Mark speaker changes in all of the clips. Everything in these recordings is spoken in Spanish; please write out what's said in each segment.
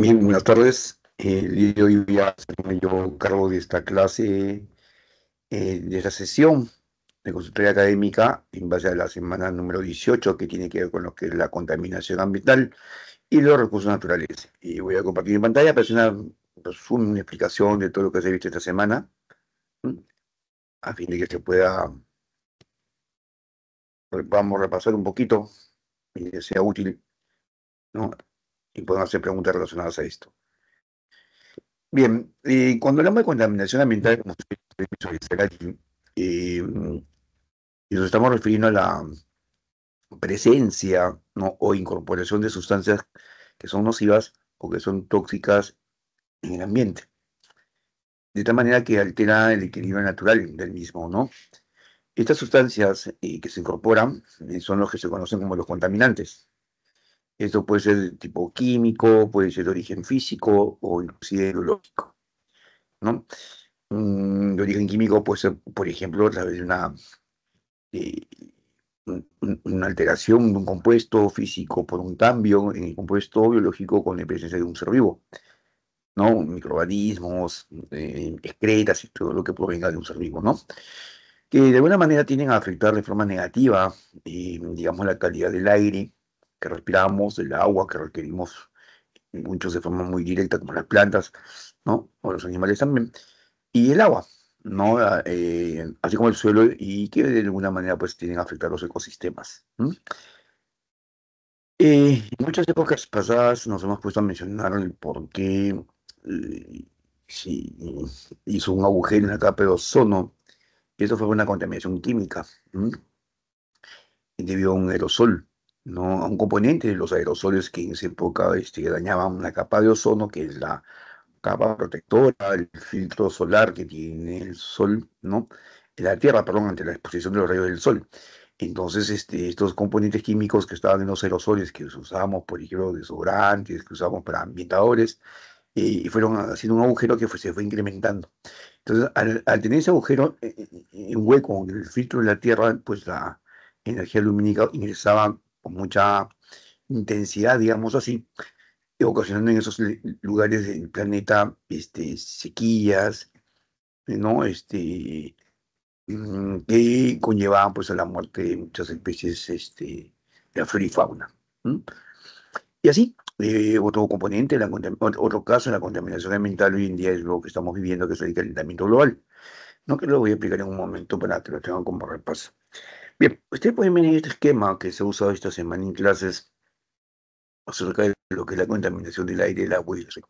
Speaker 1: Bien, buenas tardes. El día de hoy voy a hacerme yo cargo de esta clase, de esta sesión de consultoría académica en base a la semana número 18 que tiene que ver con lo que es la contaminación ambiental y los recursos naturales. Y voy a compartir en pantalla para hacer una resumen, una explicación de todo lo que se ha visto esta semana, ¿m? A fin de que se pueda, vamos a repasar un poquito y que sea útil, ¿no? Y podamos hacer preguntas relacionadas a esto. Bien, cuando hablamos de contaminación ambiental, como ustedes visualizarán aquí, y nos estamos refiriendo a la presencia, ¿no? o incorporación de sustancias que son nocivas o que son tóxicas en el ambiente, de tal manera que altera el equilibrio natural del mismo, ¿no? Estas sustancias que se incorporan son los que se conocen como los contaminantes. Esto puede ser de tipo químico, puede ser de origen físico o inclusive biológico, ¿no? De origen químico puede ser, por ejemplo, a través de eh, una alteración de un compuesto físico por un cambio en el compuesto biológico con la presencia de un ser vivo, ¿no? Microorganismos, excretas y todo lo que provenga de un ser vivo, ¿no? Que de alguna manera tienden a afectar de forma negativa, digamos, la calidad del aire que respiramos, del agua que requerimos, muchos de forma muy directa, como las plantas, ¿no? O los animales también, y el agua, ¿no? Así como el suelo, y que de alguna manera pues tienden a afectar los ecosistemas. ¿M? En muchas épocas pasadas nos hemos puesto a mencionar el por qué si hizo un agujero en la capa de ozono, y eso fue una contaminación química, ¿m? Debido a un aerosol, ¿no? A un componente de los aerosoles que en esa época dañaban la capa de ozono, que es la capa protectora, el filtro solar que tiene el sol, ¿no? La Tierra, perdón, ante la exposición de los rayos del sol. Entonces, estos componentes químicos que estaban en los aerosoles, que usábamos, por ejemplo, desodorantes, que usábamos para ambientadores, y fueron haciendo un agujero que se fue incrementando. Entonces, al tener ese agujero, un hueco en el filtro de la Tierra, pues la energía lumínica ingresaba con mucha intensidad, digamos así, ocasionando en esos lugares del planeta sequías, ¿no? Que conllevaban pues a la muerte de muchas especies de la flora y fauna. ¿M? Y así, otro componente, otro caso de la contaminación ambiental hoy en día es lo que estamos viviendo, que es el calentamiento global, ¿no? Que lo voy a explicar en un momento para que lo tengan como repaso. Bien, ustedes pueden ver en este esquema que se ha usado esta semana en clases acerca de lo que es la contaminación del aire, el agua y el suelo.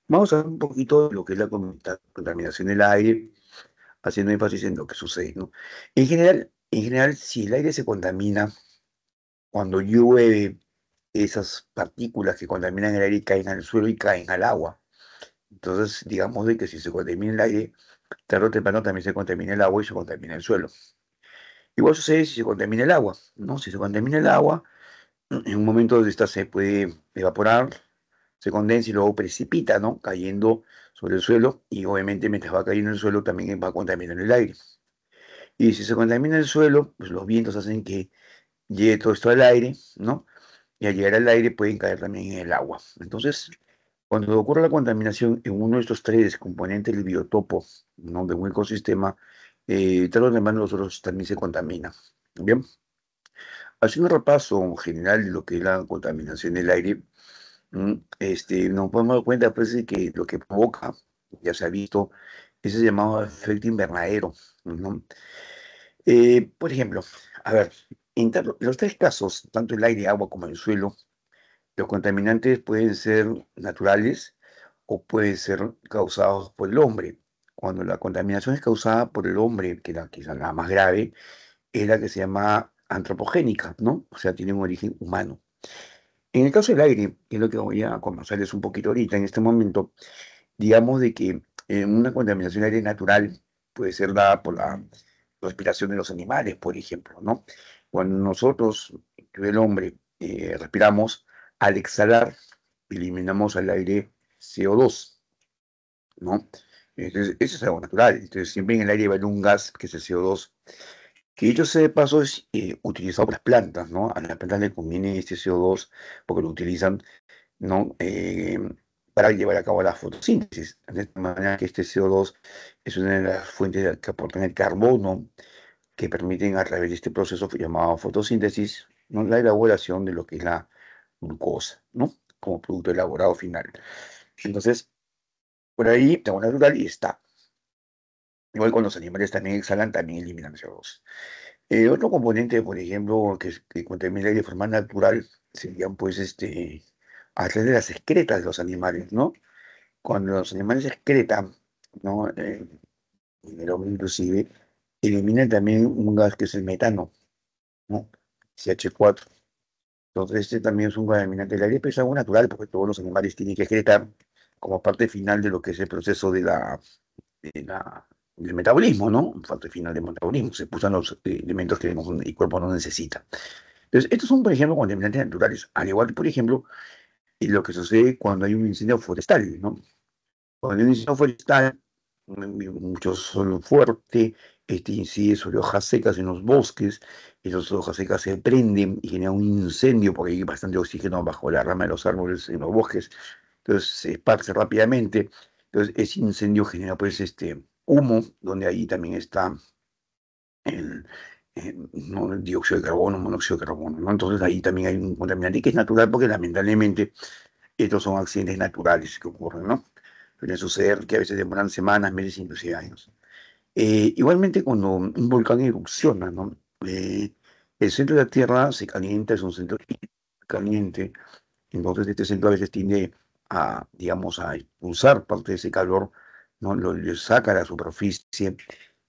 Speaker 1: Vamos a ver un poquito de lo que es la contaminación del aire, haciendo énfasis en lo que sucede, ¿no? En general, si el aire se contamina, cuando llueve, esas partículas que contaminan el aire caen al suelo y caen al agua. Entonces, digamos de que si se contamina el aire, tarde o temprano también se contamina el agua y se contamina el suelo. Igual sucede si se contamina el agua, ¿no? Si se contamina el agua, en un momento esta se puede evaporar, se condensa y luego precipita, ¿no? Cayendo sobre el suelo y obviamente mientras va cayendo en el suelo también va contaminando el aire. Y si se contamina el suelo, pues los vientos hacen que llegue todo esto al aire, ¿no? Y al llegar al aire pueden caer también en el agua. Entonces, cuando ocurre la contaminación en uno de estos tres componentes del biotopo, ¿no? de un ecosistema, tarde o temprano los otros también se contaminan. Bien, haciendo un repaso general de lo que es la contaminación del aire, nos podemos dar cuenta pues, de que lo que provoca, ya se ha visto, es el llamado efecto invernadero, ¿no? Por ejemplo, a ver, los tres casos, tanto el aire, agua como el suelo, los contaminantes pueden ser naturales o pueden ser causados por el hombre. Cuando la contaminación es causada por el hombre, que la, quizá la más grave, es la que se llama antropogénica, ¿no? O sea, tiene un origen humano. En el caso del aire, que es lo que voy a conversarles un poquito ahorita, en este momento, digamos de que una contaminación de aire natural puede ser dada por la respiración de los animales, por ejemplo, ¿no? Cuando nosotros, el hombre, respiramos, al exhalar, eliminamos al aire CO2, ¿no? Entonces, eso es algo natural. Entonces, siempre en el aire va a haber un gas que es el CO2, que dicho sea de paso es utilizado por las plantas, ¿no? A las plantas les conviene este CO2 porque lo utilizan, ¿no? para llevar a cabo la fotosíntesis. De esta manera que este CO2 es una de las fuentes que aportan el carbono, que permiten a través de este proceso llamado fotosíntesis, ¿no? La elaboración de lo que es la glucosa, ¿no? Como producto elaborado final. Entonces, por ahí, de agua natural y está. Igual cuando los animales también exhalan, también eliminan CO2. Otro componente, por ejemplo, que contamina el aire de forma natural, serían pues a través de las excretas de los animales, ¿no? Cuando los animales excretan, ¿no? El hombre inclusive, eliminan también un gas que es el metano, ¿no? CH4. Entonces, este también es un contaminante del aire, pero es algo natural, porque todos los animales tienen que excretar como parte final de lo que es el proceso de la- del metabolismo, ¿no? Parte final del metabolismo. Se usan los elementos que el cuerpo no necesita. Entonces, estos son, por ejemplo, contaminantes naturales. Al igual que, por ejemplo, lo que sucede cuando hay un incendio forestal, ¿no? Cuando hay un incendio forestal, mucho sol fuerte, incide sobre hojas secas en los bosques, esas hojas secas se prenden y generan un incendio porque hay bastante oxígeno bajo la rama de los árboles en los bosques, entonces se esparce rápidamente, entonces ese incendio genera pues humo, donde ahí también está el, ¿no? el dióxido de carbono, monóxido de carbono, ¿no? Entonces ahí también hay un contaminante que es natural porque lamentablemente estos son accidentes naturales que ocurren, ¿no? Suele suceder que a veces demoran semanas, meses, inclusive años. Igualmente cuando un volcán erupciona, ¿no? El centro de la Tierra se calienta, es un centro caliente, entonces este centro a veces tiende a, digamos, a expulsar parte de ese calor, ¿no? Lo saca a la superficie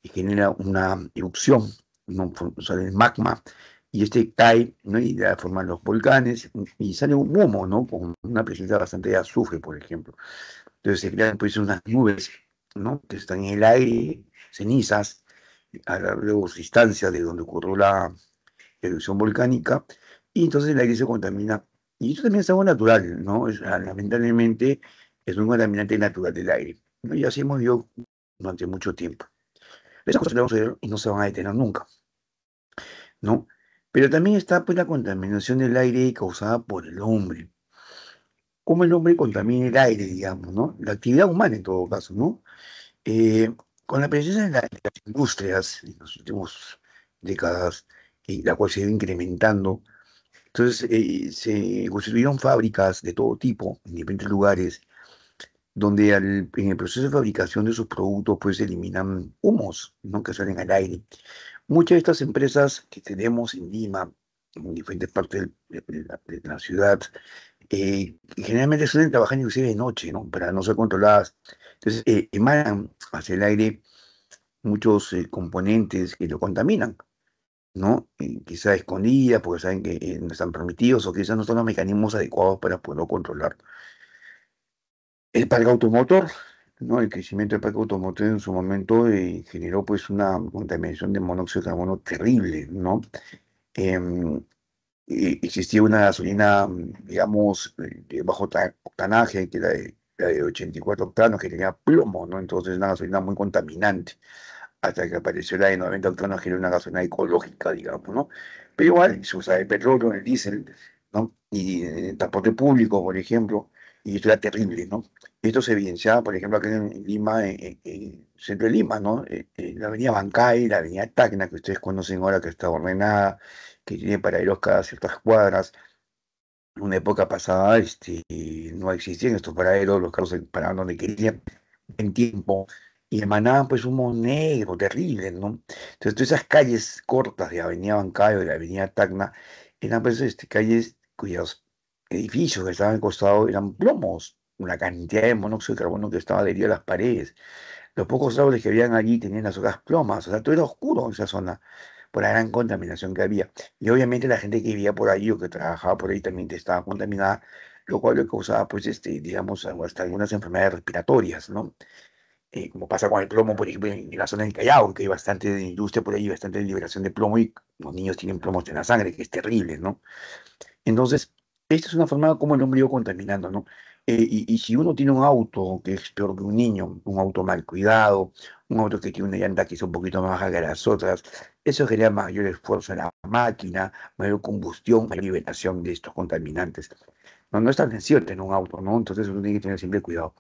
Speaker 1: y genera una erupción, ¿no? Sale el magma, y este cae, ¿no? Y da forma los volcanes, y sale un humo, ¿no? Con una presencia bastante de azufre, por ejemplo. Entonces se crean pues unas nubes, ¿no? Que están en el aire, cenizas, a largas distancias de donde ocurrió la erupción volcánica, y entonces el aire se contamina. Y eso también es algo natural, ¿no? Lamentablemente es un contaminante natural del aire, ¿no? Y así hemos vivido durante mucho tiempo. Esas cosas le vamos a ver y no se van a detener nunca, ¿no? Pero también está pues la contaminación del aire causada por el hombre. Cómo el hombre contamina el aire, digamos, ¿no? La actividad humana en todo caso, ¿no? Eh, con la presencia de las industrias en las últimas décadas, la cual se ha ido incrementando, entonces se construyeron fábricas de todo tipo en diferentes lugares, donde en el proceso de fabricación de sus productos, pues se eliminan humos, ¿no? Que salen al aire. Muchas de estas empresas que tenemos en Lima, en diferentes partes de la ciudad, generalmente suelen trabajar inclusive de noche, ¿no? Para no ser controladas. Entonces, emanan hacia el aire muchos componentes que lo contaminan, ¿no? Quizá escondidas, porque saben que no están permitidos, o quizás no son los mecanismos adecuados para poderlo controlar. El parque automotor, ¿no? El crecimiento del parque automotor en su momento generó pues una contaminación de monóxido de carbono terrible, ¿no? Em, Existía una gasolina, digamos, de bajo octanaje, que era la de 84 octanos, que tenía plomo, ¿no? Entonces una gasolina muy contaminante, hasta que apareció la de 90 octanos, que era una gasolina ecológica, digamos, ¿no? Pero igual se usa el petróleo, el diésel, ¿no? Y el transporte público, por ejemplo, y esto era terrible, ¿no? Esto se evidenciaba, por ejemplo, aquí en Lima, en el centro de Lima, ¿no? La avenida Bancay, la avenida Tacna, que ustedes conocen ahora, que está ordenada, que tiene paraderos cada ciertas cuadras. En una época pasada, no existían estos paraderos, los carros se paraban donde querían, en tiempo, y emanaban pues un humo negro terrible, ¿no? Entonces, todas esas calles cortas de Avenida Bancayo, de la Avenida Tacna, eran pues calles cuyos edificios que estaban al costado eran plomos, una cantidad de monóxido de carbono que estaba adherido a las paredes. Los pocos árboles que habían allí tenían las hojas plomas, o sea, todo era oscuro en esa zona, por la gran contaminación que había. Y obviamente la gente que vivía por ahí o que trabajaba por ahí también estaba contaminada, lo cual le causaba, pues, digamos, hasta algunas enfermedades respiratorias, ¿no? Como pasa con el plomo, por ejemplo, en la zona del Callao, que hay bastante de industria por ahí, bastante de liberación de plomo y los niños tienen plomos en la sangre, que es terrible, ¿no? Entonces, Esta es una forma como el hombre iba contaminando, ¿no? Y si uno tiene un auto que es peor que un niño, un auto mal cuidado, un auto que tiene una llanta que es un poquito más baja que las otras, eso genera mayor esfuerzo en la máquina, mayor combustión, mayor liberación de estos contaminantes. No, no es tan sencillo tener un auto, ¿no? Entonces uno tiene que tener siempre cuidado.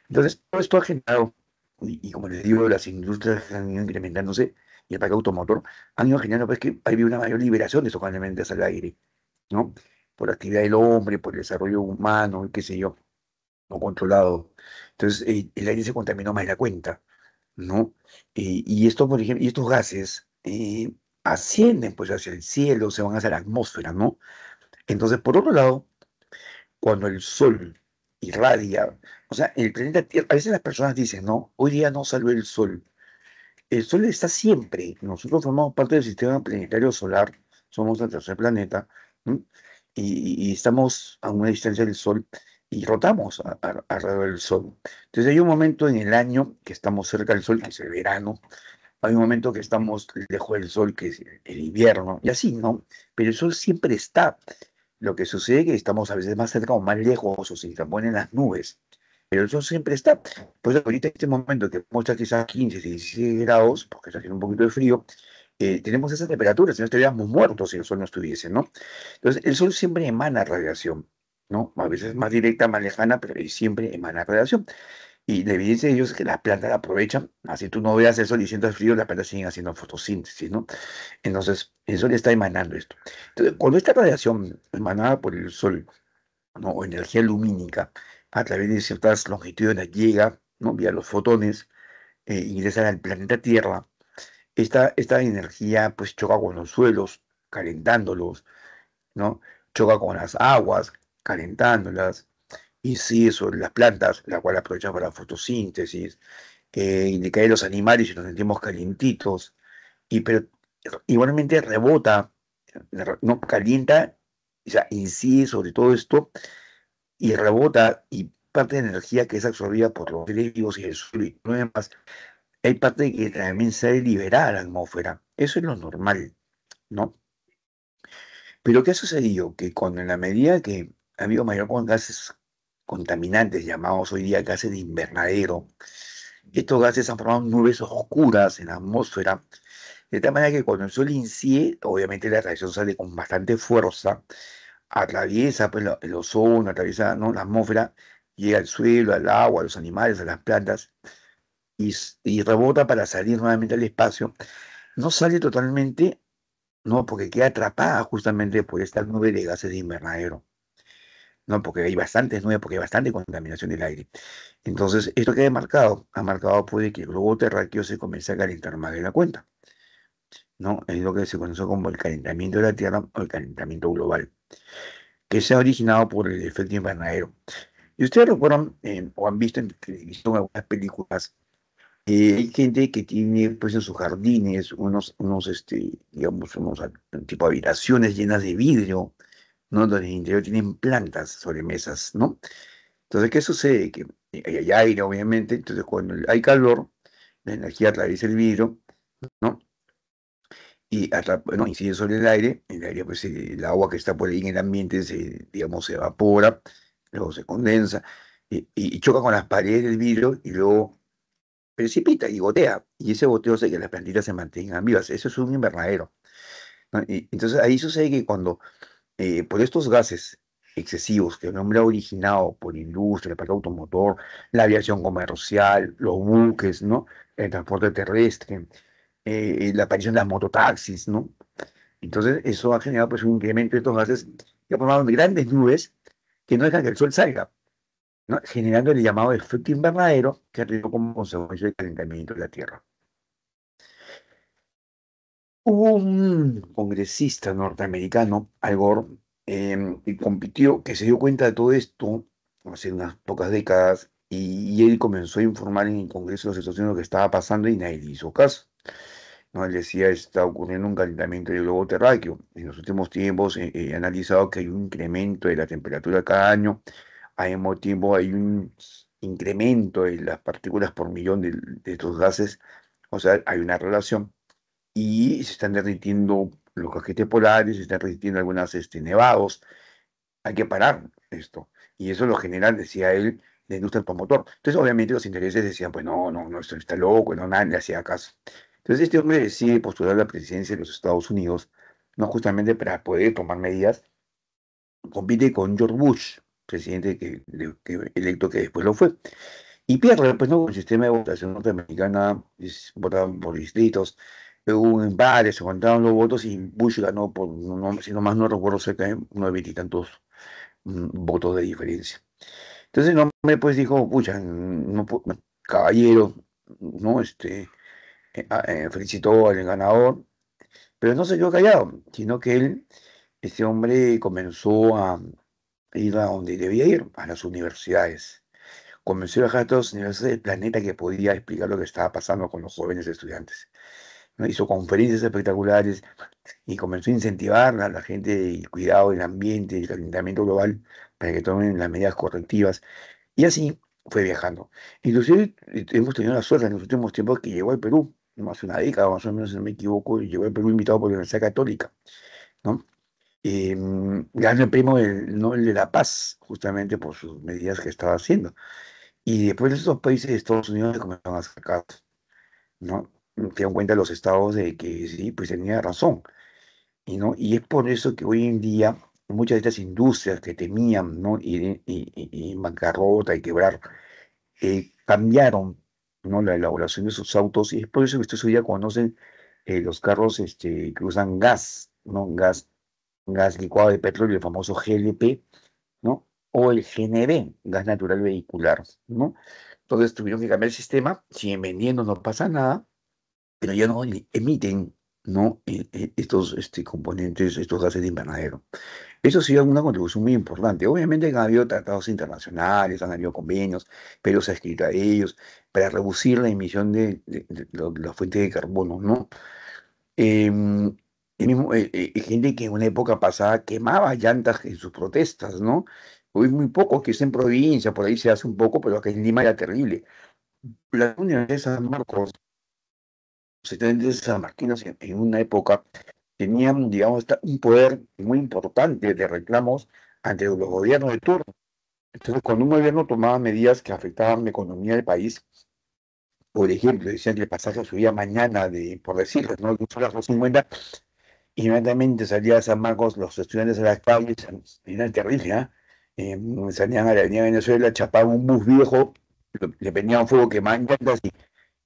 Speaker 1: Entonces, todo esto ha generado, y como les digo, las industrias han ido incrementándose y el parque automotor han ido generando pues, que hay una mayor liberación de estos contaminantes al aire, ¿no? Por la actividad del hombre, por el desarrollo humano, y qué sé yo, no controlado. Entonces, el aire se contaminó más de la cuenta, ¿no? Y esto, por ejemplo, y estos gases ascienden pues hacia el cielo, se van hacia la atmósfera, ¿no? Entonces, por otro lado, cuando el sol irradia, o sea, el planeta Tierra, a veces las personas dicen, no, hoy día no salió el sol. El sol está siempre. Nosotros formamos parte del sistema planetario solar, somos el tercer planeta, ¿m? Y estamos a una distancia del sol y rotamos alrededor del sol. Entonces hay un momento en el año que estamos cerca del sol, que es el verano, hay un momento que estamos lejos del sol, que es el invierno, y así, ¿no? Pero el sol siempre está. Lo que sucede es que estamos a veces más cerca o más lejos, o se interponen las nubes. Pero el sol siempre está. Pues ahorita en este momento que muestra quizás 15, 16 grados, porque está haciendo un poquito de frío, tenemos esa temperatura, si no estaríamos muertos si el sol no estuviese, ¿no? Entonces, el sol siempre emana radiación, ¿no? A veces más directa, más lejana, pero él siempre emana radiación. Y la evidencia de ello es que las plantas la aprovechan, así tú no veas el sol y sientas frío, las plantas siguen haciendo fotosíntesis, ¿no? Entonces, el sol está emanando esto. Entonces, cuando esta radiación emanada por el sol, ¿no? O energía lumínica, a través de ciertas longitudes llega, ¿no? Vía los fotones, ingresa al planeta Tierra, esta energía pues choca con los suelos, calentándolos, ¿no? Choca con las aguas, calentándolas, y sí, sobre las plantas, la cual aprovecha para la fotosíntesis, y le caen los animales y nos sentimos calientitos, pero igualmente rebota, no calienta, o sea, incide sobre todo esto y rebota y parte de la energía que es absorbida por los seres vivos y el suelo y lo demás, hay parte que también se debe liberar a la atmósfera. Eso es lo normal, ¿no? Pero ¿qué ha sucedido? Que cuando en la medida que ha habido mayor con gases contaminantes, llamados hoy día gases de invernadero, estos gases han formado nubes oscuras en la atmósfera, de tal manera que cuando el sol incide, obviamente la radiación sale con bastante fuerza, atraviesa pues, el ozono, atraviesa, ¿no? La atmósfera, llega al suelo, al agua, a los animales, a las plantas, y rebota para salir nuevamente al espacio. No sale totalmente, no, porque queda atrapada justamente por esta nube de gases de invernadero. No, porque hay bastantes nubes, porque hay bastante contaminación del aire. Entonces, esto queda marcado, ha marcado puede que el globo terráqueo se comience a calentar más de la cuenta, ¿no? Es lo que se conoce como el calentamiento de la Tierra o el calentamiento global, que se ha originado por el efecto invernadero. Y ustedes recuerdan o han visto en televisión algunas películas, hay gente que tiene pues en sus jardines digamos, tipo habitaciones llenas de vidrio, ¿no? Donde en el interior tienen plantas sobre mesas, ¿no? Entonces, ¿qué sucede? Que hay aire, obviamente, entonces cuando hay calor, la energía atraviesa el vidrio, ¿no? Y bueno, incide sobre el aire, pues el agua que está por ahí en el ambiente se, digamos, se evapora, luego se condensa y choca con las paredes del vidrio y luego precipita y gotea, y ese goteo hace que las plantitas se mantengan vivas. Eso es un invernadero, ¿no? Y entonces ahí sucede que cuando, por estos gases excesivos que el hombre ha originado por industria, el parque automotor, la aviación comercial, los buques, ¿no? El transporte terrestre, la aparición de las mototaxis, ¿no? Entonces eso ha generado pues un incremento de estos gases que ha formado grandes nubes que no dejan que el sol salga, ¿no? Generando el llamado efecto invernadero que ha tenido como consecuencia el calentamiento de la Tierra. Hubo un congresista norteamericano, Al Gore, que compitió, que se dio cuenta de todo esto hace unas pocas décadas y él comenzó a informar en el Congreso de la situación de lo que estaba pasando y nadie le hizo caso. ¿No? Él decía, está ocurriendo un calentamiento del globo terráqueo. En los últimos tiempos he analizado que hay un incremento de la temperatura cada año, al mismo tiempo hay un incremento de las partículas por millón de estos gases, o sea, hay una relación y se están derritiendo los casquetes polares, se están derritiendo algunos nevados, hay que parar esto. Y eso lo genera, decía él, la industria automotor. Entonces, obviamente, los intereses decían, pues no, no, no, esto está loco, no, nadie le hacía caso. Entonces, este hombre decide postular a la presidencia de los Estados Unidos, no justamente para poder tomar medidas, compite con George Bush, presidente electo que después lo fue, y pierde, pues no, con el sistema de votación norteamericana, votaban por distritos, hubo un empate, se contaron los votos y Bush ganó por, si no más no recuerdo, cerca de unos veintitantos votos de diferencia. Entonces el hombre pues dijo, pucha, no, caballero, ¿no? Felicitó al ganador, pero no se quedó callado, sino que este hombre comenzó a ir a donde debía ir, a las universidades. Comenzó a viajar a todas las universidades del planeta que podía explicar lo que estaba pasando con los jóvenes estudiantes, ¿no? Hizo conferencias espectaculares y comenzó a incentivar a la gente el cuidado del ambiente, el calentamiento global, para que tomen las medidas correctivas. Y así fue viajando. Inclusive hemos tenido la suerte en los últimos tiempos que llegó al Perú, ¿no? Hace una década más o menos, si no me equivoco, y llegó al Perú invitado por la Universidad Católica, ¿no? Ganó el premio del Nobel de la Paz, justamente por sus medidas que estaba haciendo. Y después de esos países de Estados Unidos comenzaron a sacar, ¿no? Se dieron cuenta los estados de que sí, pues tenía razón. Y, ¿no? Y es por eso que hoy en día muchas de estas industrias que temían, ¿no? Y bancarrota y quebrar, cambiaron, ¿no? La elaboración de sus autos. Y es por eso que ustedes hoy día conocen los carros que usan gas, ¿no? Gas licuado de petróleo, el famoso GLP, ¿no? O el GNV, gas natural vehicular, ¿no? Entonces tuvieron que cambiar el sistema, siguen vendiendo, no pasa nada, pero ya no emiten, ¿no? Estos componentes, estos gases de invernadero. Eso ha sido una contribución muy importante. Obviamente han habido tratados internacionales, han habido convenios, pero se ha escrito a ellos para reducir la emisión de la fuente de carbono, ¿no? Gente que en una época pasada quemaba llantas en sus protestas, ¿no? Hoy muy poco, que es en provincia, por ahí se hace un poco, pero acá en Lima era terrible. La Universidad de San Marcos, los estudiantes de San Martín en una época tenían, digamos, un poder muy importante de reclamos ante los gobiernos de turno. Entonces, cuando un gobierno tomaba medidas que afectaban la economía del país, por ejemplo, decían que el pasaje subía mañana, por decirlo, ¿no? De 8 horas 50, inmediatamente salía de San Marcos los estudiantes a las calles, era terrible, ¿ah? Salían a la Avenida Venezuela, chapaban un bus viejo, le prendían fuego, quemaban llantas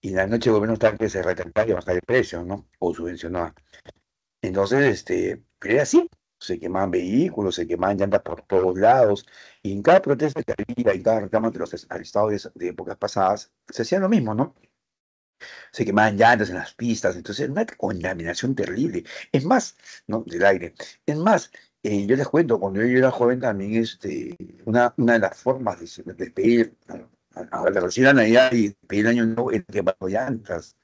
Speaker 1: y en la noche el gobierno estaba que se retrataba y bajar el precio, ¿no? O subvencionaba. Entonces, pero era así, se quemaban vehículos, se quemaban llantas por todos lados, y en cada protesta que había, en cada reclamo de los arrestados de épocas pasadas, se hacía lo mismo, ¿no? Se quemaban llantas en las pistas, entonces una contaminación terrible. Es más, ¿no? Del aire. Es más, yo les cuento, cuando yo era joven también, una de las formas de pedir, de recibir la Navidad y pedir el año nuevo era quemando llantas,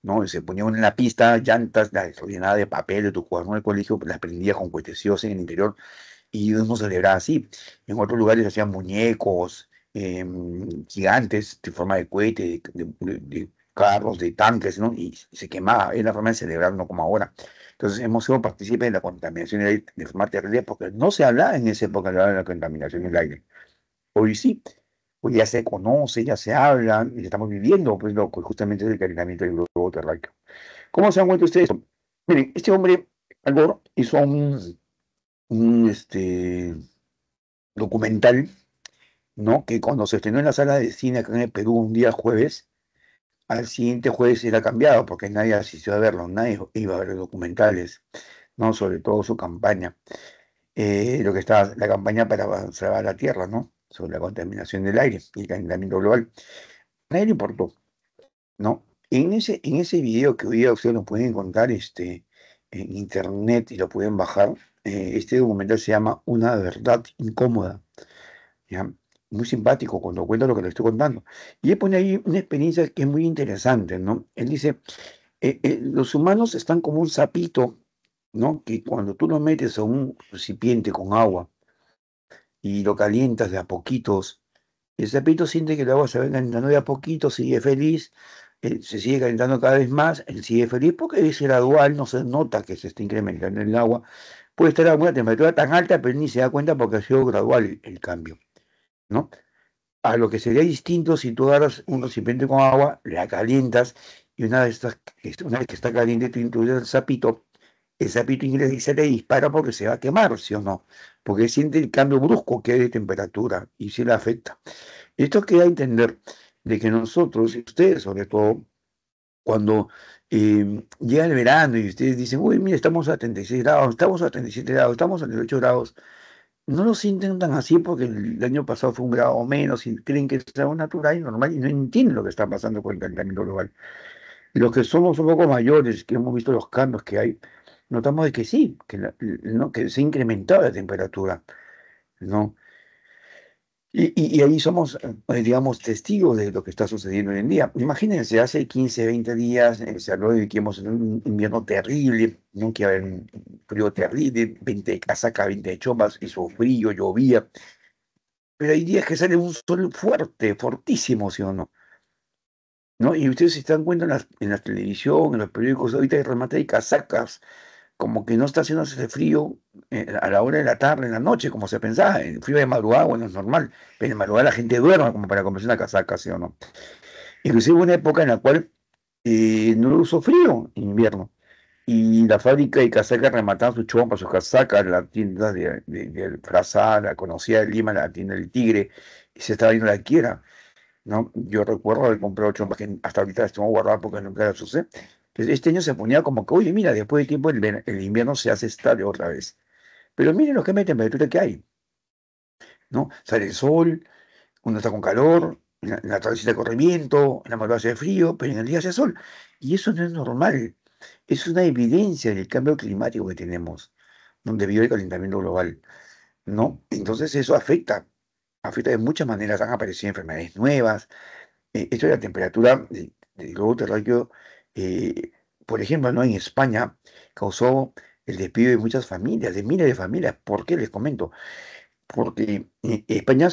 Speaker 1: ¿no? Y se ponía uno en la pista, llantas, las llenaba de papel de tu cuaderno del colegio, las prendía con cuetecidos en el interior y uno celebraba así. En otros lugares hacían muñecos gigantes de forma de cohete, de carros, de tanques, ¿no? Y se quemaba. Es la forma de celebrar, no como ahora. Entonces hemos sido partícipes de la contaminación del aire de forma terrible porque no se hablaba en esa época de la contaminación del aire. Hoy sí, hoy ya se conoce, ya se habla, y estamos viviendo pues, justamente el calentamiento del globo terráqueo. ¿Cómo se dan cuenta ustedes? Miren, este hombre, Al Gore, hizo un documental, ¿no? Que cuando se estrenó en la sala de cine acá en el Perú un día jueves, al siguiente jueves era cambiado porque nadie asistió a verlo, nadie iba a ver los documentales, ¿no? Sobre todo su campaña, lo que estaba, la campaña para salvar la Tierra, ¿no? Sobre la contaminación del aire y el calentamiento global. A nadie le importó, ¿no? En ese video que hoy día ustedes lo pueden encontrar en internet y lo pueden bajar, este documental se llama Una verdad incómoda. ¿Ya? Muy simpático cuando cuenta lo que le estoy contando. Y él pone ahí una experiencia que es muy interesante, ¿no? Él dice, los humanos están como un sapito, ¿no? Que cuando tú lo metes a un recipiente con agua y lo calientas de a poquitos, el sapito siente que el agua se va calentando de a poquito, sigue feliz, se sigue calentando cada vez más, él sigue feliz porque es gradual, no se nota que se está incrementando el agua, puede estar a una temperatura tan alta, pero ni se da cuenta porque ha sido gradual el cambio, ¿no? A lo que sería distinto si tú agarras un recipiente con agua, la calientas y una vez que está caliente, tú introduces el sapito ingresa y se le dispara porque se va a quemar, ¿sí o no? Porque siente el cambio brusco que hay de temperatura y sí le afecta. Esto queda a entender de que nosotros, y ustedes sobre todo, cuando llega el verano y ustedes dicen, uy, mira, estamos a 36 grados, estamos a 37 grados, estamos a 38 grados, no lo sienten tan así porque el año pasado fue un grado menos y creen que es algo natural y normal y no entienden lo que está pasando con el calentamiento global. Los que somos un poco mayores, que hemos visto los cambios que hay, notamos de que sí, ¿no? Que se ha incrementado la temperatura, ¿no? Y ahí somos, digamos, testigos de lo que está sucediendo hoy en día. Imagínense, hace 15, 20 días se habló de que íbamos en un invierno terrible, ¿no? Que iba a haber un frío terrible, 20 de casaca, 20 de chomas, hizo frío, llovía. Pero hay días que sale un sol fuerte, fortísimo, ¿sí o no? ¿No? Y ustedes se dan cuenta en la televisión, en los periódicos, ahorita hay remate de casacas, como que no está haciendo ese frío a la hora de la tarde, en la noche, como se pensaba. El frío de madrugada, bueno, es normal, pero en madrugada la gente duerme como para comprarse una casaca, ¿sí o no? Inclusive hubo una época en la cual no usó frío en invierno. Y la fábrica de casacas remataba sus chompas, sus casacas, la tienda de Frazada, la conocida de Lima, la tienda del Tigre, y se estaba yendo a la quiera, ¿no? Yo recuerdo haber comprado chompas que hasta ahorita las tengo guardadas porque nunca las usé. Entonces, este año se ponía como que, oye, mira, después de tiempo el invierno se hace estable otra vez. Pero miren los cambios de temperatura que hay, ¿no? Sale el sol, uno está con calor, en la tardecita corre viento, en la madrugada hace frío, pero en el día hace sol. Y eso no es normal. Es una evidencia del cambio climático que tenemos, donde debido al calentamiento global, ¿no? Entonces eso afecta de muchas maneras. Han aparecido enfermedades nuevas. Esto de la temperatura del globo terráqueo, eh, por ejemplo, ¿no? En España causó el despido de muchas familias, de miles de familias. ¿Por qué? Les comento. Porque España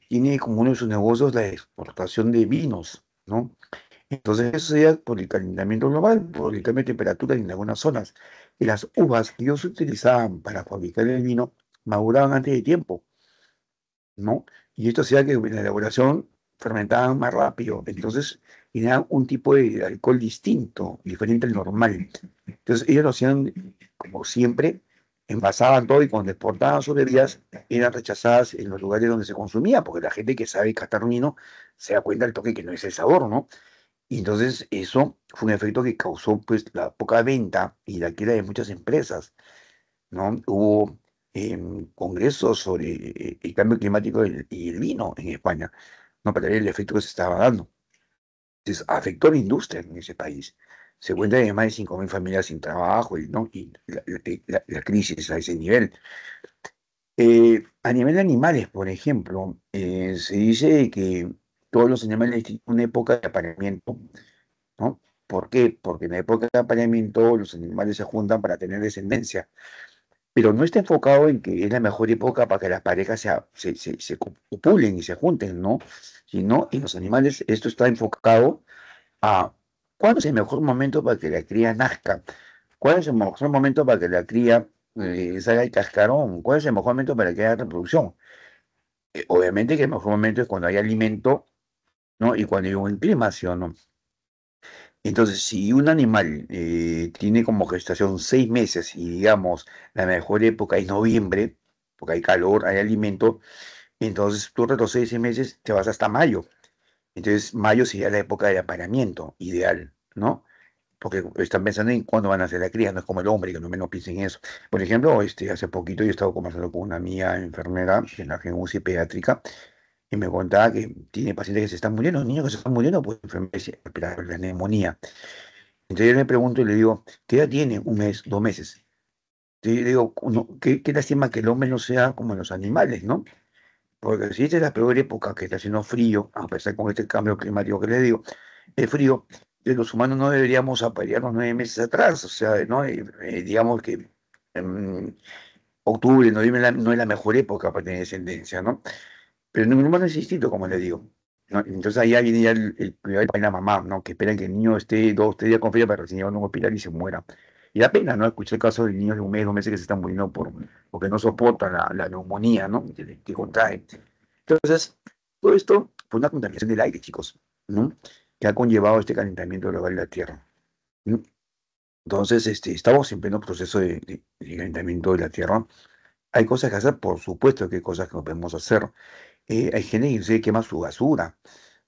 Speaker 1: tiene como uno de sus negocios la exportación de vinos, ¿no? Entonces eso se da por el calentamiento global, por el cambio de temperatura en algunas zonas. Y las uvas que ellos utilizaban para fabricar el vino maduraban antes de tiempo, ¿no? Y esto hacía que en la elaboración fermentaban más rápido. Entonces generaban un tipo de alcohol distinto, diferente al normal. Entonces ellos lo hacían como siempre, envasaban todo y cuando exportaban sus bebidas eran rechazadas en los lugares donde se consumía, porque la gente que sabe catar vino se da cuenta del toque que no es el sabor, ¿no? Y entonces eso fue un efecto que causó pues la poca venta y la quiebra de muchas empresas, ¿no? Hubo congresos sobre el cambio climático y el vino en España, ¿no? Para ver el efecto que se estaba dando. Entonces, afectó a la industria en ese país. Se cuenta de más de 5.000 familias sin trabajo y, ¿no? Y la crisis a ese nivel. A nivel de animales, por ejemplo, se dice que todos los animales tienen una época de apareamiento, ¿no? ¿Por qué? Porque en la época de apareamiento los animales se juntan para tener descendencia, pero no está enfocado en que es la mejor época para que las parejas se copulen y se junten, ¿no? Sino en los animales esto está enfocado a cuándo es el mejor momento para que la cría nazca, cuál es el mejor momento para que la cría salga el cascarón, cuál es el mejor momento para que haya reproducción. Obviamente que el mejor momento es cuando hay alimento, ¿no? Y cuando hay un buen clima, ¿sí o no? Entonces, si un animal tiene como gestación 6 meses y digamos la mejor época es noviembre, porque hay calor, hay alimento, entonces tú retrocedes 6 meses, te vas hasta mayo. Entonces, mayo sería la época de apareamiento ideal, ¿no? Porque están pensando en cuándo van a hacer la cría, no es como el hombre, que no menos piensa en eso. Por ejemplo, hace poquito yo estaba conversando con una amiga enfermera en la UCI pediátrica y me contaba que tiene pacientes que se están muriendo, niños que se están muriendo por enfermedades respiratorias, la neumonía. Entonces yo le pregunto y le digo, ¿qué edad tiene? 1 mes, 2 meses. Entonces yo le digo, qué lástima que el hombre no sea como los animales, ¿no? Porque si esta es la peor época que está haciendo frío, a pesar con este cambio climático que le digo, el frío, los humanos no deberíamos aparearnos 9 meses atrás, o sea, ¿no? Digamos que octubre, noviembre no es la mejor época para tener descendencia, ¿no? Pero en un humano es distinto, como le digo, ¿no? Entonces ahí ya viene ya el cuidado del papá y la mamá, ¿no? Que esperan que el niño esté 2, 3 días con frío para recién llevarlo a un hospital y se muera. Y da pena, ¿no? Escuché el caso de niños de un mes, 2 meses que se están muriendo porque no soportan la neumonía, ¿no? Que contraen. Entonces, todo esto fue una contaminación del aire, chicos, ¿no? Que ha conllevado este calentamiento global de la Tierra, ¿no? Entonces, estamos en pleno proceso de calentamiento de la Tierra. Hay cosas que hacer, por supuesto que hay cosas que no podemos hacer. Hay gente que se quema su basura.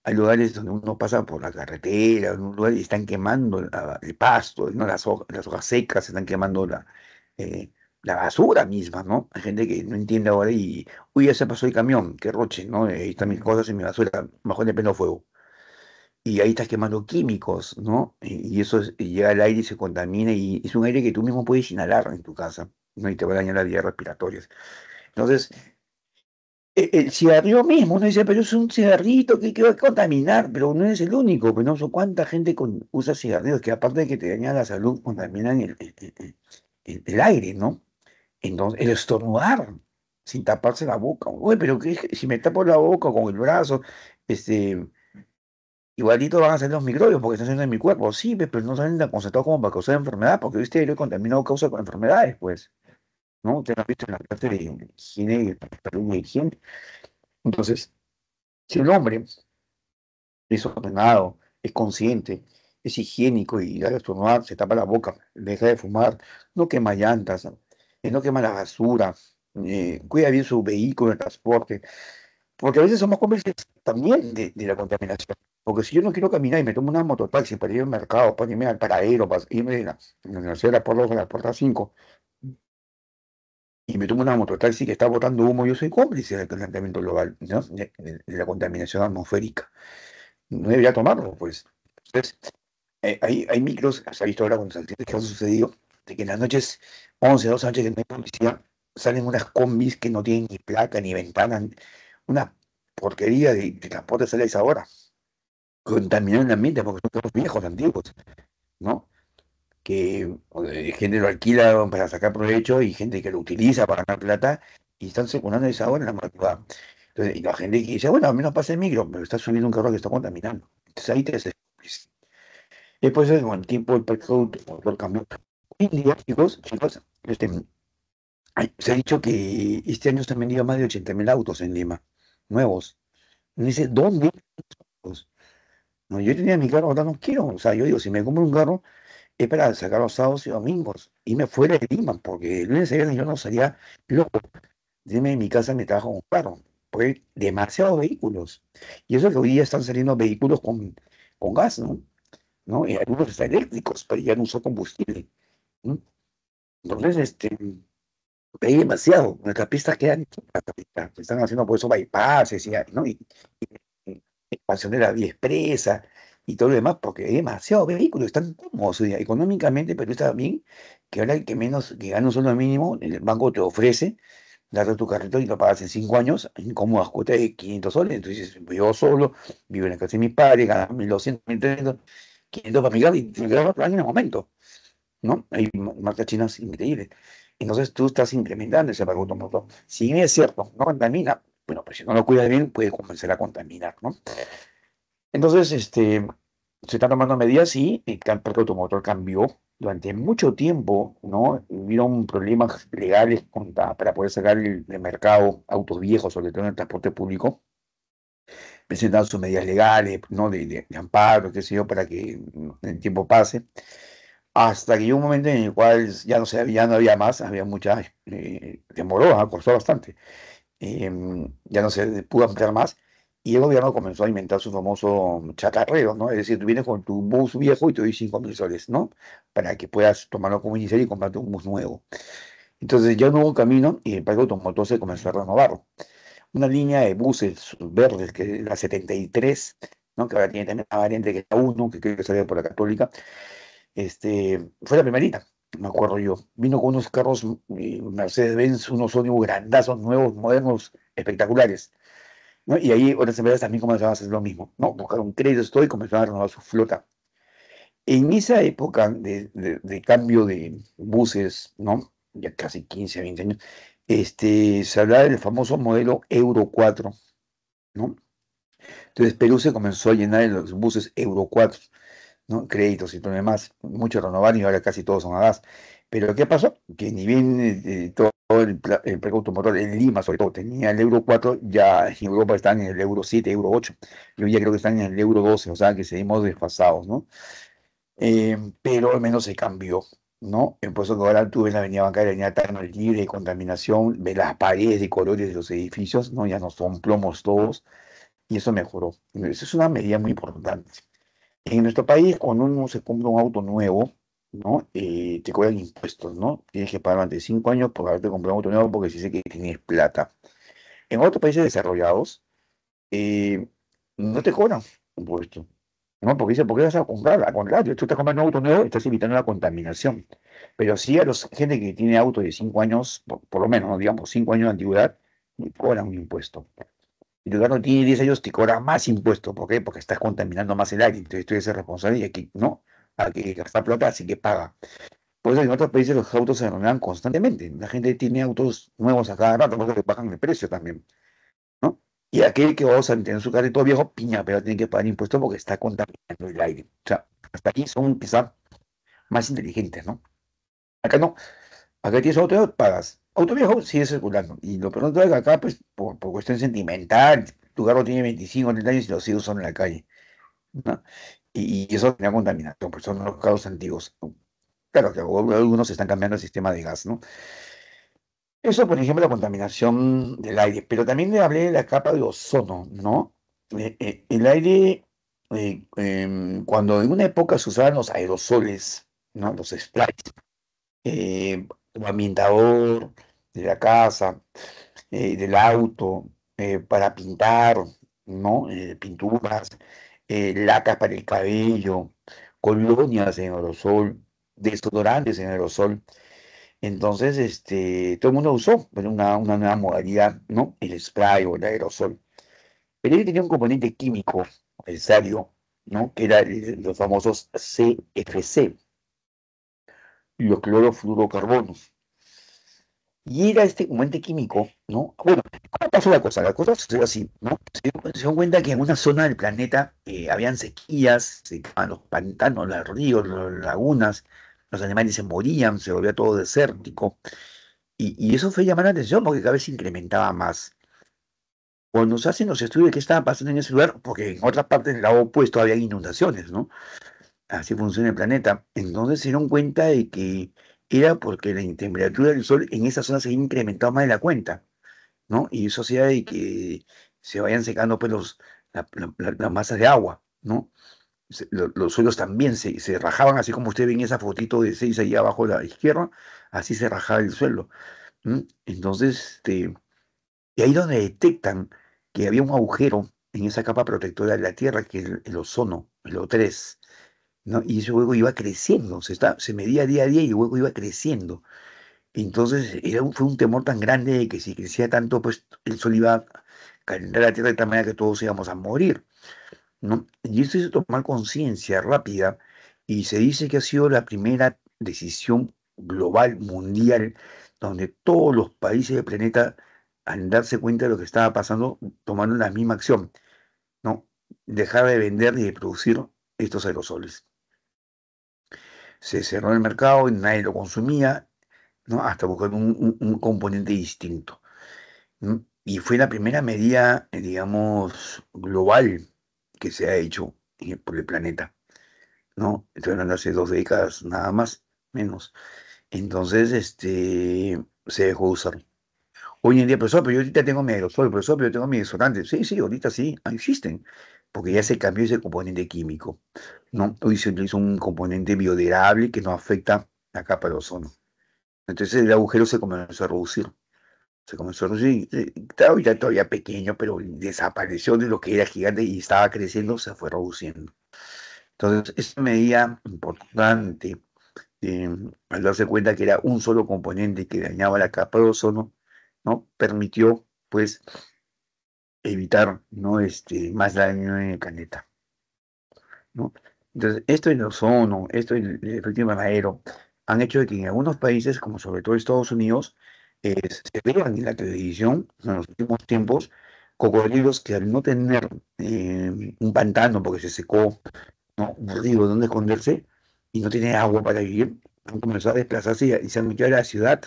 Speaker 1: Hay lugares donde uno pasa por la carretera, en un lugar y están quemando el pasto, ¿no? Las hojas secas, están quemando eh, la basura misma, ¿no? Hay gente que no entiende ahora y, uy, ya se pasó el camión, qué roche, ¿no? Ahí están mis cosas en mi basura, mejor de pleno fuego. Y ahí estás quemando químicos, ¿no? Y eso y llega al aire y se contamina y es un aire que tú mismo puedes inhalar en tu casa, ¿no? Y te va a dañar las vías respiratorias. Entonces, el cigarrillo mismo, uno dice, pero es un cigarrito que va a contaminar, pero no es el único, pero no sé cuánta gente usa cigarrillos que aparte de que te dañan la salud, contaminan el aire, ¿no? Entonces, el estornudar sin taparse la boca, uy, pero si me tapo la boca con el brazo, este, igualito van a ser los microbios porque están saliendo de mi cuerpo, sí, pero no salen tan concentrados como para causar enfermedad, porque viste, el aire contaminado causa enfermedades, pues, ¿no? Ustedes lo han visto en la clase de higiene, salud y higiene. Entonces, si un hombre es ordenado, es consciente, es higiénico y al estornudar se tapa la boca, deja de fumar, no quema llantas, no quema la basura, cuida bien su vehículo de transporte, porque a veces somos cómplices también de la contaminación. Porque si yo no quiero caminar y me tomo una mototaxi para ir al mercado, para irme al paradero, para irme de la Universidad de la Puerta 2 a la Puerta 5, y me tomo una mototaxi que está botando humo, yo soy cómplice del calentamiento global, ¿no? De la contaminación atmosférica. No debería tomarlo, pues. Entonces, hay micros, se ha visto ahora con los accidentes que han sucedido, de que en las noches, 11 12 noches que no hay policía, salen unas combis que no tienen ni placa ni ventana, una porquería de transporte sale a esa hora, contaminando el ambiente porque son todos viejos, antiguos, ¿no? Que gente lo alquila para sacar provecho y gente que lo utiliza para ganar plata y están circulando a esa hora en la madrugada. Entonces, y la gente que dice, bueno, a mí no pasa el micro, pero está subiendo un carro que está contaminando. Entonces ahí te desesperas. Después, con el tiempo, el parque automotor cambió. Hoy en día, chicos, se ha dicho que este año se han vendido más de 80.000 autos en Lima, nuevos. Y uno dice, ¿dónde? No, yo tenía mi carro, ahora no quiero. O sea, yo digo, si me compro un carro, es para sacar los sábados y domingos, irme fuera de Lima, porque el lunes a viernes yo no salía loco. Dime, en mi casa me trabajo un carro, porque hay demasiados vehículos. Y eso que hoy día están saliendo vehículos con gas, ¿no? ¿No? Y algunos están eléctricos, pero ya no usan combustible, ¿no? Entonces, hay demasiado. Nuestras pistas quedan chuecas ahorita. Se están haciendo por eso bypasses, ¿no? Y expansión de la vía expresa y todo lo demás, porque hay demasiados vehículos, están cómodos, o sea, económicamente, pero está bien que ahora el que menos, que gana un sueldo mínimo, el banco te ofrece darte tu carrito y lo pagas en 5 años en cómodas cuotas de 500 soles. Entonces, yo solo, vivo en la casa de mis padres, gano 1.200, 1.300, 500 para mi carro y te lo quedas en el momento, ¿no? Hay marcas chinas increíbles. Entonces tú estás implementando ese pago automotor. Si bien es cierto, no contamina, bueno, pues si no lo cuidas bien, puede comenzar a contaminar, ¿no? Entonces, se están tomando medidas y el parque automotor cambió durante mucho tiempo, ¿no? Hubieron problemas legales para poder sacar del mercado autos viejos, sobre todo en el transporte público. Presentaron sus medidas legales, ¿no? De amparo, qué sé yo, para que el tiempo pase. Hasta que llegó un momento en el cual ya no había más, había mucha, demoró, costó bastante. Ya no se pudo ampliar más, y el gobierno comenzó a inventar su famoso chatarrero, ¿no? Es decir, tú vienes con tu bus viejo y te doy 5.000 soles, ¿no? Para que puedas tomarlo como inicial y comprarte un bus nuevo. Entonces ya no hubo camino y el parque automotor se comenzó a renovar. Una línea de buses verdes, que es la 73, ¿no? Que ahora tiene también una variante que es la 1, que creo que salió por la Católica, fue la primerita, me acuerdo yo. Vino con unos carros Mercedes-Benz, unos ómnibus grandazos, nuevos, modernos, espectaculares, ¿no? Y ahí otras empresas también comenzaron a hacer lo mismo, ¿no? Buscaron créditos todo y comenzaron a renovar su flota. En esa época de cambio de buses, ¿no? Ya casi 15 20 años, se hablaba del famoso modelo Euro 4, ¿no? Entonces Perú se comenzó a llenar de los buses Euro 4. ¿no? Créditos y todo lo demás, muchos renovaron y ahora casi todos son a gas. Pero ¿qué pasó? Que ni bien todo el parque automotor en Lima, sobre todo, tenía el Euro 4, ya en Europa están en el Euro 7, Euro 8, y hoy ya creo que están en el Euro 12, o sea que seguimos desfasados, ¿no? Pero al menos se cambió, ¿no? Por eso que ahora tú ves la avenida Bancaria, la avenida Tacna libre de contaminación, ves las paredes de colores de los edificios, ¿no? Ya no son plomos todos, y eso mejoró. Eso es una medida muy importante. En nuestro país, cuando uno se compra un auto nuevo, ¿no? Te cobran impuestos, ¿no? Tienes que pagar durante 5 años por haberte comprado un auto nuevo porque se dice que tienes plata. En otros países desarrollados, eh, no te cobran impuestos, ¿no? Porque dice, ¿por qué vas a comprar? Al contrario, tú estás comprando un auto nuevo, estás evitando la contaminación. Pero sí a los gente que tiene auto de 5 años, por lo menos, ¿no? Digamos, 5 años de antigüedad, le cobran un impuesto. Y tu carro tiene 10 años, te cobra más impuestos. ¿Por qué? Porque estás contaminando más el aire. Entonces tú eres el responsable y aquí no, hay que gastar plata, así que paga. Por eso en otros países los autos se renuevan constantemente. La gente tiene autos nuevos a cada rato, por eso que bajan el precio también, ¿no? Y aquel que va a tener su carrito viejo, piña, pero tiene que pagar impuestos porque está contaminando el aire. O sea, hasta aquí son quizás más inteligentes, ¿no? Acá no. Acá tienes auto viejo, pagas. Auto viejo sigue circulando. Y lo peor es que acá, pues, por cuestión sentimental, tu carro tiene 25 o 30 años y lo sigue usando en la calle, ¿no? Y eso genera contaminación, pues son los carros antiguos. Claro que algunos están cambiando el sistema de gas, ¿no? Eso, por ejemplo, la contaminación del aire. Pero también le hablé de la capa de ozono, ¿no? El aire, cuando en una época se usaban los aerosoles, ¿no? Los sprays, como ambientador de la casa, del auto, para pintar, ¿no? Pinturas, lacas para el cabello, colonias en aerosol, desodorantes en aerosol. Entonces, todo el mundo usó bueno, una nueva modalidad, ¿no? El spray o el aerosol. Pero él tenía un componente químico necesario, ¿no? Que era los famosos CFC, los clorofluorocarbonos. Y era este componente químico, ¿no? Bueno, ¿cómo pasó la cosa? La cosa sucedió así, ¿no? Se dio cuenta que en una zona del planeta habían sequías, se secaban los pantanos, los ríos, las lagunas, los animales se morían, se volvía todo desértico. Y eso fue llamar la atención porque cada vez se incrementaba más. Cuando se hacen los estudios de qué estaba pasando en ese lugar, porque en otras partes del lado opuesto había inundaciones, ¿no? Así funciona el planeta. Entonces se dieron cuenta de que era porque la temperatura del Sol en esa zona se había incrementado más de la cuenta, ¿no? Y eso hacía de que se vayan secando pues las masas de agua, ¿no? Los suelos también se rajaban, así como usted ve en esa fotito de 6 ahí abajo a la izquierda, así se rajaba el suelo. Entonces, y ahí donde detectan que había un agujero en esa capa protectora de la Tierra, que es el ozono, el O3, ¿no? Y ese hueco iba creciendo, se medía día a día y el hueco iba creciendo. Entonces fue un temor tan grande de que si crecía tanto, pues el sol iba a calentar la Tierra de tal manera que todos íbamos a morir, ¿no? Y esto hizo tomar conciencia rápida y se dice que ha sido la primera decisión global, mundial, donde todos los países del planeta, al darse cuenta de lo que estaba pasando, tomaron la misma acción, ¿no? Dejar de vender y de producir estos aerosoles. Se cerró el mercado y nadie lo consumía, ¿no? Hasta buscar un componente distinto, ¿no? Y fue la primera medida, digamos, global que se ha hecho por el planeta, ¿no? Estoy hablando hace 2 décadas, nada más, menos. Entonces, se dejó de usar. Hoy en día, profesor, pero yo ahorita tengo mi aerosol, profesor, pero yo tengo mi desodorante. Sí, sí, ahorita sí, existen, porque ya se cambió ese componente químico, ¿no? Hoy se utiliza un componente biodegradable que no afecta la capa de ozono. Entonces el agujero se comenzó a reducir. Se comenzó a reducir, estaba ahorita todavía pequeño, pero desapareció de lo que era gigante y estaba creciendo, se fue reduciendo. Entonces, esa medida importante, al darse cuenta que era un solo componente que dañaba la capa de ozono, ¿no? Permitió, pues, evitar, ¿no? Más daño en el planeta, ¿no? Entonces, esto del ozono, esto del efecto invernadero, han hecho de que en algunos países, como sobre todo Estados Unidos, se vean en la televisión en los últimos tiempos cocodrilos que al no tener un pantano porque se secó, ¿no? Un río donde esconderse y no tiene agua para vivir. Han comenzado a desplazarse y se han metido a la ciudad.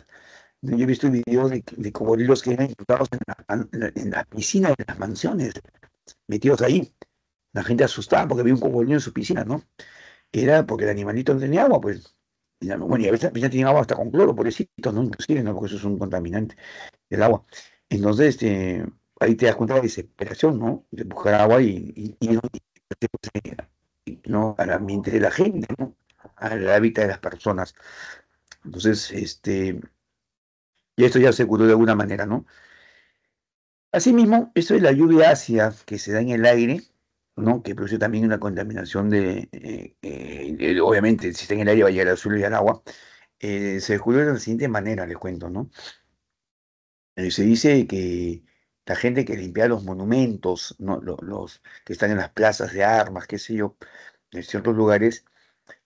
Speaker 1: Yo he visto videos de cocodrilos que eran encontrados en la piscina de las mansiones, metidos ahí. La gente asustada porque había un cocodrilo en su piscina, ¿no? Era porque el animalito no tenía agua, pues. Bueno, y a veces la piscina tenía agua hasta con cloro, pobrecitos, ¿no? Inclusive, ¿no? Porque eso es un contaminante, el agua. Entonces, ahí te das cuenta de la desesperación, ¿no? De buscar agua ¿no? Al ambiente de la gente, ¿no? Al hábitat de las personas. Entonces, y esto ya se curó de alguna manera, ¿no? Asimismo, eso de la lluvia ácida que se da en el aire, ¿no? Que produce también una contaminación obviamente, si está en el aire va a llegar al suelo y al agua. Se descubrió de la siguiente manera, les cuento, ¿no? Se dice que la gente que limpia los monumentos, ¿no? Los que están en las plazas de armas, qué sé yo, en ciertos lugares,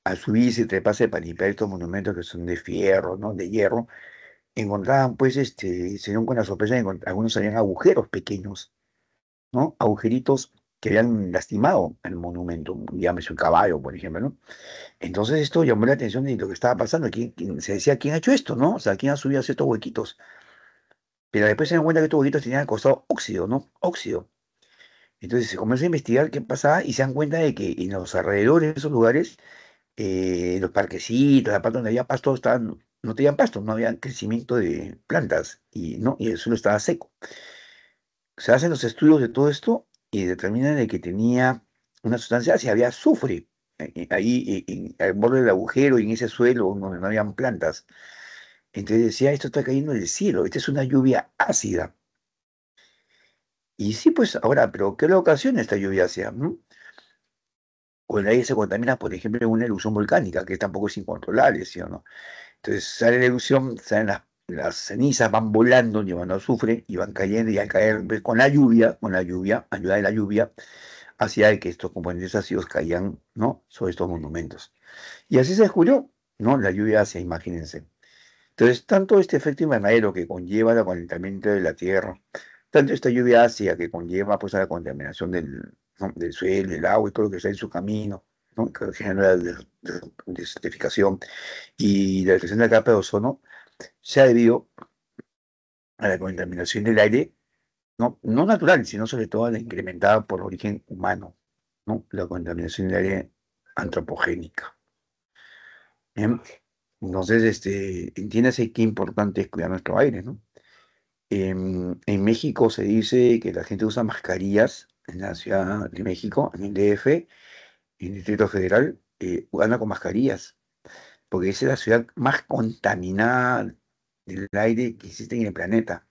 Speaker 1: al subirse y treparse para limpiar estos monumentos que son de fierro, ¿no? De hierro, encontraban, pues, se dieron con la sorpresa de que algunos habían agujeros pequeños, ¿no? Agujeritos que habían lastimado el monumento, llámese un caballo, por ejemplo, ¿no? Entonces esto llamó la atención de lo que estaba pasando. Se decía, ¿quién ha hecho esto, no? O sea, ¿quién ha subido estos huequitos? Pero después se dan cuenta que estos huequitos tenían al costado óxido, ¿no? Óxido. Entonces se comenzó a investigar qué pasaba y se dan cuenta de que en los alrededores de esos lugares, los parquecitos, la parte donde había pasto, no tenían pasto, no había crecimiento de plantas y el suelo estaba seco. Se hacen los estudios de todo esto y determinan de que tenía una sustancia, si había azufre ahí al borde del agujero y en ese suelo donde no habían plantas. Entonces decía, esto está cayendo del cielo, esta es una lluvia ácida. Y sí, pues ahora, pero ¿qué le ocasiona esta lluvia ácida? O el aire se contamina, por ejemplo, en una erupción volcánica, que tampoco es incontrolable, ¿sí o no? Entonces sale la erupción, salen las cenizas, van volando, llevando azufre y van cayendo y al caer pues, con la lluvia, ayuda de la lluvia, hacía de que estos componentes ácidos caían, ¿no? Sobre estos monumentos. Y así se descubrió, ¿no? La lluvia ácida, imagínense. Entonces, tanto este efecto invernadero que conlleva el calentamiento de la Tierra, tanto esta lluvia ácida que conlleva pues a la contaminación ¿no? del suelo, del agua y todo lo que está en su camino, ¿no? Que genera la desertificación y la destrucción de la capa de ozono, se ha debido a la contaminación del aire, no natural, sino sobre todo a la incrementada por origen humano, ¿no? La contaminación del aire antropogénica. ¿Bien? Entonces, entiéndase qué importante es cuidar nuestro aire, ¿no? En México se dice que la gente usa mascarillas en la Ciudad de México, en el DF, en el Distrito Federal, anda con mascarillas, porque esa es la ciudad más contaminada del aire que existe en el planeta,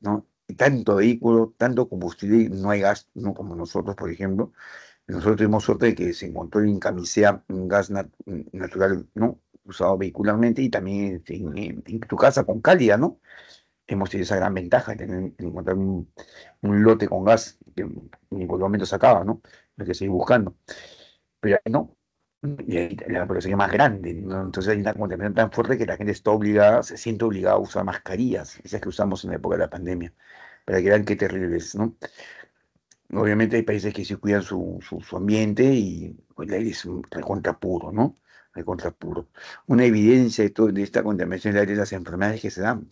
Speaker 1: ¿no? Y tanto vehículo, tanto combustible, no hay gas, no como nosotros, por ejemplo. Nosotros tuvimos suerte de que se encontró en Camisea un gas natural, ¿no? Usado vehicularmente y también en tu casa con cálida, ¿no? Hemos tenido esa gran ventaja de encontrar un lote con gas que en cualquier momento se acaba, ¿no? Hay que seguir buscando. Pero ahí no. Y ahí la población es más grande, ¿no? Entonces hay una contaminación tan fuerte que la gente está obligada, se siente obligada a usar mascarillas, esas que usamos en la época de la pandemia, para que vean qué terribles, ¿no? Obviamente hay países que sí cuidan su ambiente y pues, el aire es un recontra puro, ¿no? Recontra puro. Una evidencia de esta contaminación del aire es las enfermedades que se dan.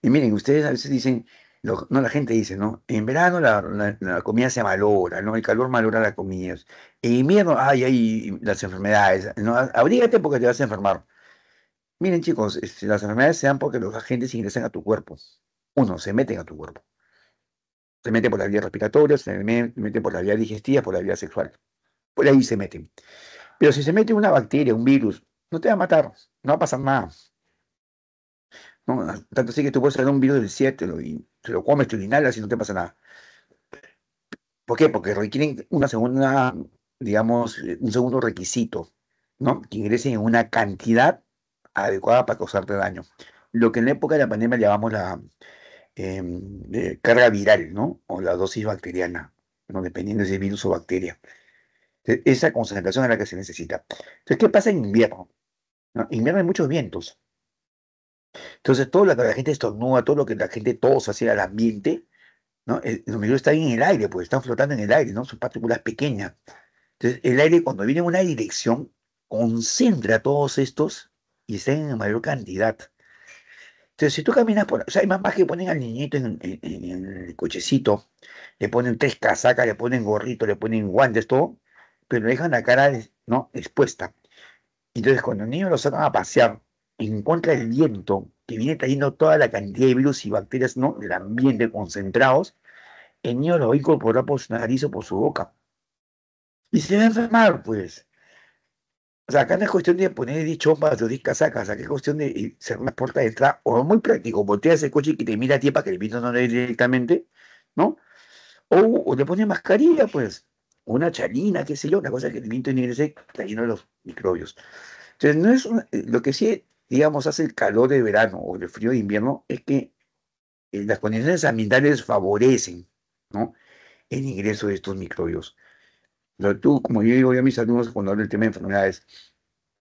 Speaker 1: Y miren, ustedes a veces dicen, no, la gente dice, ¿no? En verano la comida se malora, ¿no? El calor malora la comida. En invierno, ay, hay las enfermedades, ¿no? Abrígate porque te vas a enfermar. Miren, chicos, las enfermedades se dan porque los agentes ingresan a tu cuerpo. Uno, se meten a tu cuerpo. Se meten por la vía respiratoria, se meten por la vía digestiva, por la vía sexual. Por ahí se meten. Pero si se mete una bacteria, un virus, no te va a matar, no va a pasar nada. ¿No? Tanto así que tú puedes tener un virus del 7 y te lo comes, te lo inhalas y no te pasa nada. ¿Por qué? Porque requieren una segunda, digamos, un segundo requisito, ¿no? Que ingresen en una cantidad adecuada para causarte daño. Lo que en la época de la pandemia llamamos la carga viral, ¿no? O la dosis bacteriana, ¿no? Dependiendo de si es virus o bacteria. Esa concentración es la que se necesita. Entonces, ¿qué pasa en invierno? ¿No? En invierno hay muchos vientos. Entonces, todo lo que la gente estornuda, todo lo que la gente tosa hacia el ambiente, ¿no? Los virus están en el aire, pues están flotando en el aire, ¿no? Son partículas pequeñas. Entonces, el aire cuando viene en una dirección, concentra todos estos y están en mayor cantidad. Entonces, si tú caminas por... O sea, hay mamás que ponen al niñito en el cochecito, le ponen tres casacas, le ponen gorrito, le ponen guantes, todo, pero le dejan la cara, ¿no? Expuesta. Entonces, cuando el niño lo sacan a pasear en contra del viento, que viene trayendo toda la cantidad de virus y bacterias, ¿no? Del ambiente concentrados, el niño lo va a incorporar por su nariz o por su boca. Y se va a enfermar, pues. O sea, acá no es cuestión de poner 10 chompas o 10 casacas, acá es cuestión de ser una puerta de entrada, o muy práctico, volteas el coche y que te mira a ti para que el viento no le dé directamente, ¿no? O le pones mascarilla, pues, o una chalina, qué sé yo, una cosa que el viento ingrese trayendo los microbios. Entonces, no es lo que sí, digamos, hace el calor de verano o el frío de invierno es que las condiciones ambientales favorecen, ¿no? El ingreso de estos microbios. Pero tú, como yo digo a mis alumnos cuando hablo del tema de enfermedades,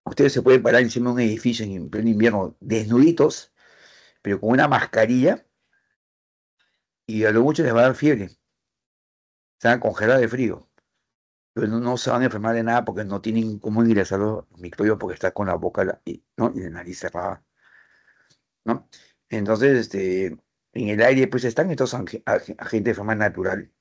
Speaker 1: ustedes se pueden parar encima de un edificio en pleno invierno desnuditos, pero con una mascarilla, y a lo mucho les va a dar fiebre, se van a congelar de frío. Pero no, no se van a enfermar de nada porque no tienen cómo ingresar los microbios porque está con la boca ¿no? y la nariz cerrada, ¿no? Entonces, en el aire pues están estos agentes de forma natural,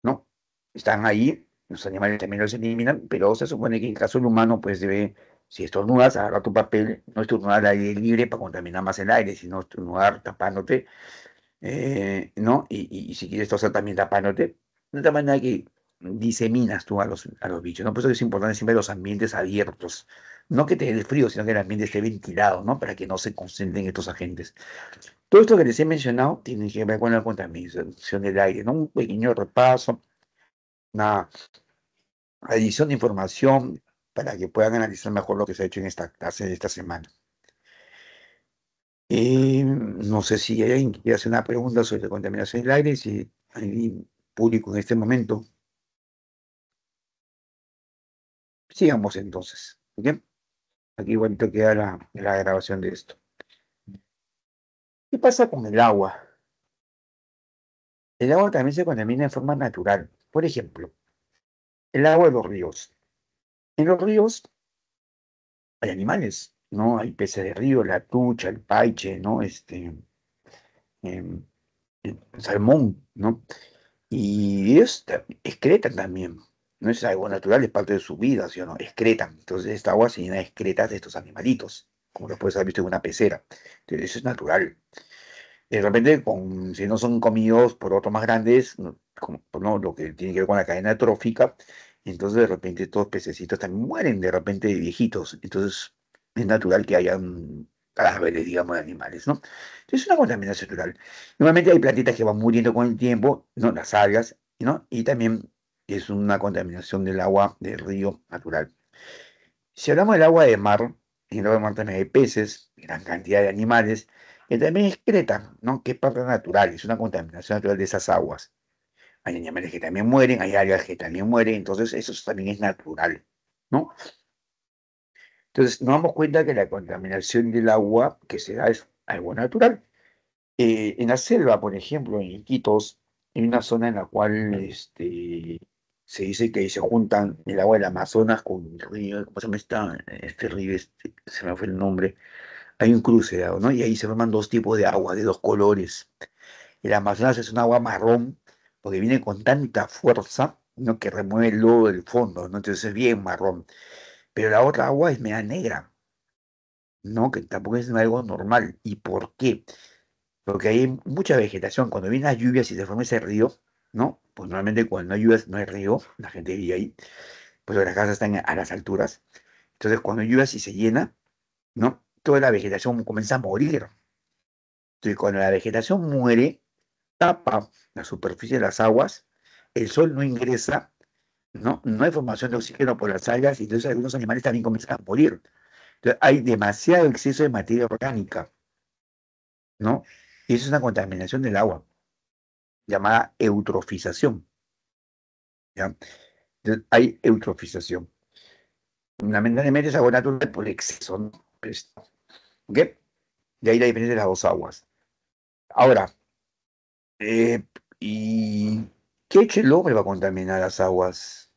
Speaker 1: ¿no? Están ahí, los animales también los eliminan, pero se supone que en el caso del humano pues debe, si estornudas, agarrar tu papel, no estornudar al aire libre para contaminar más el aire, sino estornudar tapándote, ¿no? Y si quieres toser también tapándote, de tal manera que diseminas tú a los bichos, ¿no? Por eso es importante siempre los ambientes abiertos, no que te dé el frío, sino que el ambiente esté ventilado, ¿no? Para que no se concentren estos agentes. Todo esto que les he mencionado tiene que ver con la contaminación del aire, ¿no? Un pequeño repaso, una adición de información para que puedan analizar mejor lo que se ha hecho en esta clase de esta semana. No sé si hay alguien que quiere hacer una pregunta sobre la contaminación del aire, si hay público en este momento. Sigamos entonces. ¿Ok? Aquí igual te queda la grabación de esto. ¿Qué pasa con el agua? El agua también se contamina de forma natural. Por ejemplo, el agua de los ríos. En los ríos hay animales, ¿no? Hay peces de río, la trucha, el paiche, ¿no? Em, el salmón, ¿no? Y ellos excretan también. No es algo natural, es parte de su vida, ¿sí o no? Excretan. Entonces, esta agua se llena de excretas de estos animalitos, como lo puedes haber visto en una pecera. Entonces, eso es natural. De repente, si no son comidos por otros más grandes, como, ¿no? Lo que tiene que ver con la cadena trófica, entonces de repente estos pececitos también mueren de repente de viejitos. Entonces, es natural que hayan cadáveres, digamos, de animales, ¿no? Entonces, es una contaminación natural. Normalmente hay plantitas que van muriendo con el tiempo, ¿no? Las algas, ¿no? Y también es una contaminación del agua del río natural. Si hablamos del agua de mar, en el agua de mar también hay peces, gran cantidad de animales, que también excretan, ¿no? Que es parte natural, es una contaminación natural de esas aguas. Hay animales que también mueren, hay algas que también mueren, entonces eso también es natural, ¿no? Entonces nos damos cuenta que la contaminación del agua que se da es algo natural. En la selva, por ejemplo, en Iquitos, hay una zona en la cual se dice que se juntan el agua del Amazonas con el río, ¿cómo se llama este río? Se me fue el nombre. Hay un cruce, ¿no? Y ahí se forman dos tipos de agua, de dos colores. El Amazonas es un agua marrón, porque viene con tanta fuerza, ¿no? Que remueve el lodo del fondo, ¿no? Entonces es bien marrón. Pero la otra agua es media negra, ¿no? Que tampoco es algo normal. ¿Y por qué? Porque hay mucha vegetación. Cuando vienen las lluvias y se forma ese río, ¿no? Pues normalmente cuando no hay lluvias no hay río, la gente vive ahí, pues las casas están a las alturas. Entonces cuando hay lluvias y se llena, ¿no? Toda la vegetación comienza a morir. Entonces cuando la vegetación muere, tapa la superficie de las aguas, el sol no ingresa, ¿no? No hay formación de oxígeno por las algas y entonces algunos animales también comienzan a morir. Entonces hay demasiado exceso de materia orgánica, ¿no? Y eso es una contaminación del agua, llamada eutrofización. ¿Ya? Entonces, hay eutrofización. Lamentablemente es agua natural por exceso, ¿no? Pues, ¿ok? De ahí la diferencia de las dos aguas. Ahora, eh, ¿y qué ha hecho el hombre para contaminar las aguas?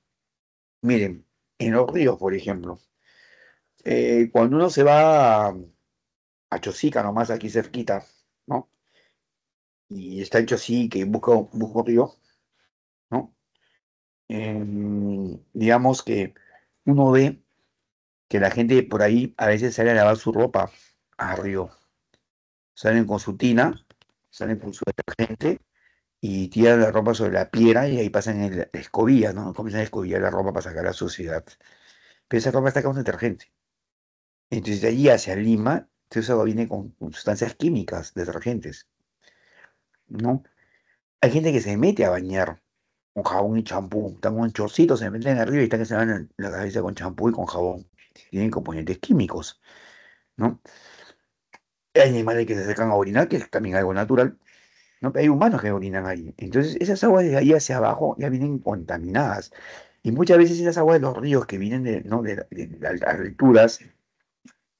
Speaker 1: Miren, en los ríos, por ejemplo, cuando uno se va a Chosica, nomás aquí cerquita, ¿no? Y está en Chosica y busca un río, ¿no? Digamos que uno ve que la gente por ahí a veces sale a lavar su ropa al río. Salen con su tina, salen con su detergente y tiran la ropa sobre la piedra y ahí pasan la escobilla, ¿no? Comienzan a escobillar la ropa para sacar la suciedad. Pero esa ropa está con detergente. Entonces de allí hacia Lima, todo eso viene con sustancias químicas, detergentes, ¿no? Hay gente que se mete a bañar con jabón y champú. Están con chorcitos, se meten arriba y están que se van la cabeza con champú y con jabón. Tienen componentes químicos, ¿no? Hay animales que se acercan a orinar, que es también algo natural, ¿no? Pero hay humanos que orinan ahí. Entonces, esas aguas de ahí hacia abajo ya vienen contaminadas. Y muchas veces esas aguas de los ríos que vienen de, ¿no? de las alturas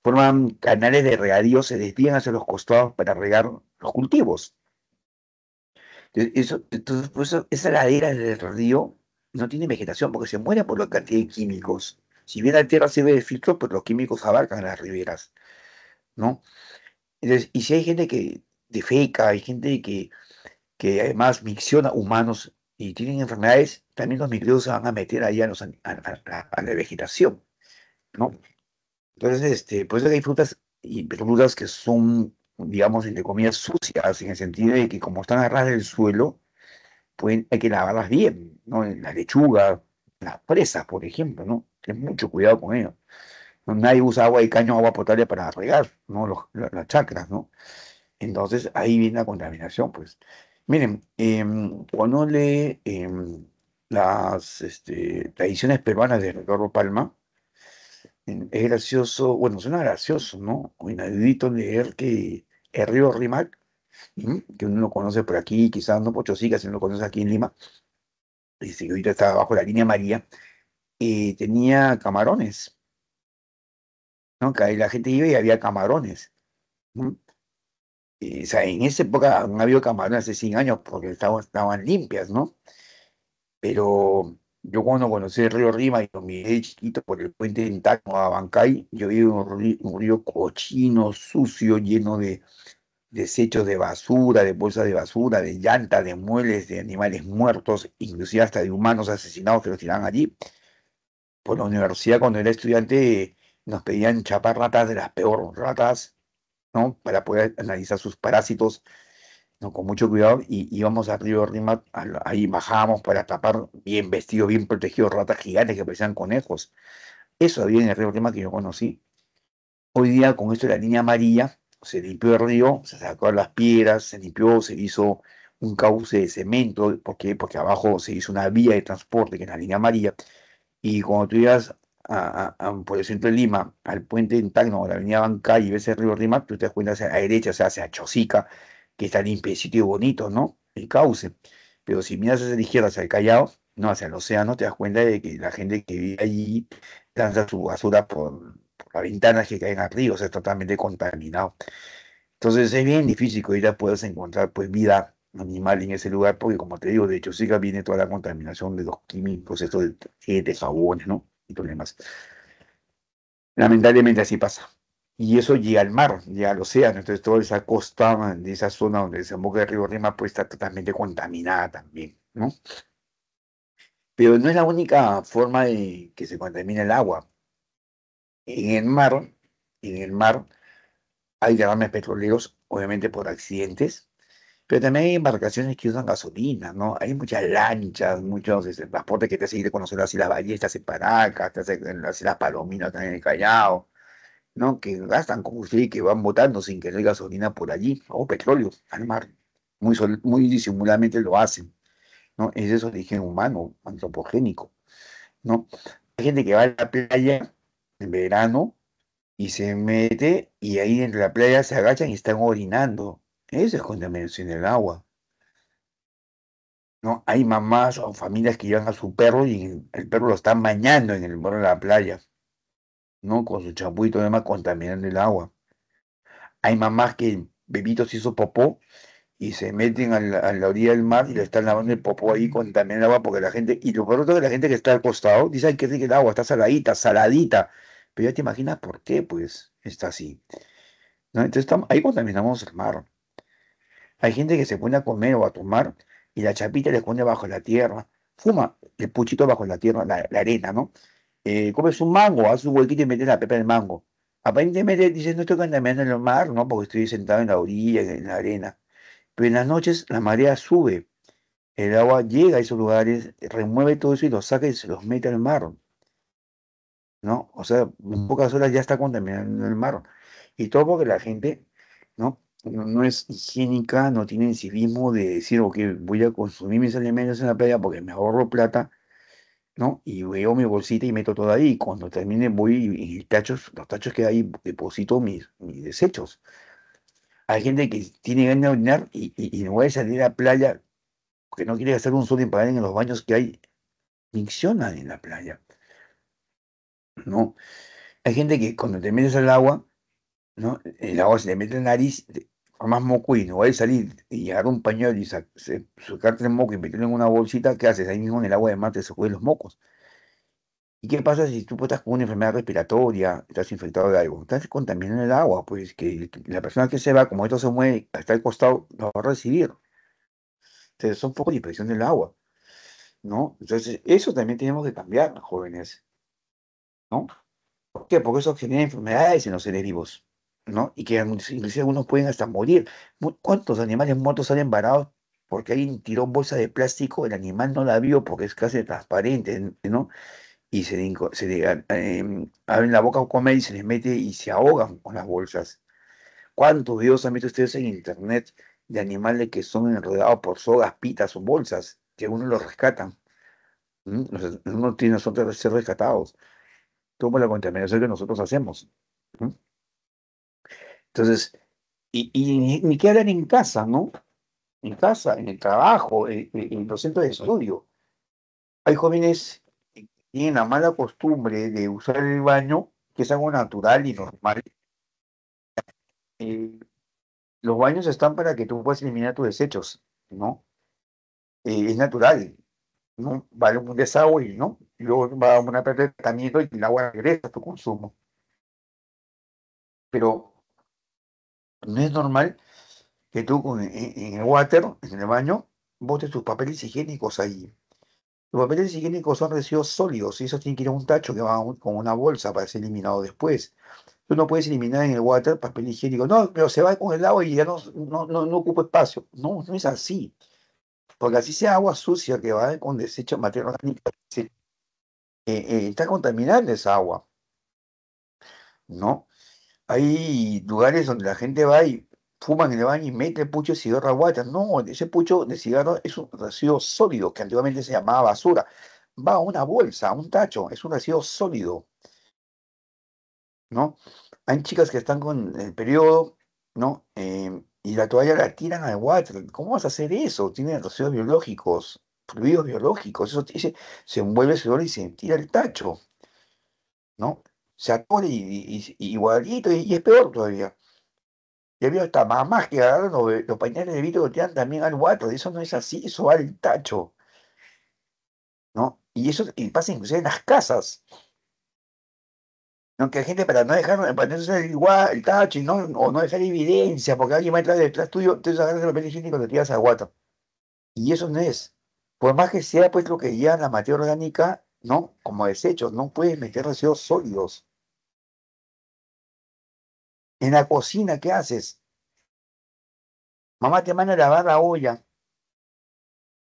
Speaker 1: forman canales de regadío, se desvían hacia los costados para regar los cultivos. Entonces, por eso, esa ladera del río no tiene vegetación porque se muere por la cantidad de químicos. Si bien la tierra sirve de filtro, pues los químicos abarcan las riberas, ¿no? Entonces, y si hay gente que defeca, hay gente que además micciona humanos y tienen enfermedades, también los microbios se van a meter ahí a la vegetación, ¿no? Entonces, por eso que hay frutas y verduras que son, digamos, entre comillas, sucias, en el sentido de que como están agarradas del suelo, hay que lavarlas bien, ¿no? La lechuga, las fresas, por ejemplo, ¿no? Ten mucho cuidado con ello. No, nadie usa agua de caño o agua potable para regar, ¿no? Las chacras, ¿no? Entonces ahí viene la contaminación, pues. Miren, cuando lee las tradiciones peruanas de Ricardo Palma, es gracioso, bueno, suena gracioso, ¿no? O inaudito leer que el río Rímac, que uno lo conoce por aquí, quizás no Pochosica, sino lo conoce aquí en Lima, dice que ahorita está bajo la línea María, tenía camarones, ¿no? Que ahí la gente iba y había camarones, ¿no? O sea, en esa época no había camarones hace 100 años porque estaban limpias, ¿no? Pero yo cuando conocí el río Rima y lo miré chiquito por el puente de Tacna a Bancay, yo vi un río cochino, sucio, lleno de desechos de basura, de bolsas de basura, de llantas, de muebles, de animales muertos, inclusive hasta de humanos asesinados que los tiraban allí. Por la universidad, cuando era estudiante, nos pedían chapar ratas de las peores ratas, ¿no? Para poder analizar sus parásitos, ¿no? Con mucho cuidado, y íbamos al río Rímac, ahí bajábamos para tapar bien vestidos, bien protegidos, ratas gigantes que parecían conejos. Eso había en el río Rímac que yo conocí. Hoy día, con esto de la línea amarilla, se limpió el río, se sacó las piedras, se limpió, se hizo un cauce de cemento. ¿Por qué? Porque abajo se hizo una vía de transporte, que es la línea amarilla, y cuando tú llegas por el centro de Lima, al puente en Tacna o la avenida Bancay y ves el río Rímac, tú te das cuenta hacia la derecha, o sea, hacia Chosica, que está limpiecito y bonito, ¿no? El cauce. Pero si miras hacia la izquierda, hacia el Callao, no, hacia el océano, te das cuenta de que la gente que vive allí lanza su basura por las ventanas que caen al río, o sea, es totalmente contaminado. Entonces es bien difícil que ahorita puedas encontrar pues vida animal en ese lugar, porque como te digo, de hecho, sí que viene toda la contaminación de los químicos, esto de jabones, ¿no? Y problemas. Lamentablemente así pasa. Y eso llega al mar, llega al océano, entonces toda esa costa, de esa zona donde desemboca el río Rima, pues está totalmente contaminada también, ¿no? Pero no es la única forma de que se contamina el agua. En el mar, en el mar hay derrames petroleros, obviamente por accidentes, pero también hay embarcaciones que usan gasolina, ¿no? Hay muchas lanchas, muchos transportes que te hacen ir a conocer así las ballestas en Paracas, te hacen así las palominas también en el Callao, ¿no? Que gastan combustible y que van botando sin querer gasolina por allí, o petróleo al mar. Muy disimuladamente lo hacen, ¿no? Es de su origen humano, antropogénico, ¿no? Hay gente que va a la playa en verano y se mete y ahí dentro de la playa se agachan y están orinando. Eso es contaminación del agua. ¿No? Hay mamás o familias que llevan a su perro y el perro lo están bañando en el borde de la playa, ¿no? Con su champú y todo demás contaminando el agua. Hay mamás que el bebito se hizo popó y se meten a la orilla del mar y le están lavando el popó ahí, contaminan el agua porque la gente, y lo peor de todo es que la gente que está al costado dice, ay, qué rica el agua, está saladita, saladita, pero ya te imaginas por qué, pues, está así, ¿no? Entonces ahí contaminamos el mar. Hay gente que se pone a comer o a tomar y la chapita le pone bajo la tierra, fuma el puchito bajo la tierra, la arena, ¿no? Comes un mango, haces un huequito y metes la pepa del mango. Aparentemente dices, no estoy contaminando el mar, ¿no? Porque estoy sentado en la orilla, en la arena. Pero en las noches la marea sube, el agua llega a esos lugares, remueve todo eso y los saca y se los mete al mar, ¿no? O sea, en pocas horas ya está contaminando el mar. Y todo porque la gente, ¿no? No es higiénica, no tiene civismo de decir, ok, voy a consumir mis alimentos en la playa porque me ahorro plata, ¿no? Y veo mi bolsita y meto todo ahí. Cuando termine voy y los tachos que hay, deposito mis desechos. Hay gente que tiene ganas de orinar y no voy a salir a la playa que no quiere hacer un solo en pagar en los baños que hay, miccionan en la playa, ¿no? Hay gente que cuando te metes al agua, ¿no? El agua se le mete en la nariz, formas moco y no va a salir y agarrar un pañuelo y sacarte el moco y meterlo en una bolsita, ¿qué haces? Ahí mismo en el agua de mar te sacuden los mocos. ¿Y qué pasa si tú estás con una enfermedad respiratoria, estás infectado de algo? Estás contaminando el agua, pues que la persona que se va, como esto se mueve hasta el costado, lo va a recibir. Entonces son poco de inspección del agua, ¿no? Entonces eso también tenemos que cambiar, jóvenes, ¿no? ¿Por qué? Porque eso genera enfermedades en los seres vivos, ¿no? Y que inclusive algunos pueden hasta morir. ¿Cuántos animales muertos salen varados porque alguien tiró bolsa de plástico, el animal no la vio porque es casi transparente, ¿no? Y abren la boca a comer y se les mete y se ahogan con las bolsas. ¿Cuántos videos han visto ustedes en internet de animales que son enredados por sogas, pitas o bolsas, que uno los rescatan? Uno tiene nosotros de ser rescatados. Todo por la contaminación que nosotros hacemos. ¿Mm? Entonces, y ni qué hablar en casa, ¿no? En casa, en el trabajo, en los centros de estudio. Hay jóvenes que tienen la mala costumbre de usar el baño, que es algo natural y normal. Eh, los baños están para que tú puedas eliminar tus desechos, ¿no? Es natural, ¿no? Va a un desagüe, ¿no? Y luego va a una planta de tratamiento y el agua regresa a tu consumo. Pero no es normal que tú en el water, en el baño, botes tus papeles higiénicos ahí. Los papeles higiénicos son residuos sólidos y eso tiene que ir a un tacho que va con una bolsa para ser eliminado después. Tú no puedes eliminar en el water papel higiénico. No, pero se va con el agua y ya no ocupa espacio. No, no es así. Porque así sea agua sucia que va con desecho de materia orgánica, está contaminando esa agua, ¿no? Hay lugares donde la gente va y fuman en el baño y mete el pucho de cigarro al water. No, ese pucho de cigarro es un residuo sólido que antiguamente se llamaba basura. Va a una bolsa, a un tacho, es un residuo sólido, ¿no? Hay chicas que están con el periodo, ¿no? Y la toalla la tiran al water. ¿Cómo vas a hacer eso? Tienen residuos biológicos, fluidos biológicos. Se envuelve sudor y se tira el tacho, ¿no? Se atora y igualito y es peor todavía. Y había hasta mamás que agarran los pañales de vidrio y lo tiran también al water. Eso no es así, eso va al tacho, ¿no? Y eso y pasa inclusive en las casas. ¿No? Que hay gente para no dejar, para no ser igual el tacho y no, o no dejar evidencia, porque alguien va a entrar detrás tuyo, entonces agarras el papel higiénico y lo tiras al guato. Y eso no es. Por más que sea pues lo que lleva la materia orgánica, ¿no? Como desechos, no puedes meter residuos sólidos. En la cocina, ¿qué haces? Mamá te manda a lavar la olla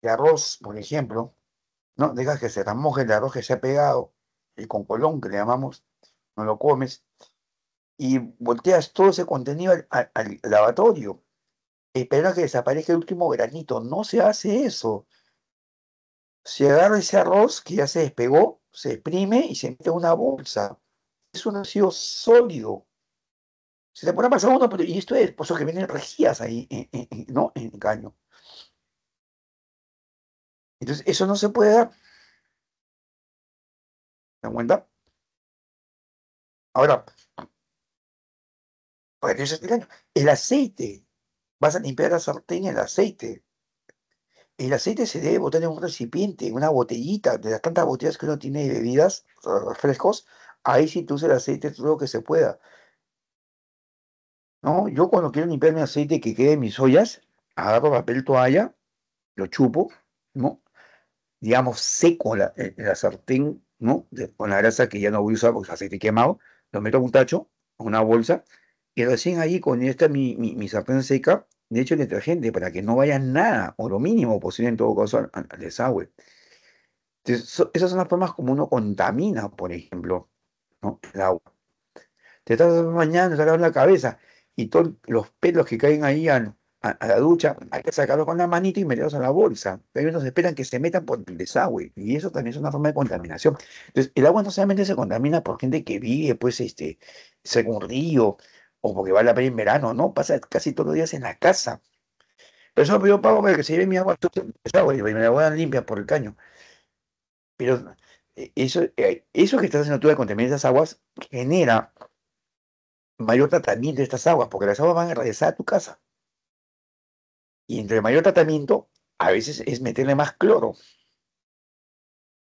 Speaker 1: de arroz, por ejemplo, ¿no? Dejas que se remoje el arroz que se ha pegado, el con colón que le llamamos, no lo comes, y volteas todo ese contenido al lavatorio. Espera que desaparezca el último granito. No se hace eso. Se agarra ese arroz que ya se despegó, se exprime y se mete en una bolsa. Es un residuo sólido. Se te pone a pasar uno, pero y esto es por eso que vienen rejillas ahí, ¿no? En el caño. Entonces, eso no se puede dar. ¿Te das cuenta? Ahora, para que eso esté el caño. El aceite. vas a limpiar la sartén, el aceite se debe botar en un recipiente, en una botellita, de las tantas botellas que uno tiene de bebidas, refrescos, ahí sí tú usas el aceite todo lo que se pueda, ¿no? Yo cuando quiero limpiar mi aceite que quede en mis ollas, agarro papel toalla, lo chupo, ¿no? Digamos, seco la sartén, ¿no? Con la grasa que ya no voy a usar porque es aceite quemado, lo meto en un tacho, en una bolsa, y recién ahí con esta mi sartén seca, le echo el detergente para que no vaya nada, o lo mínimo posible en todo caso al desagüe. Entonces, esas son las formas como uno contamina, por ejemplo, ¿no? El agua. Te estás bañando, te sacando la cabeza y todos los pelos que caen ahí a la ducha, hay que sacarlos con la manita y meterlos a la bolsa. Pero ellos esperan que se metan por el desagüe y eso también es una forma de contaminación. Entonces, el agua no solamente se contamina por gente que vive, pues, cerca de un río o porque va a la playa en verano, no, pasa casi todos los días en la casa. Por eso yo pago para que se lleve mi agua, desagüe y me la voy a limpia por el caño. Pero eso que estás haciendo tú de contaminar esas aguas genera mayor tratamiento de estas aguas, porque las aguas van a regresar a tu casa. Y entre mayor tratamiento, a veces es meterle más cloro.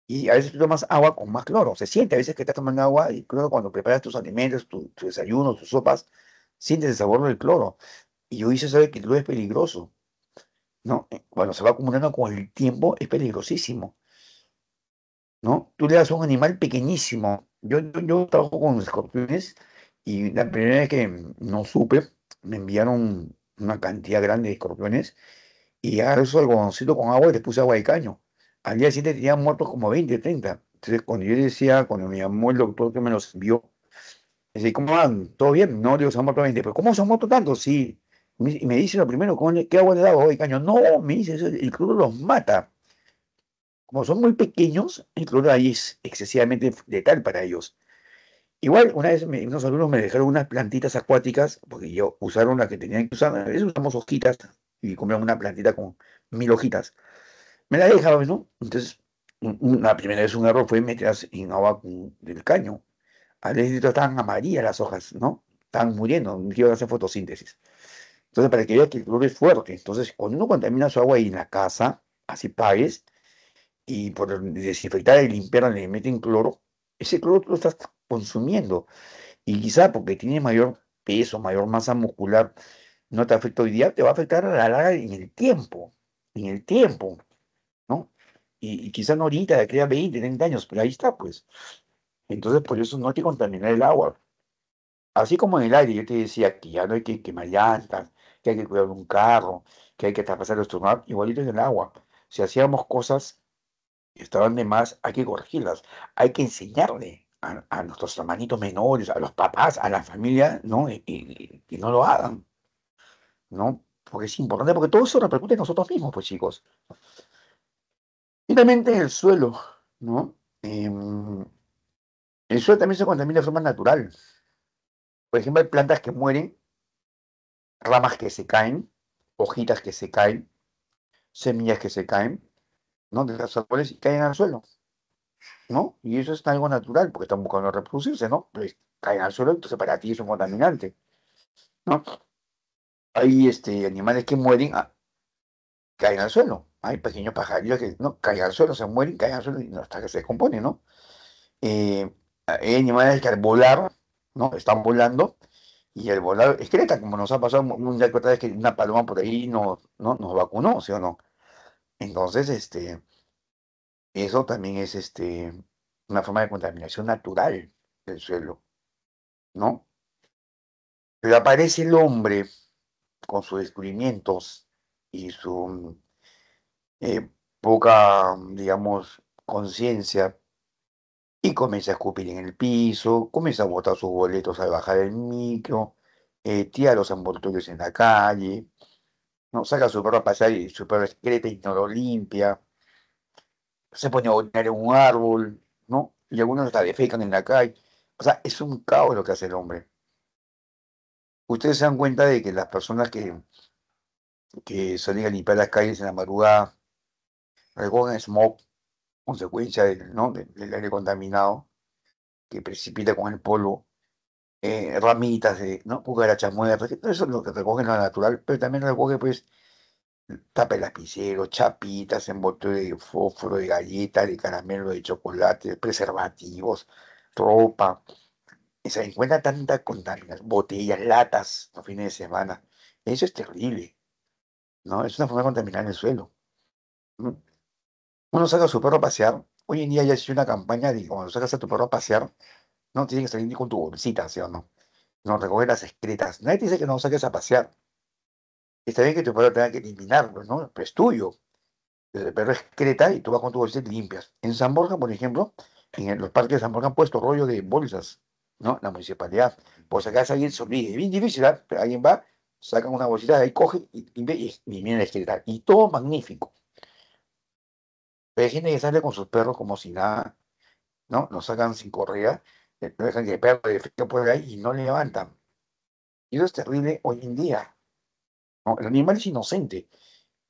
Speaker 1: Y a veces tú tomas agua con más cloro. Se siente a veces que estás tomando agua y cloro cuando preparas tus alimentos, tu desayuno, tus sopas, sientes el sabor del cloro. Y hoy se sabe que el cloro es peligroso, ¿no? Cuando se va acumulando con el tiempo, es peligrosísimo, ¿no? Tú le das a un animal pequeñísimo. Yo trabajo con escorpiones y la primera vez que no supe, me enviaron una cantidad grande de escorpiones y agarré su algodoncito con agua y le puse agua de caño. Al día siguiente tenían muertos como 20 30. Entonces, cuando yo decía, cuando me llamó el doctor que me los envió, decía, ¿cómo van? ¿Todo bien? No, digo, se han muerto 20. ¿Pero cómo se han muerto tantos? Sí. Y me dice lo primero, ¿qué agua le daba? Agua de caño. No, me dice, el cloro los mata. Como son muy pequeños, el cloro ahí es excesivamente letal para ellos. Igual, una vez unos alumnos me dejaron unas plantitas acuáticas, porque yo usaron las que tenían que usar. A veces usamos hojitas y compraron una plantita con 1000 hojitas. Me la dejaron, ¿no? Entonces, la primera vez un error fue meterlas en agua del caño. Al día siguiente estaban amarillas las hojas, ¿no? Estaban muriendo, no iban a hacer fotosíntesis. Entonces, para que veas que el cloro es fuerte. Entonces, cuando uno contamina su agua ahí en la casa, así pagues, y por desinfectar y limpiar le meten cloro, ese cloro tú lo estás consumiendo. Y quizá porque tiene mayor peso, mayor masa muscular, no te afecta hoy día, te va a afectar a la larga en el tiempo, ¿no? Y quizá no ahorita, de aquí a 20, 30 años, pero ahí está, pues. Entonces, por eso no hay que contaminar el agua. Así como en el aire, yo te decía que ya no hay que quemar llantas, que hay que cuidar un carro, que hay que traspasar los turnos, igualito en el agua. Si hacíamos cosas que estaban de más, hay que corregirlas. Hay que enseñarle a nuestros hermanitos menores, a los papás, a la familia, ¿no? Y no lo hagan, ¿no? Porque es importante, porque todo eso repercute en nosotros mismos, pues chicos. Finalmente, el suelo, ¿no? El suelo también se contamina de forma natural. Por ejemplo, hay plantas que mueren, ramas que se caen, hojitas que se caen, semillas que se caen, ¿no? De los árboles y caen al suelo, ¿no? Y eso es algo natural, porque están buscando reproducirse, ¿no? Pues caen al suelo, entonces para ti es un contaminante, ¿no? Hay animales que mueren, caen al suelo. Hay pequeños pajarillos que no caen al suelo, se mueren, caen al suelo y hasta que se descomponen, ¿no? Hay animales que al volar, ¿no? Están volando y al volar excretan, como nos ha pasado una vez que una paloma por ahí nos vacunó, ¿sí o no? Entonces, eso también es una forma de contaminación natural del suelo, ¿no? Pero aparece el hombre con sus descubrimientos y su poca, digamos, conciencia y comienza a escupir en el piso, comienza a botar sus boletos al bajar el micro, tira los envoltorios en la calle, ¿no? Saca a su perro a pasar y su perro excreta y no lo limpia, se pone a orinar en un árbol, ¿no? Y algunos hasta defecan en la calle. O sea, es un caos lo que hace el hombre. Ustedes se dan cuenta de que las personas que salen a limpiar las calles en la madrugada recogen smog, consecuencia ¿no? del aire contaminado que precipita con el polvo. ramitas de, ¿no? Cucarachas muertas, que todo eso es lo que recoge en lo natural, pero también recoge, pues, tapa el lapicero, chapitas, envoltorio de fósforo, de galleta, de caramelo, de chocolate, preservativos, ropa. Y se encuentra tanta contaminación, botellas, latas, los fines de semana. Eso es terrible, ¿no? Es una forma de contaminar el suelo. ¿No? Uno saca a su perro a pasear. Hoy en día ya existe una campaña de que cuando sacas a tu perro a pasear, no tienes que salir ni con tu bolsita, ¿sí o no? No recoger las excretas. Nadie te dice que no saques a pasear. Está bien que tu perro tenga que eliminarlo, ¿no? Pero es tuyo. El perro excreta y tú vas con tu bolsita y limpias. En San Borja, por ejemplo, los parques de San Borja han puesto rollo de bolsas, ¿no? La municipalidad. Pues acá alguien se olvide. Es bien difícil, ¿ah? Pero alguien va, saca una bolsita de ahí, coge y limpia y elimina la excreta. Y todo magnífico. Pero hay gente que sale con sus perros como si nada, ¿no? Los sacan sin correa, lo dejan que el perro defeque por ahí y no le levantan. Y eso es terrible hoy en día, ¿no? El animal es inocente,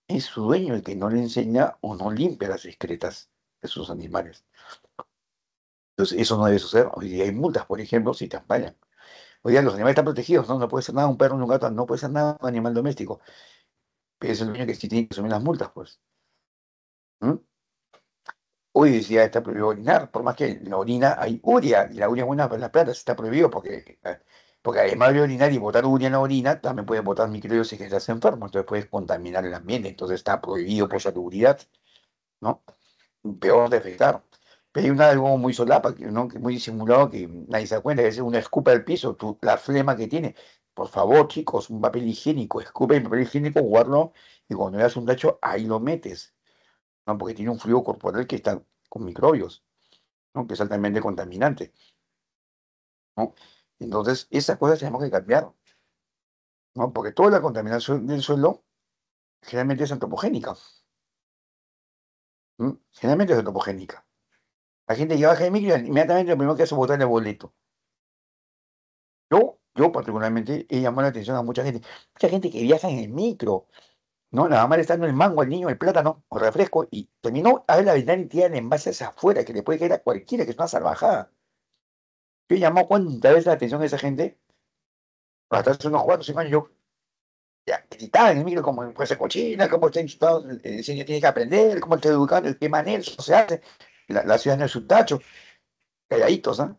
Speaker 1: es su dueño el que no le enseña o no limpia las excretas de sus animales. Entonces, eso no debe suceder. Hoy día hay multas, por ejemplo, si te empañan. Hoy día los animales están protegidos, ¿no? No puede ser nada un perro ni un gato, no puede ser nada un animal doméstico. Pero es el dueño que sí tiene que asumir las multas, pues. ¿Mm? Hoy ya está prohibido orinar, por más que en la orina hay urea, y la urea es buena para las plantas, está prohibido porque además de orinar y botar urea en la orina, también puedes botar microbios si que estás enfermo, entonces puedes contaminar el ambiente, entonces está prohibido por salubridad, ¿no? Peor de afectar. Pero hay algo muy solapa, ¿no? Que muy disimulado, que nadie se da cuenta, que es una escupa al piso, la flema que tiene. Por favor, chicos, un papel higiénico, escupe el papel higiénico, guardarlo, y cuando veas un tacho, ahí lo metes, ¿no? Porque tiene un fluido corporal que está con microbios, ¿no? Que es altamente contaminante, ¿no? Entonces, esas cosas tenemos que cambiar, ¿no? Porque toda la contaminación del suelo generalmente es antropogénica, ¿no? Generalmente es antropogénica. La gente que baja de micro, inmediatamente lo primero que hace es botar el boleto. Yo particularmente he llamado la atención a mucha gente que viaja en el micro, ¿no? La mamá le está dando el mango al niño, el plátano, o refresco, y terminó, abre la ventana y tira el envase hacia afuera, que le puede caer a cualquiera, que es una salvajada. Yo he llamado cuántas veces la atención a esa gente, hasta hace unos 4 o 5 años, yo ya gritaba en el micro como puede ser cochina, cómo está insultado, el señor tiene que aprender, cómo está educando, de qué manera eso se hace. La ciudad no es un tacho, calladitos, ¿ah?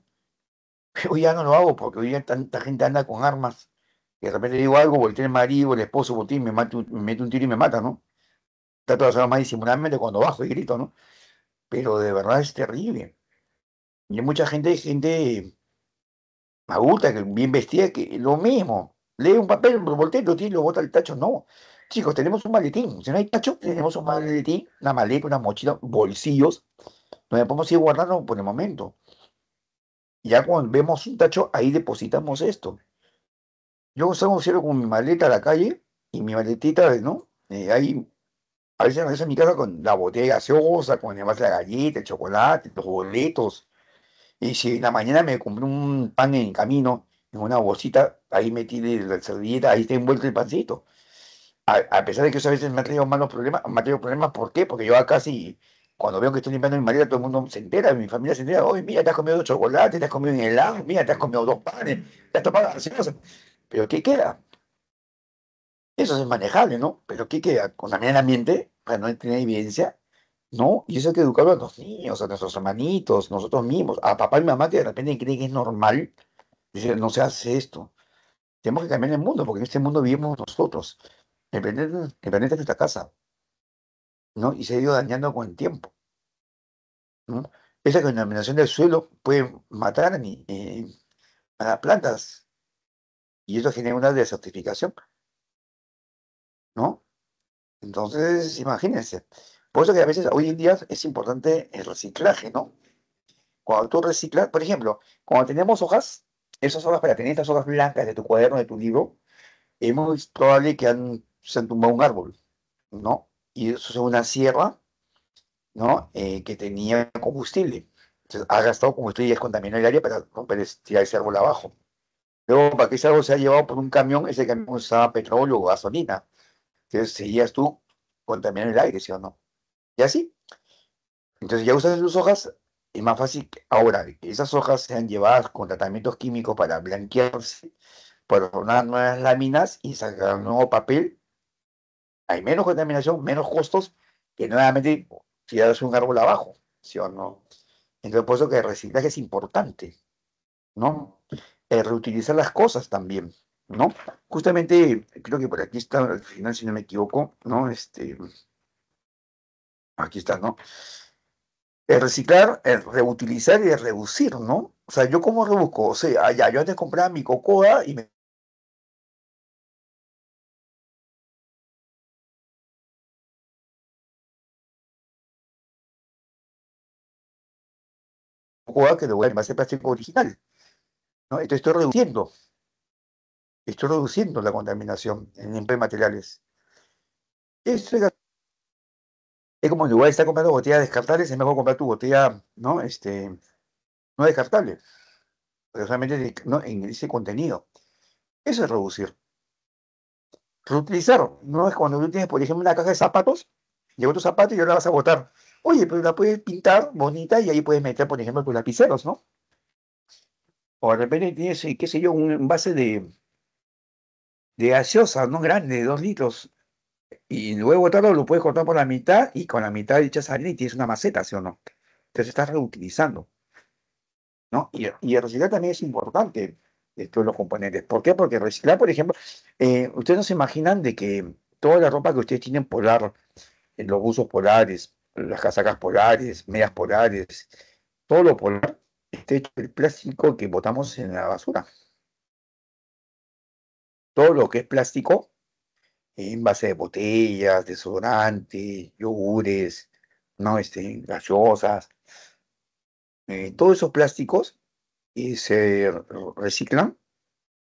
Speaker 1: Hoy ya no lo hago porque hoy ya tanta gente anda con armas. Y de repente digo algo, voltea el marido, el esposo, voltea y me mete un tiro y me mata, ¿no? Trato de hacerlo más disimuladamente cuando bajo y grito, ¿no? Pero de verdad es terrible. Y hay mucha gente adulta, que bien vestida, que lo mismo. Lee un papel, lo voltea, lo tira y lo bota al tacho. No. Chicos, tenemos un maletín. Si no hay tacho, tenemos un maletín, una maleta, una mochila, bolsillos, donde podemos ir guardando por el momento. Ya cuando vemos un tacho, ahí depositamos esto. Yo salgo siempre con mi maleta a la calle y mi maletita, ¿no? Ahí, a veces regreso a mi casa con la botella gaseosa, con el envase de la galleta, el chocolate, los boletos. Y si en la mañana me compré un pan en camino, en una bolsita, ahí metí la servilleta, ahí está envuelto el pancito. A pesar de que eso a veces me ha traído malos problemas, me ha traído problemas, ¿por qué? Porque yo acá sí, cuando veo que estoy limpiando mi maleta, todo el mundo se entera, mi familia se entera, oye, mira, te has comido 2 chocolates, te has comido un helado, mira, te has comido 2 panes, te has tomado gaseosa. Pero ¿qué queda? Eso es manejable, ¿no? Pero ¿qué queda? Contaminar el ambiente para no tener evidencia, ¿no? Y eso hay que educarlo a los niños, a nuestros hermanitos, nosotros mismos, a papá y mamá que de repente creen que es normal. Dice, no se hace esto. Tenemos que cambiar el mundo, porque en este mundo vivimos nosotros. El planeta es nuestra casa, ¿no? Y se ha ido dañando con el tiempo, ¿no? Esa contaminación del suelo puede matar a las plantas y eso genera una desertificación, ¿no? Entonces, imagínense. Por eso que a veces hoy en día es importante el reciclaje, ¿no? Cuando tú reciclas, por ejemplo, cuando tenemos hojas, esas hojas, para tener estas hojas blancas de tu cuaderno, de tu libro, es muy probable que se han tumbado un árbol, ¿no? Y eso es una sierra, ¿no? Que tenía combustible. Entonces, ha gastado combustible y es contaminado el área para romper tirar ese árbol abajo. Luego, para que ese árbol sea llevado por un camión, ese camión usaba petróleo o gasolina. Entonces, seguías tú contaminando el aire, ¿sí o no? Y así. Entonces, ya usas tus hojas, es más fácil ahora que esas hojas sean llevadas con tratamientos químicos para blanquearse, para formar nuevas láminas y sacar nuevo papel. Hay menos contaminación, menos costos, que nuevamente tiras un árbol abajo, ¿sí o no? Entonces, por eso que el reciclaje es importante, ¿no? Reutilizar las cosas también, ¿no? Justamente, creo que por aquí está, al final, si no me equivoco, ¿no? Aquí está, ¿no? El reciclar, el reutilizar y el reducir, ¿no? O sea, ¿yo cómo reduzco? O sea, ya, yo antes compraba mi cocoa y me cocoa que lo voy a envase de plástico original, ¿no? Entonces estoy reduciendo la contaminación en materiales. Esto es como en lugar de estar comprando botellas descartables, es mejor comprar tu botella, ¿no? No descartable, pero solamente ¿no? En ese contenido. Eso es reducir. Reutilizar, no es cuando tú tienes, por ejemplo, una caja de zapatos, llegó tu zapato y ya la vas a botar. Oye, pero la puedes pintar bonita y ahí puedes meter, por ejemplo, tus lapiceros, ¿no? O de repente tienes, qué sé yo, un envase de gaseosa, ¿no? Grande, de 2 litros. Y luego botarlo lo puedes cortar por la mitad y con la mitad echas harina y tienes una maceta, ¿sí o no? Entonces estás reutilizando, ¿no? Y el reciclar también es importante de todos los componentes. ¿Por qué? Porque reciclar, por ejemplo, ustedes no se imaginan de que toda la ropa que ustedes tienen polar, los buzos polares, las casacas polares, medias polares, todo lo polar está hecho del plástico que botamos en la basura. Todo lo que es plástico, en base de botellas, desodorantes, yogures, ¿no? Gaseosas, todos esos plásticos se reciclan,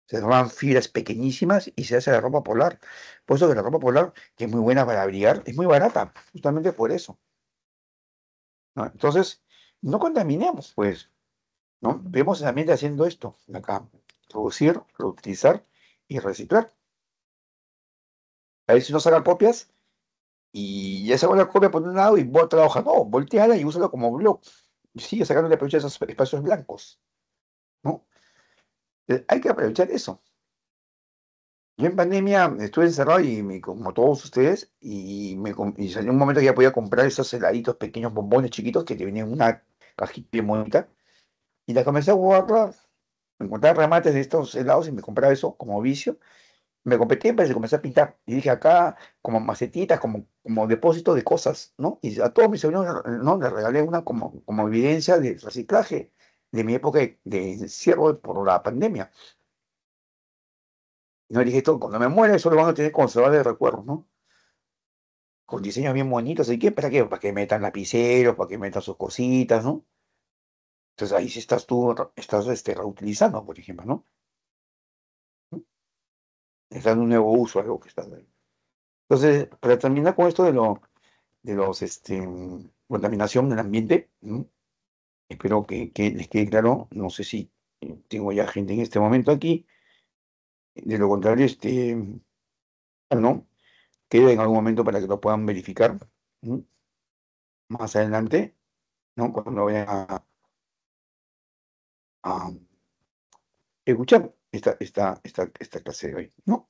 Speaker 1: se toman fibras pequeñísimas y se hace la ropa polar. Por eso que la ropa polar, que es muy buena para abrigar, es muy barata, justamente por eso, ¿no? Entonces, no contaminemos, pues, ¿no? Vemos el ambiente haciendo esto, acá, producir, reutilizar y reciclar. A ver si no sacan copias y ya sacó la copia por un lado y bota la hoja. No, volteala y úsala como blog. Y sigue sacándole provecho a esos espacios blancos, ¿no? Hay que aprovechar eso. Yo en pandemia estuve encerrado y como todos ustedes, y salió un momento que ya podía comprar esos heladitos pequeños, bombones chiquitos que te venían en una cajita bien bonita. Y la comencé a guardar. Me encontraba remates de estos helados y me compraba eso como vicio. Me compré tiempo y comencé a pintar. Y dije acá, como macetitas, como depósito de cosas, ¿no? Y a todos mis sobrinos, ¿no? Les regalé una como evidencia de reciclaje de mi época de encierro por la pandemia. Y no dije esto, cuando me muera, eso lo van a tener conservar de recuerdos, ¿no? Con diseños bien bonitos. ¿Y qué? ¿Para qué? Para que metan lapiceros, para que metan sus cositas, ¿no? Entonces ahí sí estás tú, estás reutilizando, por ejemplo, ¿no? Está dando un nuevo uso a algo que está ahí. Entonces, para terminar con esto de los contaminación del ambiente, ¿no? Espero que les quede claro. No sé si tengo ya gente en este momento aquí. De lo contrario, no, queda en algún momento para que lo puedan verificar, ¿no? Más adelante, ¿no? Cuando vayan a escuchar esta clase de hoy, ¿no?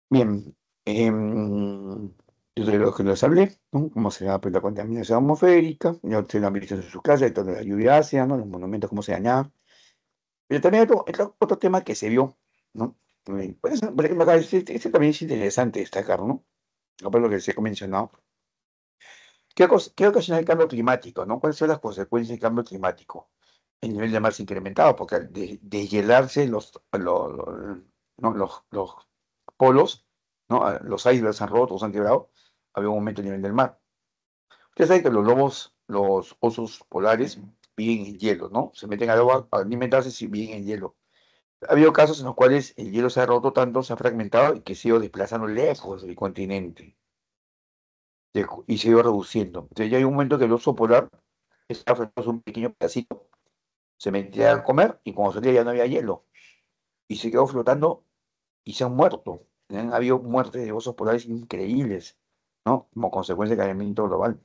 Speaker 1: Bien, yo de lo que les hablé, ¿no? Cómo se da pues, la contaminación atmosférica, ya ustedes lo han visto en sus casas, toda la lluvia ácida, ¿no? Los monumentos, cómo se dañaban. Pero también otro tema que se vio, ¿no? Por ejemplo, acá, este también es interesante destacar, ¿no? Por lo que se ha mencionado. ¿Qué ocasiona el cambio climático, no? ¿Cuáles son las consecuencias del cambio climático? El nivel de mar se ha incrementado, porque al deshielarse ¿no? los polos, ¿no? Los icebergs se han roto, se han quebrado, había un aumento del nivel del mar. Ustedes saben que los osos polares viven en hielo, ¿no? Se meten al agua a alimentarse si viven en hielo. Ha habido casos en los cuales el hielo se ha roto tanto, se ha fragmentado y que se ha ido desplazando lejos del continente y se ha ido reduciendo. Entonces ya hay un momento que el oso polar está frente a un pequeño pedacito, se metía a comer y cuando salía ya no había hielo y se quedó flotando y se han muerto. Han habido muertes de osos polares increíbles, ¿no? Como consecuencia del calentamiento global.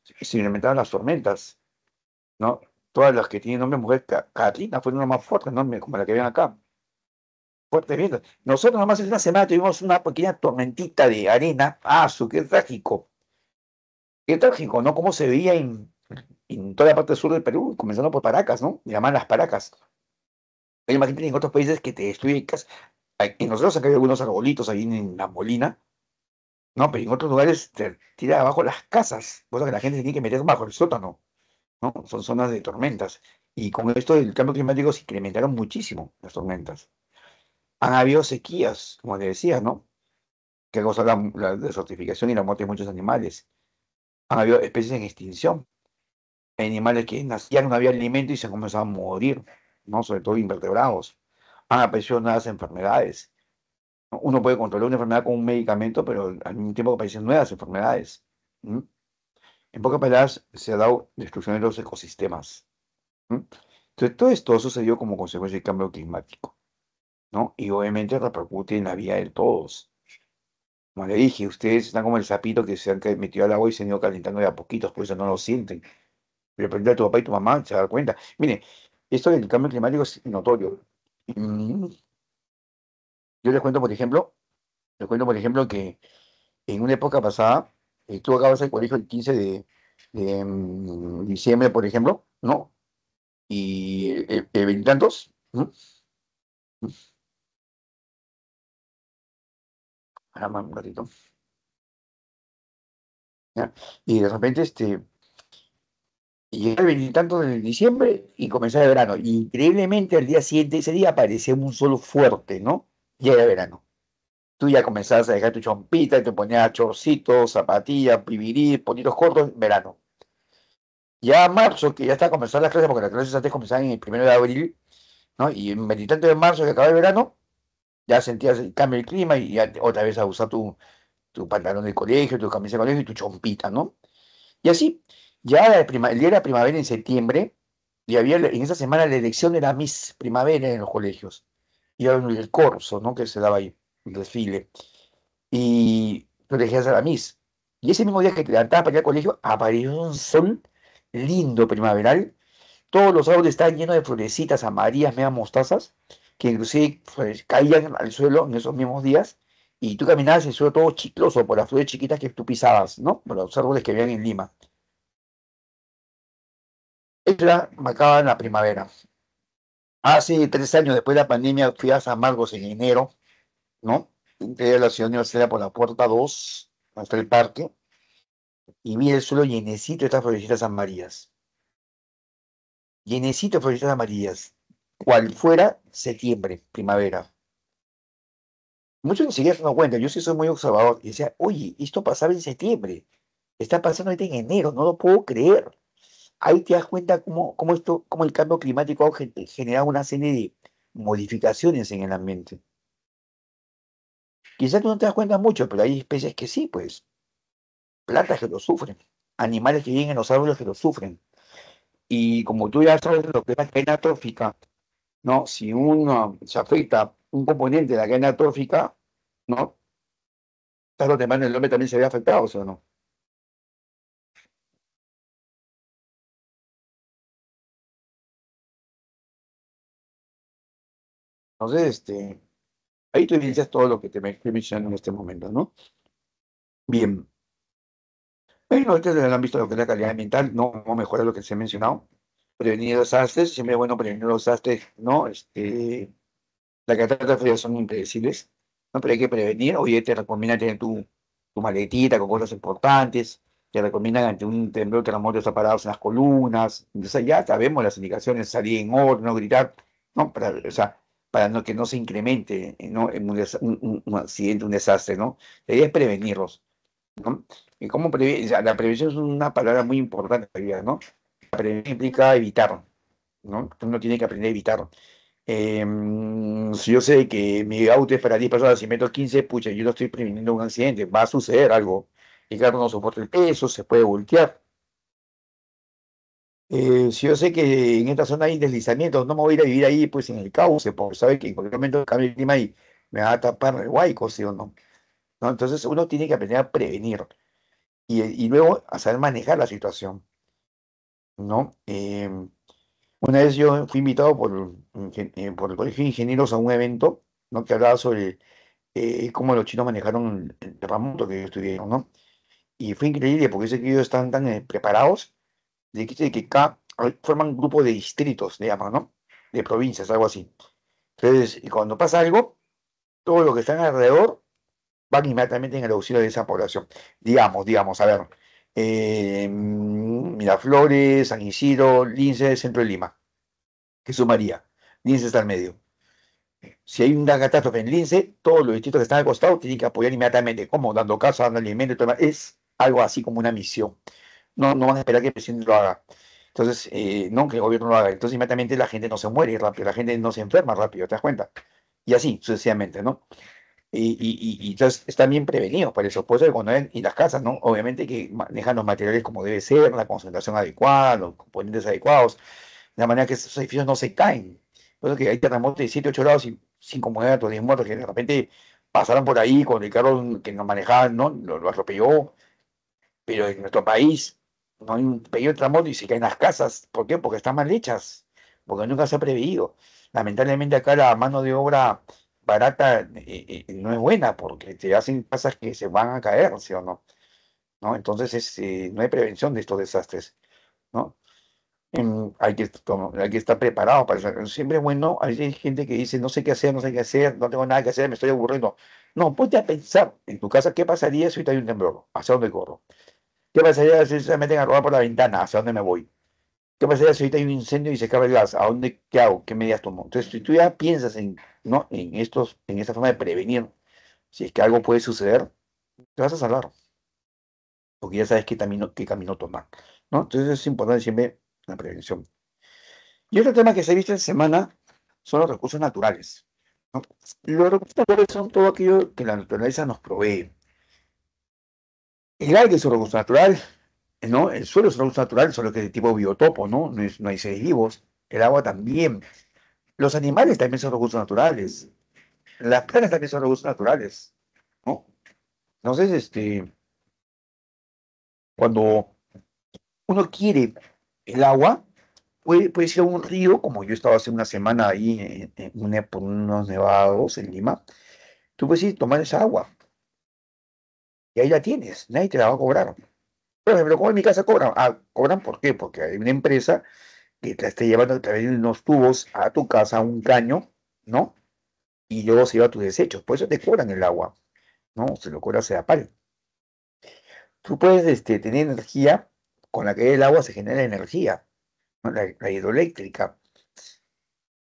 Speaker 1: Se implementaron las tormentas, ¿no? Todas las que tienen nombre de mujer, Katrina fue una más fuerte, ¿no? Como la que ven acá, fuerte viento. Nosotros nomás en una semana tuvimos una pequeña tormentita de arena. Ah, qué trágico, ¿no? Cómo se veía en toda la parte sur del Perú, comenzando por Paracas, ¿no? Le llaman las Paracas. Oye, imagínate en otros países que te destruyen casas. En nosotros acá hay algunos arbolitos ahí en La Molina, ¿no? Pero en otros lugares te tira abajo las casas, cosa que la gente tiene que meter bajo el sótano, ¿no? Son zonas de tormentas. Y con esto del cambio climático se incrementaron muchísimo las tormentas. Han habido sequías, como te decía, ¿no? Que ha causado la desertificación y la muerte de muchos animales. Han habido especies en extinción. Hay animales que nacían, no había alimento y se han comenzado a morir, ¿no? Sobre todo invertebrados. Han aparecido nuevas enfermedades. ¿No? Uno puede controlar una enfermedad con un medicamento, pero al mismo tiempo aparecen nuevas enfermedades. ¿Mm? En pocas palabras, se ha dado destrucción de los ecosistemas. ¿Mm? Entonces, todo esto sucedió como consecuencia del cambio climático, ¿no? Y obviamente repercute en la vida de todos. Como le dije, ustedes están como el sapito que se han metido al agua y se han ido calentando de a poquitos, por eso no lo sienten. Pero aprender a tu papá y tu mamá se dan cuenta. Mire, esto del cambio climático es notorio. Mm, Yo les cuento, por ejemplo, que en una época pasada, tú acabas el colegio el 15 de diciembre, por ejemplo, ¿no? Y veintitantos, ¿no? Un ratito, ¿ya? Y de repente, y llega el veintitantos de diciembre y comenzaba el verano. Y increíblemente, al día siguiente, ese día aparecía un sol fuerte, ¿no? Ya era verano. Tú ya comenzabas a dejar tu chompita, te ponías chorcitos, zapatillas, pibirí, ponitos cortos, verano. Ya marzo, que ya está comenzando las clases, porque las clases antes comenzaban en el 1 de abril, ¿no? Y en veintitantos de marzo, que acaba el verano, ya sentías el cambio del clima y ya otra vez a usar tu pantalón de colegio, tu camisa de colegio y tu chompita, ¿no? Y así, ya el día de la primavera en septiembre, y había en esa semana la elección de la Miss Primavera en los colegios. Y era el corso, ¿no? Que se daba ahí, el desfile. Y tú elegías a la Miss. Y ese mismo día que te levantabas para ir al colegio, apareció un sol lindo primaveral. Todos los árboles estaban llenos de florecitas amarillas, medio mostazas, que inclusive pues, caían al suelo en esos mismos días. Y tú caminabas en el suelo todo chicloso por las flores chiquitas que tú pisabas, ¿no? Por los árboles que habían en Lima. Ella marcaba la primavera. Hace 3 años después de la pandemia fui a San Marcos en enero, ¿no? Entré a la ciudad universitaria por la puerta 2 hasta el parque, y vi el suelo llenecito de estas florecitas amarillas. Llenecito de florecitas amarillas. Cual fuera septiembre, primavera. Muchos ni siquiera se dan cuenta, yo sí soy muy observador. Y decía, oye, esto pasaba en septiembre. Está pasando ahorita en enero, no lo puedo creer. Ahí te das cuenta cómo el cambio climático ha generado una serie de modificaciones en el ambiente. Quizás tú no te das cuenta mucho, pero hay especies que sí, pues, plantas que lo sufren, animales que viven en los árboles que lo sufren. Y como tú ya sabes lo que es la cadena trófica, ¿no? Si uno se afecta un componente de la cadena trófica, ¿no? Tarde o temprano el hombre también se ve afectado, ¿sí o no? Entonces, ahí tú evidencias todo lo que te me estoy mencionando en este momento, ¿no? Bien. Bueno, ustedes han visto lo que es la calidad ambiental, no mejora lo que se ha mencionado. Prevenir desastres, siempre es bueno prevenir los desastres, ¿no? Las catástrofes frías son impredecibles, ¿no? Pero hay que prevenir. Oye, te recomiendan tener tu maletita con cosas importantes, te recomiendan ante un temblor, terremoto, estar parados en las columnas. Entonces ya sabemos las indicaciones, salir en orden, no gritar, ¿no? O sea, para que no se incremente, ¿no? En un accidente, un desastre, ¿no? La idea es prevenirlos, ¿no? ¿Y cómo prevenir? O sea, la prevención es una palabra muy importante en la vida, ¿no? La prevención implica evitar, ¿no? Uno tiene que aprender a evitar. Si yo sé que mi auto es para 10 personas y meto 15, pucha, yo no estoy previniendo un accidente, va a suceder algo. El carro no soporta el peso, se puede voltear. Si yo sé que en esta zona hay deslizamientos, no me voy a ir a vivir ahí, pues en el cauce, porque sabe que en cualquier momento cambia el clima y me va a tapar el huaico, ¿sí o no? ¿No? Entonces uno tiene que aprender a prevenir. y luego a saber manejar la situación, ¿no? Una vez yo fui invitado por el Colegio de Ingenieros a un evento, ¿no? Que hablaba sobre cómo los chinos manejaron el terremoto que ellos tuvieron, ¿no? Y fue increíble porque ese que ellos están tan preparados de que cada, forman un grupo de distritos, le llaman, ¿no? De provincias, algo así. Entonces, y cuando pasa algo, todo lo que están alrededor van inmediatamente en el auxilio de esa población. Digamos, a ver, Miraflores, San Isidro, Lince, Centro de Lima. ¿Qué sumaría? Lince está al medio. Si hay una catástrofe en Lince, todos los distritos que están al costado tienen que apoyar inmediatamente, como dando casa, dando alimento y todo lo demás. Es algo así como una misión. No van a esperar que el presidente lo haga. Entonces, no que el gobierno lo haga. Entonces, inmediatamente la gente no se muere rápido, la gente no se enferma rápido, ¿te das cuenta? Y así, sucesivamente, ¿no? Y entonces están bien prevenidos por eso. Por eso que cuando ven, y las casas, ¿no? Obviamente que manejan los materiales como debe ser, la concentración adecuada, los componentes adecuados, de manera que esos edificios no se caen. Por eso que hay terremotos de 7 8 grados y 5 muertos, 10 muertos, que de repente pasaron por ahí con el carro que nos manejaban, ¿no? Lo atropelló, pero en nuestro país no hay un pequeño terremoto y se caen las casas. ¿Por qué? Porque están mal hechas, porque nunca se ha previsto. Lamentablemente acá la mano de obra barata no es buena porque te hacen casas que se van a caer, ¿sí o no? ¿No? Entonces no hay prevención de estos desastres, ¿no? Hay que estar preparado para eso. Siempre es bueno, a veces hay gente que dice, no sé qué hacer, no sé qué hacer, no tengo nada que hacer, me estoy aburriendo. No, ponte a pensar en tu casa, ¿qué pasaría si ahorita hay un temblor? ¿Hacia dónde corro? ¿Qué pasaría si se meten a robar por la ventana? ¿Hacia dónde me voy? ¿Qué pasaría si ahorita hay un incendio y se acaba el gas? ¿A dónde, qué hago? ¿Qué medidas tomo? Entonces, si tú ya piensas ¿no? En esta forma de prevenir, si es que algo puede suceder, te vas a salvar, porque ya sabes qué camino tomar, ¿no? Entonces es importante siempre la prevención. Y otro tema que se ha visto en semana son los recursos naturales, ¿no? Los recursos naturales son todo aquello que la naturaleza nos provee. El aire es un recurso natural, ¿no? El suelo es un recurso natural, solo que es de tipo biotopo, ¿no? No hay seres vivos. El agua también. Los animales también son recursos naturales. Las plantas también son recursos naturales, ¿no? Entonces, cuando uno quiere el agua, puede ir a un río, como yo estaba hace una semana ahí por unos nevados en Lima, tú puedes ir a tomar esa agua y ahí la tienes, nadie te la va a cobrar. Por ejemplo, como en mi casa cobran. Ah, ¿cobran por qué? Porque hay una empresa que te esté llevando a través de unos tubos a tu casa, a un caño, ¿no? Y luego se lleva tus desechos. Por eso te cobran el agua, ¿no? Se lo cobra Sedapal. Tú puedes tener energía, con la que el agua se genera energía, ¿no? La hidroeléctrica.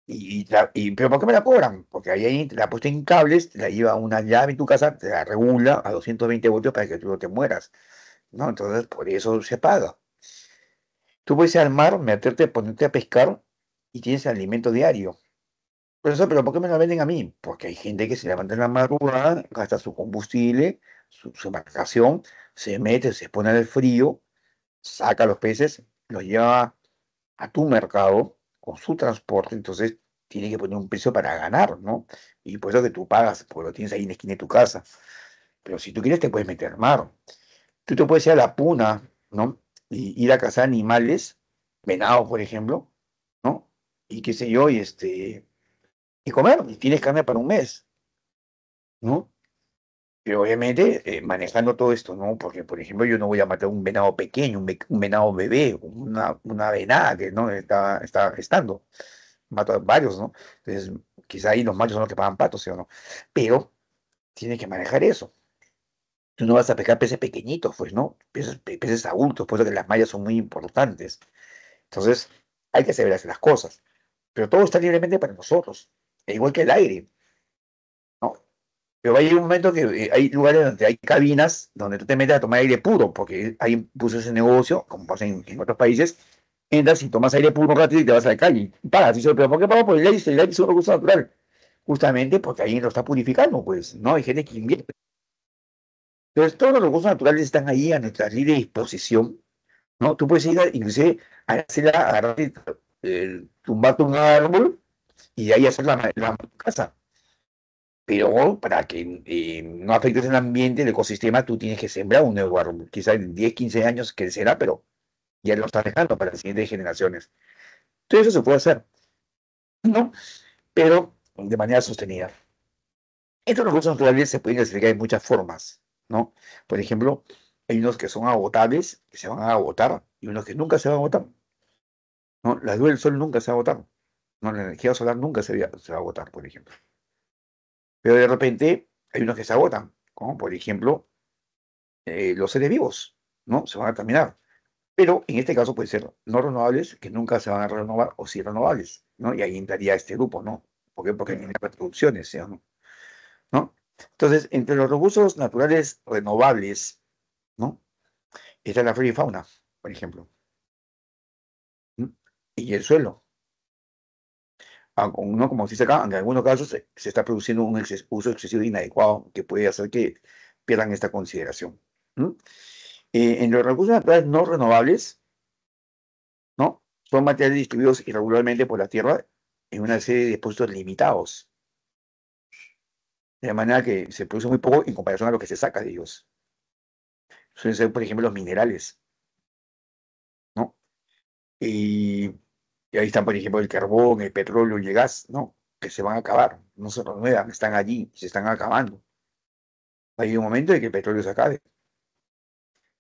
Speaker 1: Pero ¿por qué me la cobran? Porque ahí te la puesto en cables, te la lleva a una llave en tu casa, te la regula a 220 voltios para que tú no te mueras, ¿no? Entonces, por eso se paga. Tú puedes ir al mar, meterte, ponerte a pescar y tienes alimento diario. Pero ¿por qué me la venden a mí? Porque hay gente que se levanta en la madrugada, gasta su combustible, su embarcación, se mete, se pone al frío, saca los peces, los lleva a tu mercado con su transporte, entonces tiene que poner un precio para ganar, ¿no? Y por eso que tú pagas, porque lo tienes ahí en la esquina de tu casa. Pero si tú quieres, te puedes meter mar. Tú te puedes ir a la puna, ¿no? Y ir a cazar animales, venados, por ejemplo, ¿no? Y qué sé yo, y comer, y tienes carne para un mes, ¿no? Pero obviamente manejando todo esto, ¿no? Porque, por ejemplo, yo no voy a matar un venado pequeño, un venado bebé, una venada que no está gestando. Mato a varios, ¿no? Entonces, quizá ahí los machos son los que pagan patos, ¿sí o no? Pero tienes que manejar eso. Tú no vas a pescar peces pequeñitos, pues, ¿no? Peces adultos, por eso que las mallas son muy importantes. Entonces, hay que saber hacer las cosas. Pero todo está libremente para nosotros, igual que el aire, ¿no? Pero hay un momento que hay lugares donde hay cabinas donde tú te metes a tomar aire puro, porque ahí puso ese negocio, como pasa en otros países, entras y tomas aire puro un ratito y te vas a la calle. Y pagas. Y dices, pero ¿por qué pago por el aire? Si el aire es un recurso natural. Justamente porque ahí lo está purificando, pues, ¿no? Hay gente que invierte. Entonces, todos los recursos naturales están ahí a nuestra libre disposición, ¿no? Tú puedes ir, inclusive, a agarrar, tumbarte un árbol y de ahí hacer la casa. pero para que no afectes el ambiente, el ecosistema, tú tienes que sembrar un nuevo árbol. Quizá en 10, 15 años crecerá, pero ya lo estás dejando para las siguientes generaciones. Todo eso se puede hacer, ¿no? Pero de manera sostenida. Estos recursos naturales se pueden clasificar de muchas formas, ¿no? Por ejemplo, hay unos que son agotables, que se van a agotar, y unos que nunca se van a agotar, ¿no? La luz del sol nunca se va a agotar, ¿no? La energía solar nunca se va a agotar, por ejemplo. Pero de repente hay unos que se agotan, como por ejemplo los seres vivos, ¿no? Se van a terminar. Pero en este caso puede ser no renovables, que nunca se van a renovar, o sí renovables, ¿no? Y ahí entraría este grupo, ¿no? ¿Por qué? Porque tiene reproducciones, ¿sí o no? ¿No? Entonces, entre los recursos naturales renovables, ¿no? Está la flora y fauna, por ejemplo, ¿no? Y el suelo. No como se dice acá, en algunos casos se está produciendo un uso excesivo e inadecuado que puede hacer que pierdan esta consideración, ¿no? En los recursos naturales no renovables, ¿no? Son materiales distribuidos irregularmente por la Tierra en una serie de depósitos limitados, de manera que se produce muy poco en comparación a lo que se saca de ellos. Suelen ser, por ejemplo, los minerales, ¿no? Y, y ahí están, por ejemplo, el carbón, el petróleo y el gas, ¿no? Que se van a acabar, no se renuevan, están allí, se están acabando. Hay un momento en que el petróleo se acabe,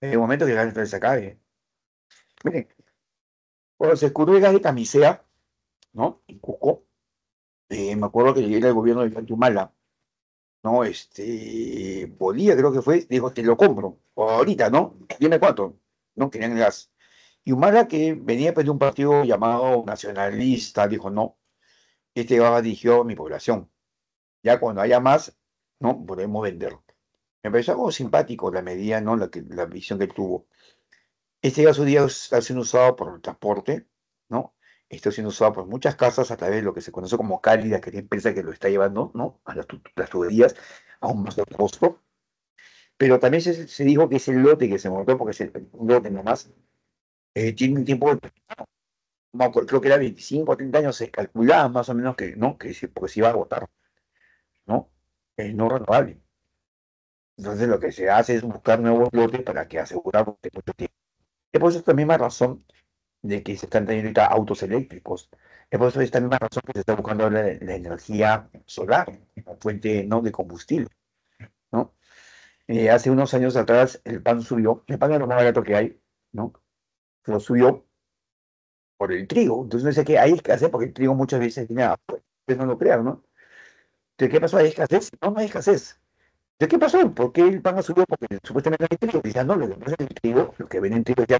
Speaker 1: hay un momento en que el gas natural se acabe. Miren, cuando se descubrió el gas de camisea, ¿no? En Cusco, me acuerdo que llegué al gobierno de Humala, ¿no? Bolivia creo que fue, dijo, te lo compro, o ahorita, ¿no? Dime cuánto, ¿no? Querían el gas. Y Humala, que venía pues, de un partido llamado nacionalista, dijo, no, este gas dirigió a mi población. Ya cuando haya más, ¿no? Podemos venderlo. Me pareció algo simpático la medida, ¿no? La visión que tuvo. Este gas hoy día está siendo usado por el transporte, ¿no? Está siendo usado por muchas casas a través de lo que se conoce como Cálida, que es la empresa que lo está llevando, ¿no? A las tuberías a un mayor costo. Pero también se dijo que ese lote que se montó, porque es un lote nomás, tiene un tiempo, creo que era 25 o 30 años, se calculaba más o menos que, ¿no? Porque se iba a agotar, ¿no? Es no renovable. Entonces lo que se hace es buscar nuevos lotes para que aseguramos que mucho tiempo. Es por eso esta misma razón de que se están teniendo ahorita autos eléctricos. Es por eso esta misma razón que se está buscando la energía solar, la fuente no de combustible, ¿no? Hace unos años atrás el pan subió, el pan es lo más barato que hay, ¿no? Pero subió por el trigo. Entonces no sé qué hay escasez porque el trigo muchas veces viene afuera. Ustedes no lo crean, ¿no? Entonces, ¿qué pasó? ¿Hay escasez? No, no hay escasez. ¿De qué pasó? ¿Por qué el pan ha subido? Porque supuestamente no hay trigo. Dicen, no, lo que pasa es que el trigo, los que venden trigo ya,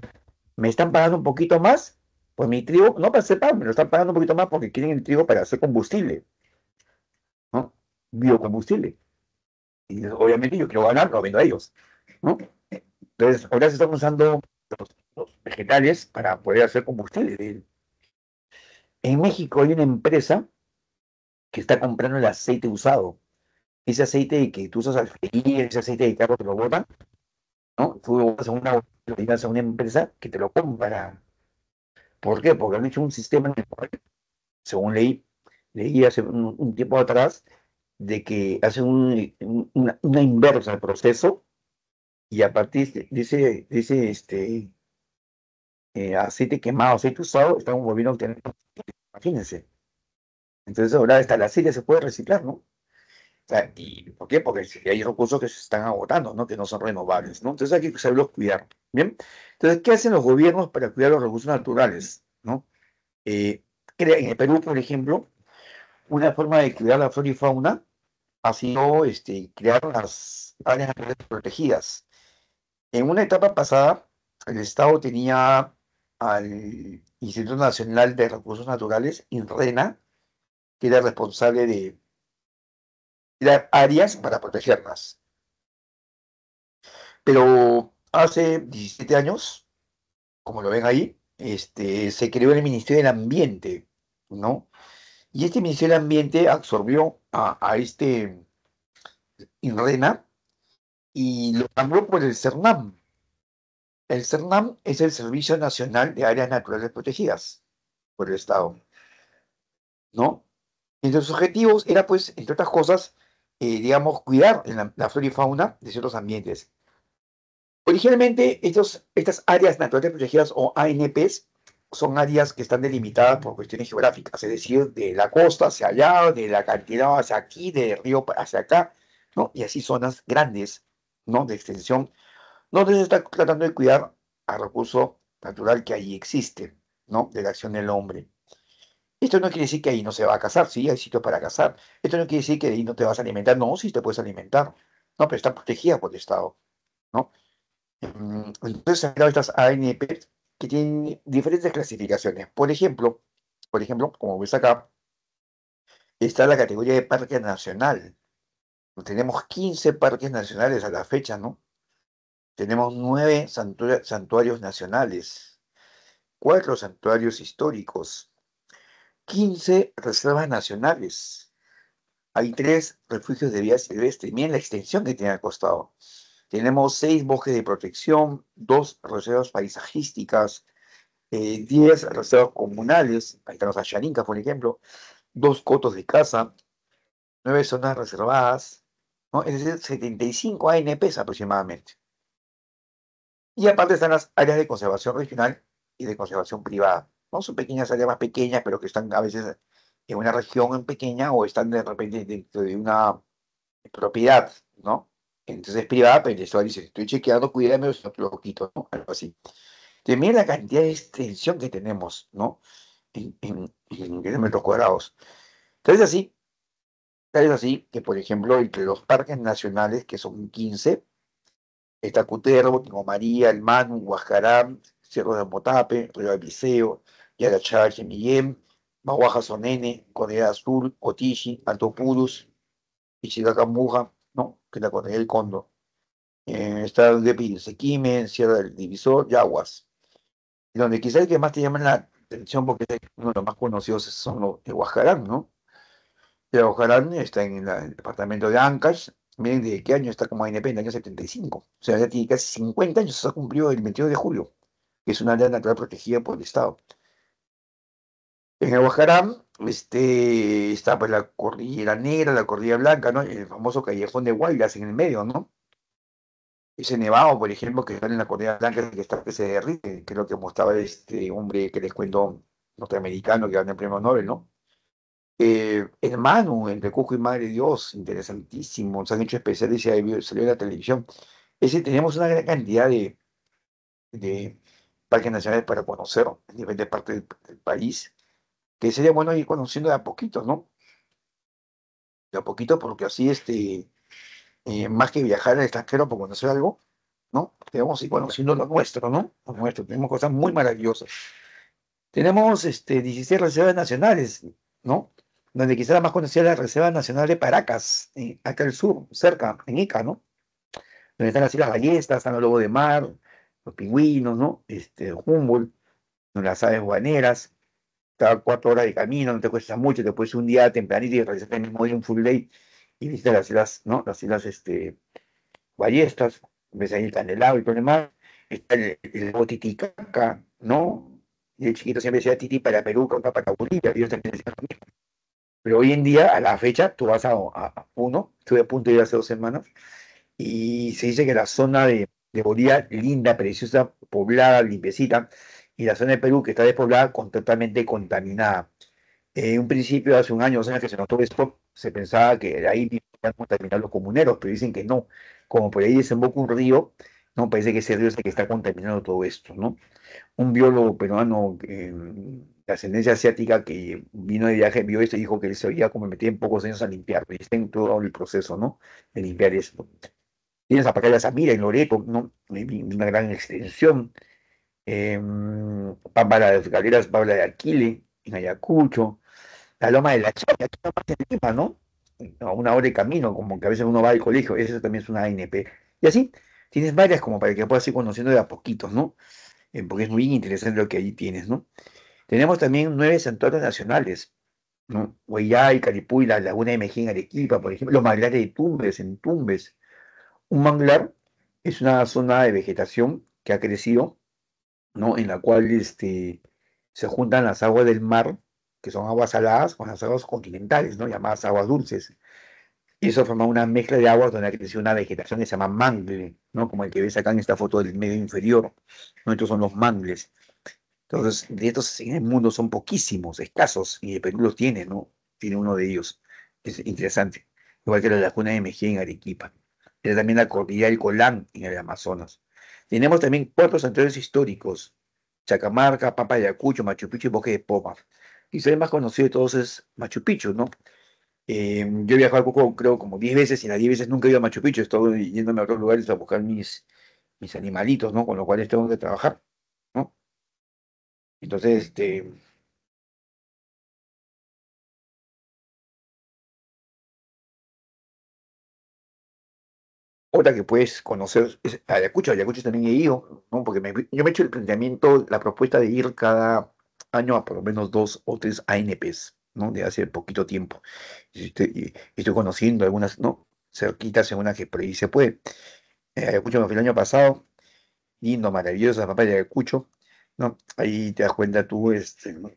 Speaker 1: me están pagando un poquito más por mi trigo, no para hacer pan, me lo están pagando un poquito más porque quieren el trigo para hacer combustible, ¿no? Biocombustible. Y obviamente yo quiero ganar, lo vendo a ellos, ¿no? Entonces, ahora se están usando los vegetales para poder hacer combustible. En México hay una empresa que está comprando el aceite usado. Ese aceite que tú usas al freír, ese aceite de carro te lo botan, ¿no? Tú lo vas a lo llevas a una empresa que te lo compra. ¿Por qué? Porque han hecho un sistema en el cual, según leí hace un tiempo atrás, de que hacen una inversa al proceso y a partir de ese aceite quemado, aceite usado, estamos volviendo a obtener, imagínense. Entonces ahora hasta el aceite se puede reciclar, ¿no? O sea, ¿y por qué? Porque si hay recursos que se están agotando, ¿no? Que no son renovables, ¿no? Entonces hay que saberlos cuidar, ¿bien? Entonces, ¿qué hacen los gobiernos para cuidar los recursos naturales, ¿no? Eh, en el Perú, por ejemplo, una forma de cuidar la flora y fauna ha sido crear las áreas naturales protegidas. En una etapa pasada, el Estado tenía al Instituto Nacional de Recursos Naturales, INRENA, que era responsable de crear áreas para protegerlas. Pero hace 17 años, como lo ven ahí, se creó el Ministerio del Ambiente, ¿no? Y este Ministerio del Ambiente absorbió a este INRENA y lo cambió por el CERNAM. El CERNAM es el Servicio Nacional de Áreas Naturales Protegidas por el Estado, ¿no? Entre sus objetivos era, pues, entre otras cosas, digamos, cuidar en la flora y fauna de ciertos ambientes. Originalmente, estas áreas naturales protegidas o ANPs son áreas que están delimitadas por cuestiones geográficas, es decir, de la costa hacia allá, de la acantilado hacia aquí, del río hacia acá, ¿no? Y así zonas grandes, ¿no? De extensión, donde se está tratando de cuidar al recurso natural que ahí existe, ¿no? De la acción del hombre. Esto no quiere decir que ahí no se va a cazar, sí, hay sitios para cazar. Esto no quiere decir que ahí no te vas a alimentar, no, sí te puedes alimentar, no, pero está protegida por el Estado, ¿no? Entonces, han creado estas ANP que tienen diferentes clasificaciones. Por ejemplo, como ves acá, está la categoría de parque nacional. Tenemos 15 parques nacionales a la fecha, ¿no? Tenemos 9 santuarios nacionales, 4 santuarios históricos, 15 reservas nacionales. Hay 3 refugios de vida silvestre. Miren la extensión que tiene al costado. Tenemos 6 bosques de protección, 2 reservas paisajísticas, 10 reservas comunales, ahí están los Asharincas, por ejemplo, 2 cotos de caza, 9 zonas reservadas, ¿no? Es decir, 75 ANPs aproximadamente. Y aparte están las áreas de conservación regional y de conservación privada, ¿no? Son pequeñas áreas más pequeñas, pero que están a veces en una región pequeña o están de repente dentro de una propiedad, ¿no? Entonces es privada, pero el Estado dice, estoy chequeando, cuídame o si no te lo quito, ¿no? Algo así. Entonces, mira la cantidad de extensión que tenemos, ¿no? En kilómetros cuadrados. Tal es así que, por ejemplo, entre los parques nacionales, que son 15, está Cutervo, Tingo María, El Manu, Huascarán, Cerro de Motape, Río Abiseo, Yarachá, Chemillén, Mahuaja Sonene, Corea Azul, Cotichi, Alto Purus, Ichigacamuja, ¿no? Que es la Corea del Cóndor. Está el de Sequime, Sierra del Divisor, Yaguas. Y donde quizás el que más te llama la atención, porque es uno de los más conocidos, son los de Huascarán, ¿no? De Huascarán está en el departamento de Ancash. Miren de qué año está como ANP, en el año 75. O sea, ya tiene casi 50 años, se ha cumplido el 22 de julio, que es una área natural protegida por el Estado. En el Huascarán está pues la Cordillera Negra, la Cordillera Blanca, ¿no? El famoso Callejón de Guaylas en el medio, ¿no? Ese nevado, por ejemplo, que está en la Cordillera Blanca, que se derrite, que es lo que mostraba este hombre que les cuento norteamericano que ganó el premio Nobel, ¿no? Hermano, entre Cusco y Madre de Dios, interesantísimo, se han hecho especiales y salió en la televisión. Tenemos una gran cantidad de parques nacionales para conocer en diferentes partes del país, que sería bueno ir conociendo de a poquito, ¿no? De a poquito, porque así, más que viajar al extranjero por conocer algo, ¿no? Debemos ir conociendo lo nuestro, ¿no? Lo nuestro, tenemos cosas muy maravillosas. Tenemos 16 reservas nacionales, ¿no? Donde quizá la más conocida es la Reserva Nacional de Paracas, acá al sur, cerca, en Ica, ¿no? Donde están las Islas Ballestas, están los lobos de mar, los pingüinos, ¿no? Humboldt, las aves guaneras, cada 4 horas de camino, no te cuesta mucho, te puedes ir un día tempranito y realizar el mismo día un full day y visitar las islas, ¿no? Las islas, Ballestas, ves ahí el Candelabro y todo lo demás, está el lago Titicaca, ¿no? Y el chiquito siempre decía Titi para Perú, Cauca para Bolivia, y yo también decía lo mismo. Pero hoy en día, a la fecha, tú vas a uno, estuve a punto de ir hace 2 semanas, y se dice que la zona de Bolivia, linda, preciosa, poblada, limpiecita, y la zona de Perú, que está despoblada, totalmente contaminada. En un principio, hace un año, 2 años que se notó esto, se pensaba que de ahí iban a contaminar los comuneros, pero dicen que no. Como por ahí desemboca un río, no parece que ese río es el que está contaminando todo esto, ¿no? Un biólogo peruano de ascendencia asiática que vino de viaje, vio esto y dijo que él se había comprometido en pocos años a limpiarlo, y está en todo el proceso, ¿no? De limpiar esto. Tienes a Pacaya Samira en Loreto, ¿no? Una gran extensión. Pámpara de las Galeras, Pabla de Aquile, en Ayacucho. La Loma de la Chaya, aquí nomás en Lima, ¿no? A 1 hora de camino, como que a veces uno va al colegio, eso también es una ANP. Y así, tienes varias como para que puedas ir conociendo de a poquitos, ¿no? Porque es muy interesante lo que ahí tienes, ¿no? Tenemos también 9 santuarios nacionales, ¿no? Huayay, Caripuy, la Laguna de Mejía en Arequipa, por ejemplo, los manglares de Tumbes, en Tumbes. Un manglar es una zona de vegetación que ha crecido, ¿no? En la cual se juntan las aguas del mar, que son aguas saladas, con las aguas continentales, ¿no? Llamadas aguas dulces. Y eso forma una mezcla de aguas donde ha crecido una vegetación que se llama mangle, ¿no? Como el que ves acá en esta foto del medio inferior, ¿no? Estos son los mangles. Entonces, de estos en el mundo son poquísimos, escasos, y el Perú los tiene, ¿no? Tiene uno de ellos. Es interesante. Igual que la laguna de Mejía en Arequipa. Tiene también la cordillera del Colán en el Amazonas. Tenemos también cuatro santuarios históricos: Chacamarca, Pampa de Ayacucho, Machu Picchu y Bosque de Pomar. Quizá el más conocido de todos es Machu Picchu, ¿no? Yo he viajado al Cusco, creo, como 10 veces, y las 10 veces nunca he ido a Machu Picchu. He estado yéndome a otros lugares a buscar mis animalitos, ¿no? Con los cuales tengo que trabajar, ¿no? Entonces, otra que puedes conocer es Ayacucho. Ayacucho también he ido, ¿no? Porque yo me he hecho el planteamiento, la propuesta de ir cada año a por lo menos 2 o 3 ANPs, ¿no? De hace poquito tiempo. Y estoy conociendo algunas, ¿no? Cerquitas en una que por ahí se puede. Ayacucho me fui el año pasado, lindo, maravillosa, papá de Ayacucho, ¿no? Ahí te das cuenta tú, ¿no?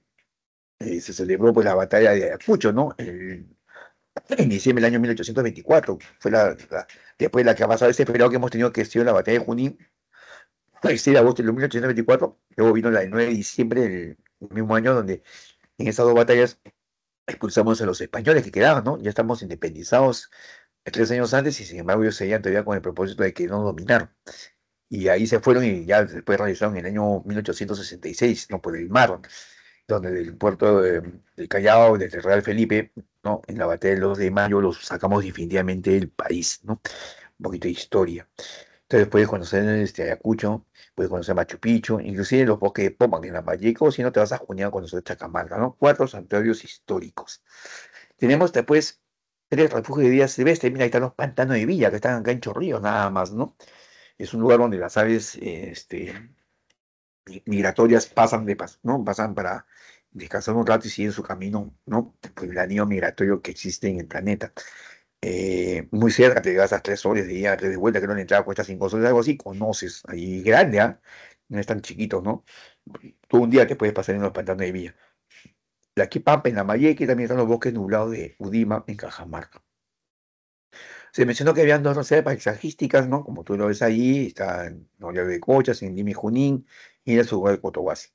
Speaker 1: Se celebró pues la batalla de Ayacucho, ¿no? En diciembre del año 1824. Fue después de la que ha pasado ese periodo que hemos tenido, que ha sido la batalla de Junín, el 6 de agosto de 1824. Luego vino la del 9 de diciembre del mismo año, donde en esas dos batallas expulsamos a los españoles que quedaban, ¿no? Ya estamos independizados 3 años antes, y sin embargo ellos seguían todavía con el propósito de que no dominaron. Y ahí se fueron, y ya después realizaron en el año 1866, ¿no? Por el mar, donde del puerto del Callao, desde el Real Felipe, ¿no? En la batalla del 2 de mayo los sacamos definitivamente del país, ¿no? Un poquito de historia. Entonces puedes conocer Ayacucho, puedes conocer Machu Picchu, inclusive los bosques de Pomac en la Valleco, o si no te vas a Junín a conocer Cajamarca, ¿no? Cuatro santuarios históricos. Tenemos después 3 refugios de vida silvestre. Mira, ahí están los pantanos de Villa, que están acá en Chorrillos, nada más, ¿no? Es un lugar donde las aves migratorias ¿no? Pasan para descansar un rato y siguen su camino, ¿no? Por el anillo migratorio que existe en el planeta. Muy cerca, te vas a 3 horas de ida, 3 de vuelta, que no la entrada cuesta 5 soles, algo así, conoces, ahí grande, ¿ah? No es tan chiquito, ¿no? Tú un día te puedes pasar en los pantanos de Villa. La Quipampa, en la Mayeque, también están los bosques nublados de Udima, en Cajamarca. Se mencionó que habían dos reservas paisajísticas, ¿no? Como tú lo ves ahí, está en Noria de Cochas, en Lima y Junín, y en el sur de Cotohuasi.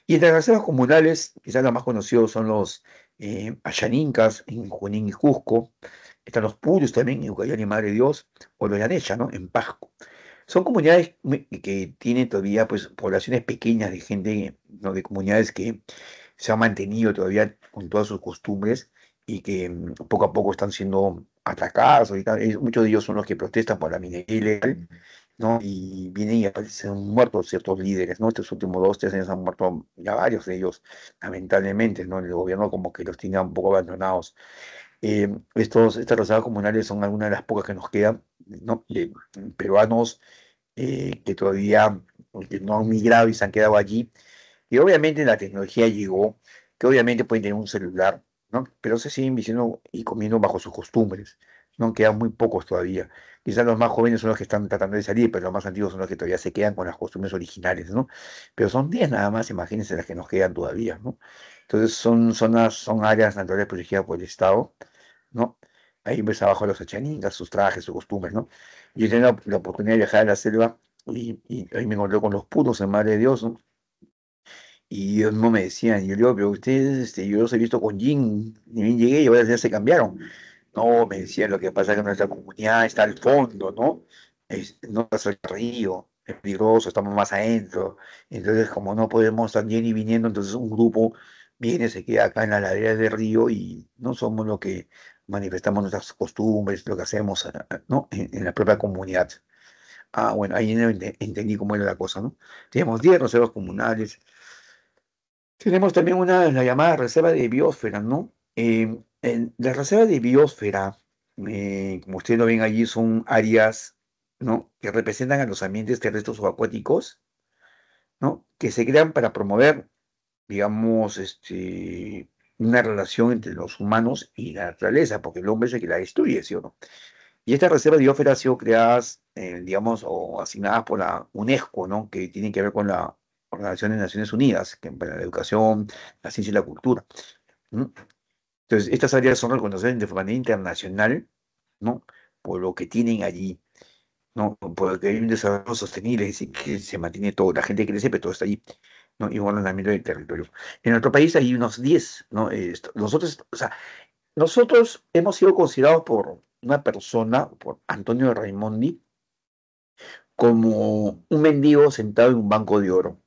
Speaker 1: Y entre las reservas comunales, quizás los más conocidos son los Ayanincas en Junín y Cusco. Están los Purus también en Ucayali y Madre de Dios, o los Yanecha, ¿no? En Pasco. Son comunidades que tienen todavía pues poblaciones pequeñas de gente, ¿no? De comunidades que se han mantenido todavía con todas sus costumbres, y que poco a poco están siendo atacadas. Ahorita, muchos de ellos son los que protestan por la minería ilegal, ¿no? Y vienen y aparecen muertos ciertos líderes, ¿no? Estos últimos 2, 3 años han muerto ya varios de ellos, lamentablemente, ¿no? El gobierno como que los tiene un poco abandonados. Estas reservas comunales son algunas de las pocas que nos quedan, ¿no? De peruanos que todavía que no han migrado y se han quedado allí. Y obviamente la tecnología llegó, que obviamente pueden tener un celular, ¿no? Pero se siguen viviendo y comiendo bajo sus costumbres, ¿no? Quedan muy pocos todavía. Quizás los más jóvenes son los que están tratando de salir, pero los más antiguos son los que todavía se quedan con las costumbres originales, ¿no? Pero son 10 nada más, imagínense las que nos quedan todavía, ¿no? Entonces son zonas, son áreas naturales protegidas por el Estado, ¿no? Ahí ves abajo los achaningas, sus trajes, sus costumbres, ¿no? Yo tenía la oportunidad de viajar a la selva, y ahí me encontré con los puros en Madre de Dios, ¿no? Y ellos no me decían, y yo digo, pero ustedes, yo los he visto con jean, ni bien llegué y ahora ya se cambiaron. No, me decían, lo que pasa es que nuestra comunidad está al fondo, ¿no? No está cerca del río, es peligroso, estamos más adentro. Entonces, como no podemos estar yendo y viniendo, entonces un grupo viene, se queda acá en la ladera del río, y no somos lo que manifestamos nuestras costumbres, lo que hacemos, ¿no? En la propia comunidad. Ah, bueno, ahí entendí cómo era la cosa, ¿no? Tenemos 10 reservas comunales. Tenemos también la llamada reserva de biosfera, ¿no? En la reserva de biosfera, como ustedes lo ven allí, son áreas, ¿no? Que representan a los ambientes terrestres o acuáticos, ¿no? Que se crean para promover, digamos, una relación entre los humanos y la naturaleza, porque el hombre es el que la destruye, ¿sí o no? Y estas reservas de biosfera han sido creadas, digamos, o asignadas por la UNESCO, ¿no? Que tienen que ver con la Organización de Naciones Unidas, que para la educación, la ciencia y la cultura. ¿Mm? Entonces, estas áreas son reconocidas de manera internacional, ¿no? Por lo que tienen allí, ¿no? Porque hay un desarrollo sostenible, es decir, que se mantiene todo, la gente crece, pero todo está allí, ¿no? Y un ordenamiento del territorio. En nuestro país hay unos 10, ¿no? Nosotros, o sea, nosotros hemos sido considerados por una persona, por Antonio Raimondi, como un mendigo sentado en un banco de oro.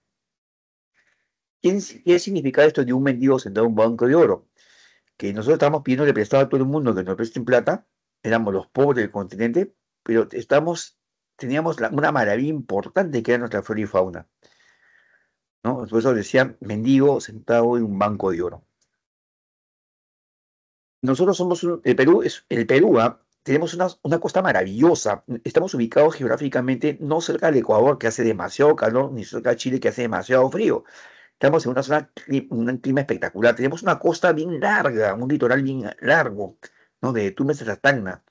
Speaker 1: ¿Qué significa esto de un mendigo sentado en un banco de oro? Que nosotros estábamos pidiéndole prestado a todo el mundo que nos presten plata, éramos los pobres del continente, pero teníamos una maravilla importante que era nuestra flora y fauna, ¿no? Por eso decían mendigo sentado en un banco de oro. Nosotros somos el Perú el Perú, ¿ah? Tenemos una costa maravillosa. Estamos ubicados geográficamente no cerca del Ecuador, que hace demasiado calor, ni cerca de Chile, que hace demasiado frío. Estamos en una zona, un clima espectacular. Tenemos una costa bien larga, un litoral bien largo, ¿no? De Tumbes hasta Tacna.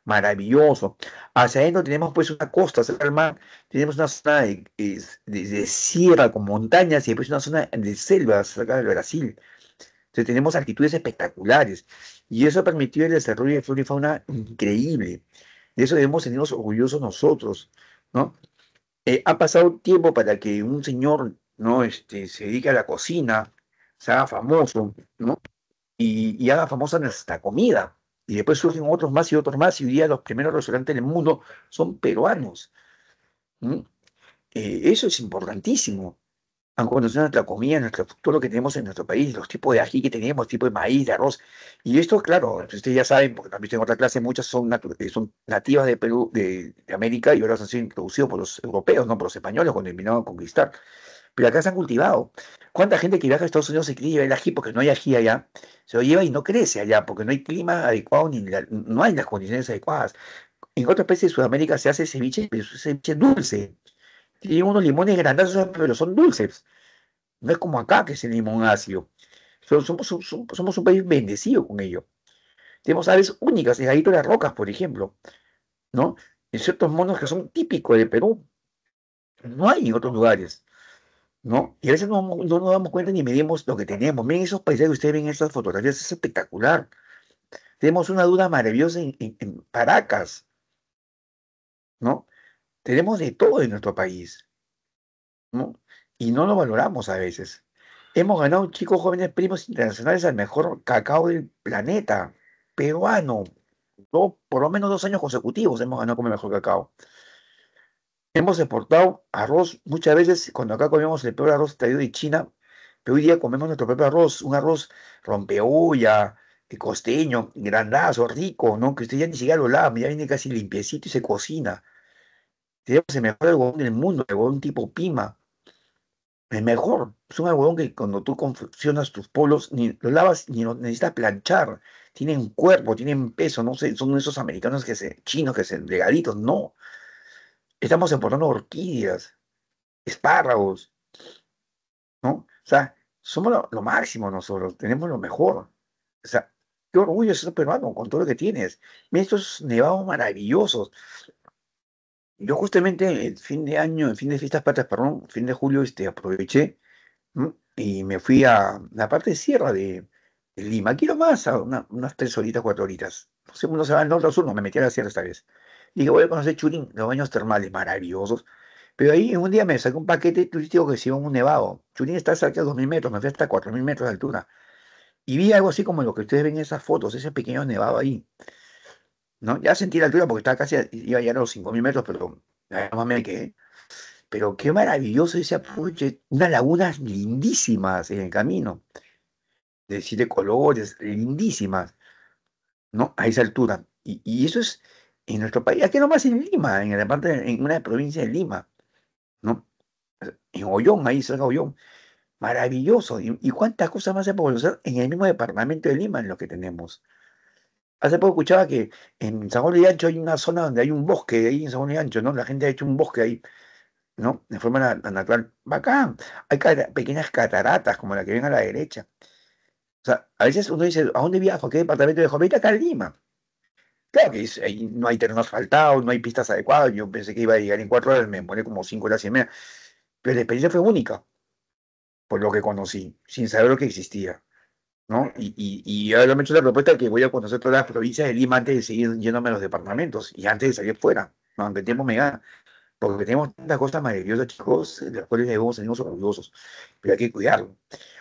Speaker 1: Maravilloso. Hacia adentro tenemos pues una costa cerca del mar, tenemos una zona de sierra con montañas y después una zona de selvas cerca del Brasil. Entonces tenemos altitudes espectaculares y eso ha permitido el desarrollo de flora y fauna increíble. De eso debemos sentirnos orgullosos nosotros, ¿no? Ha pasado tiempo para que un señor, ¿no? Se dedique a la cocina, se haga famoso, ¿no? Y haga famosa nuestra comida. Y después surgen otros más y otros más, y hoy día los primeros restaurantes del mundo son peruanos. ¿M? Eso es importantísimo. Han conocido nuestra comida, todo lo que tenemos en nuestro país, los tipos de ají que tenemos, tipos de maíz, de arroz. Y esto, claro, ustedes ya saben, porque también en otra clase, muchas son nativas de Perú, de América, y ahora se han sido introducidos por los europeos, no por los españoles, cuando terminaron a conquistar. Pero acá se han cultivado. ¿Cuánta gente que viaja a Estados Unidos se quiere llevar el ají porque no hay ají allá? Se lo lleva y no crece allá porque no hay clima adecuado ni no hay las condiciones adecuadas. En otros países de Sudamérica se hace ceviche, pero es ceviche dulce. Tiene unos limones grandazos, pero son dulces. No es como acá, que es el limón ácido. Somos un país bendecido con ello. Tenemos aves únicas, el gallito de las rocas, por ejemplo, ¿no? En ciertos monos que son típicos de Perú. No hay en otros lugares. ¿No? Y a veces no nos damos cuenta ni medimos lo que tenemos. Miren esos paisajes que ustedes ven en estas fotografías, es espectacular. Tenemos una duda maravillosa en Paracas, ¿no? Tenemos de todo en nuestro país, ¿no? Y no lo valoramos a veces. Hemos ganado, chicos jóvenes, premios internacionales al mejor cacao del planeta, peruano. Por lo menos 2 años consecutivos hemos ganado como el mejor cacao. Hemos exportado arroz muchas veces, cuando acá comíamos el peor arroz traído de China, pero hoy día comemos nuestro propio arroz, un arroz rompeolla, costeño, grandazo, rico, ¿no? Que usted ya ni siquiera lo lava, ya viene casi limpiecito y se cocina. Tenemos el mejor algodón del mundo, el algodón tipo Pima, el mejor. Es un algodón que cuando tú confeccionas tus polos, ni lo lavas ni lo necesitas planchar. Tienen cuerpo, tienen peso, no sé, son esos americanos chinos que se delgaditos, no. Estamos importando orquídeas, espárragos, ¿no? O sea, somos lo máximo nosotros, tenemos lo mejor. O sea, qué orgullo ser peruano con todo lo que tienes. Mira estos nevados maravillosos. Yo justamente el fin de año, el fin de fiestas patrias, perdón, fin de julio, aproveché, ¿m? Y me fui a la parte de sierra de Lima. Quiero más, a unas 3 horitas, 4 horitas. No sé, uno se va al norte o al sur, no me metí a la sierra esta vez. Dije, voy a conocer Churín, los baños termales maravillosos. Pero ahí en un día me saqué un paquete turístico que se iba a un nevado. Churín está cerca de 2.000 metros, me fui hasta 4.000 metros de altura. Y vi algo así como lo que ustedes ven en esas fotos, ese pequeño nevado ahí, ¿no? Ya sentí la altura porque estaba casi, iba ya a los 5.000 metros, pero nada más me quedé. Pero qué maravilloso ese apuche, unas lagunas lindísimas en el camino, de 7 colores, lindísimas, ¿no? A esa altura. Y eso es en nuestro país, aquí nomás en Lima, en una provincia de Lima, ¿no? En Ollón, ahí cerca de Ollón. Maravilloso. ¿Y cuántas cosas más se pueden hacer en el mismo departamento de Lima en lo que tenemos? Hace poco escuchaba que en San Juan de Ancho hay una zona donde hay un bosque, ahí en San Juan de Ancho, ¿no? La gente ha hecho un bosque ahí, ¿no? De forma natural. Bacán. Hay pequeñas cataratas como la que ven a la derecha. O sea, a veces uno dice, ¿a dónde viajo? ¿A qué departamento viajo? Vete acá a Lima. Claro que ahí no hay terreno asfaltado, no hay pistas adecuadas. Yo pensé que iba a llegar en 4 horas, me demoré como 5 horas y media. Pero la experiencia fue única, por lo que conocí, sin saber lo que existía. ¿no? Y ahora me he hecho la propuesta de que voy a conocer todas las provincias de Lima antes de seguir yéndome a los departamentos y antes de salir fuera, ¿no? Aunque el tiempo me gana, porque tenemos tantas cosas maravillosas, chicos, de las cuales debemos sentirnos orgullosos, pero hay que cuidarlo.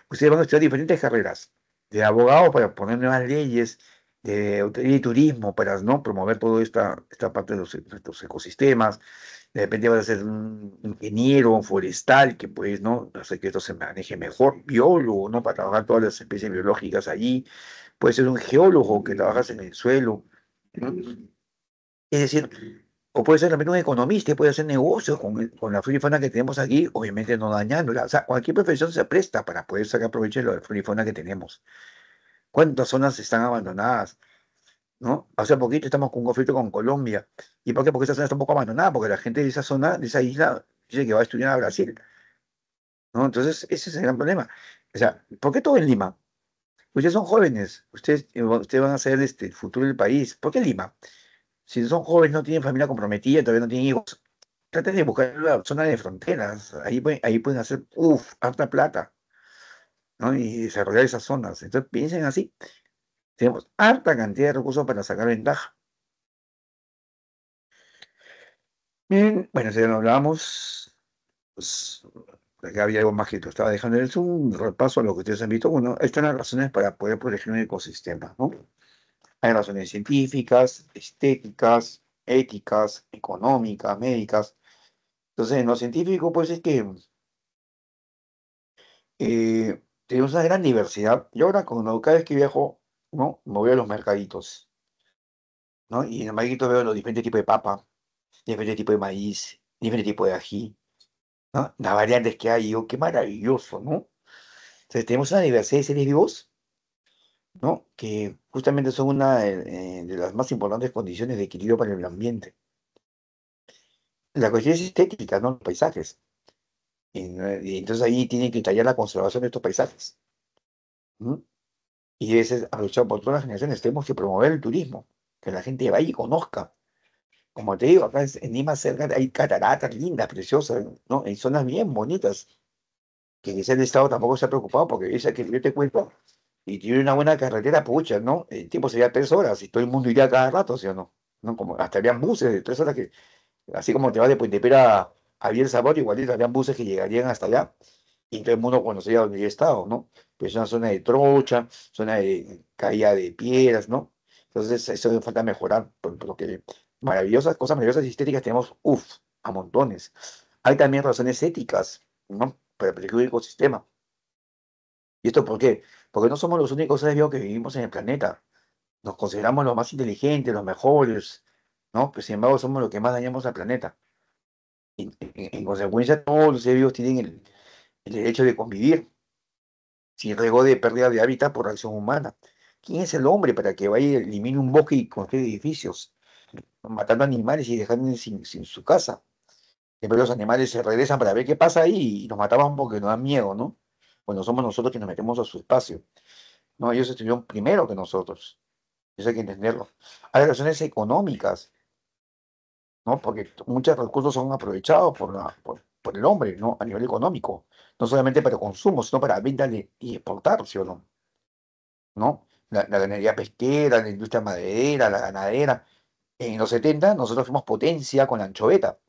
Speaker 1: Ustedes van a estudiar diferentes carreras, de abogado para poner nuevas leyes, de hotelería y turismo para, ¿no?, promover toda esta parte de nuestros ecosistemas. De repente vas a ser un ingeniero forestal que, pues, ¿no?, hace que esto se maneje mejor, biólogo, ¿no?, para trabajar todas las especies biológicas allí. Puede ser un geólogo que trabajas en el suelo, ¿no? Es decir, o puede ser también un economista y puede hacer negocios con la flora y fauna que tenemos aquí, obviamente no dañándola. O sea, cualquier profesión se presta para poder sacar provecho de la flora y fauna que tenemos. ¿Cuántas zonas están abandonadas? ¿No? Hace poquito estamos con un conflicto con Colombia. ¿Y por qué? Porque esa zona está un poco abandonada, porque la gente de esa zona, de esa isla, dice que va a estudiar a Brasil, ¿no? Entonces, ese es el gran problema. O sea, ¿por qué todo en Lima? Ustedes son jóvenes, ustedes van a ser el futuro del país. ¿Por qué Lima? Si son jóvenes, no tienen familia comprometida, todavía no tienen hijos, traten de buscar la zona de fronteras. Ahí pueden hacer, harta plata, ¿no? Y desarrollar esas zonas. Entonces, piensen así. Tenemos harta cantidad de recursos para sacar ventaja. Bien, bueno, si ya lo hablamos, pues acá había algo más que te estaba dejando. Es un repaso a lo que ustedes han visto. Bueno, estas son las razones para poder proteger un ecosistema, ¿no? Hay razones científicas, estéticas, éticas, económicas, médicas. Entonces, en lo científico, pues es que tenemos una gran diversidad. Y ahora, cada vez que viajo, ¿no?, me voy a los mercaditos, ¿no? Y en el mercadito veo los diferentes tipos de papa, diferentes tipos de maíz, diferentes tipos de ají, ¿no? Las variantes que hay. Digo, qué maravilloso, ¿no? Entonces, tenemos una diversidad de seres vivos, ¿no?, que justamente son una de las más importantes condiciones de equilibrio para el ambiente. La cuestión es estética, ¿no? Los paisajes. Y entonces ahí tienen que tallar la conservación de estos paisajes. ¿M? Y debe ser aprovechado por todas las generaciones. Tenemos que promover el turismo, que la gente vaya y conozca. Como te digo, acá en Lima cerca hay cataratas lindas, preciosas, ¿no? En zonas bien bonitas, que quizás el Estado tampoco se ha preocupado, porque esa que yo te cuento, y tiene una buena carretera, pucha, ¿no? El tiempo sería 3 horas y todo el mundo iría cada rato, ¿sí o no? ¿No? Como hasta habrían buses de 3 horas que, así como te vas de Puente Pera a Bien Sabor, igualito habrían buses que llegarían hasta allá y todo el mundo conocería donde yo he estado, ¿no? Pues es una zona de trocha, zona de caída de piedras, ¿no? Entonces, eso falta mejorar, por lo que cosas maravillosas y estéticas tenemos, a montones. Hay también razones éticas, ¿no?, para proteger el ecosistema. ¿Y esto por qué? Porque no somos los únicos seres vivos que vivimos en el planeta. Nos consideramos los más inteligentes, los mejores, ¿no? Pero sin embargo, somos los que más dañamos al planeta. En consecuencia, todos los seres vivos tienen el derecho de convivir sin riesgo de pérdida de hábitat por acción humana. ¿Quién es el hombre para que vaya y elimine un bosque y construya edificios, matando animales y dejando sin su casa? Después los animales se regresan para ver qué pasa ahí y nos mataban porque nos dan miedo, ¿no? Cuando somos nosotros que nos metemos a su espacio. No, ellos estuvieron primero que nosotros. Eso hay que entenderlo. Hay razones económicas, ¿no? Porque muchos recursos son aprovechados por el hombre, ¿no? A nivel económico. No solamente para consumo, sino para venta y exportar, ¿sí o no? ¿No? La ganadería pesquera, la industria maderera, la ganadera. En los 70 nosotros fuimos potencia con la anchoveta,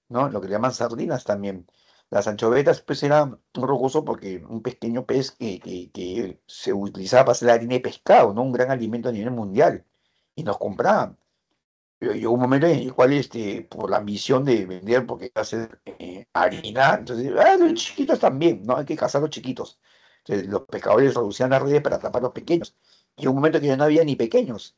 Speaker 1: ¿no? Lo que le llaman sardinas también. Las anchovetas, pues, era un recurso porque un pequeño pez que se utilizaba para hacer la harina de pescado, ¿no? Un gran alimento a nivel mundial. Y nos compraban. Pero llegó un momento en el cual, por la ambición de vender, porque iba a hacer harina, entonces, los chiquitos también, ¿no? Hay que cazar los chiquitos. Entonces, los pescadores reducían las redes para atrapar los pequeños. Y un momento que ya no había ni pequeños.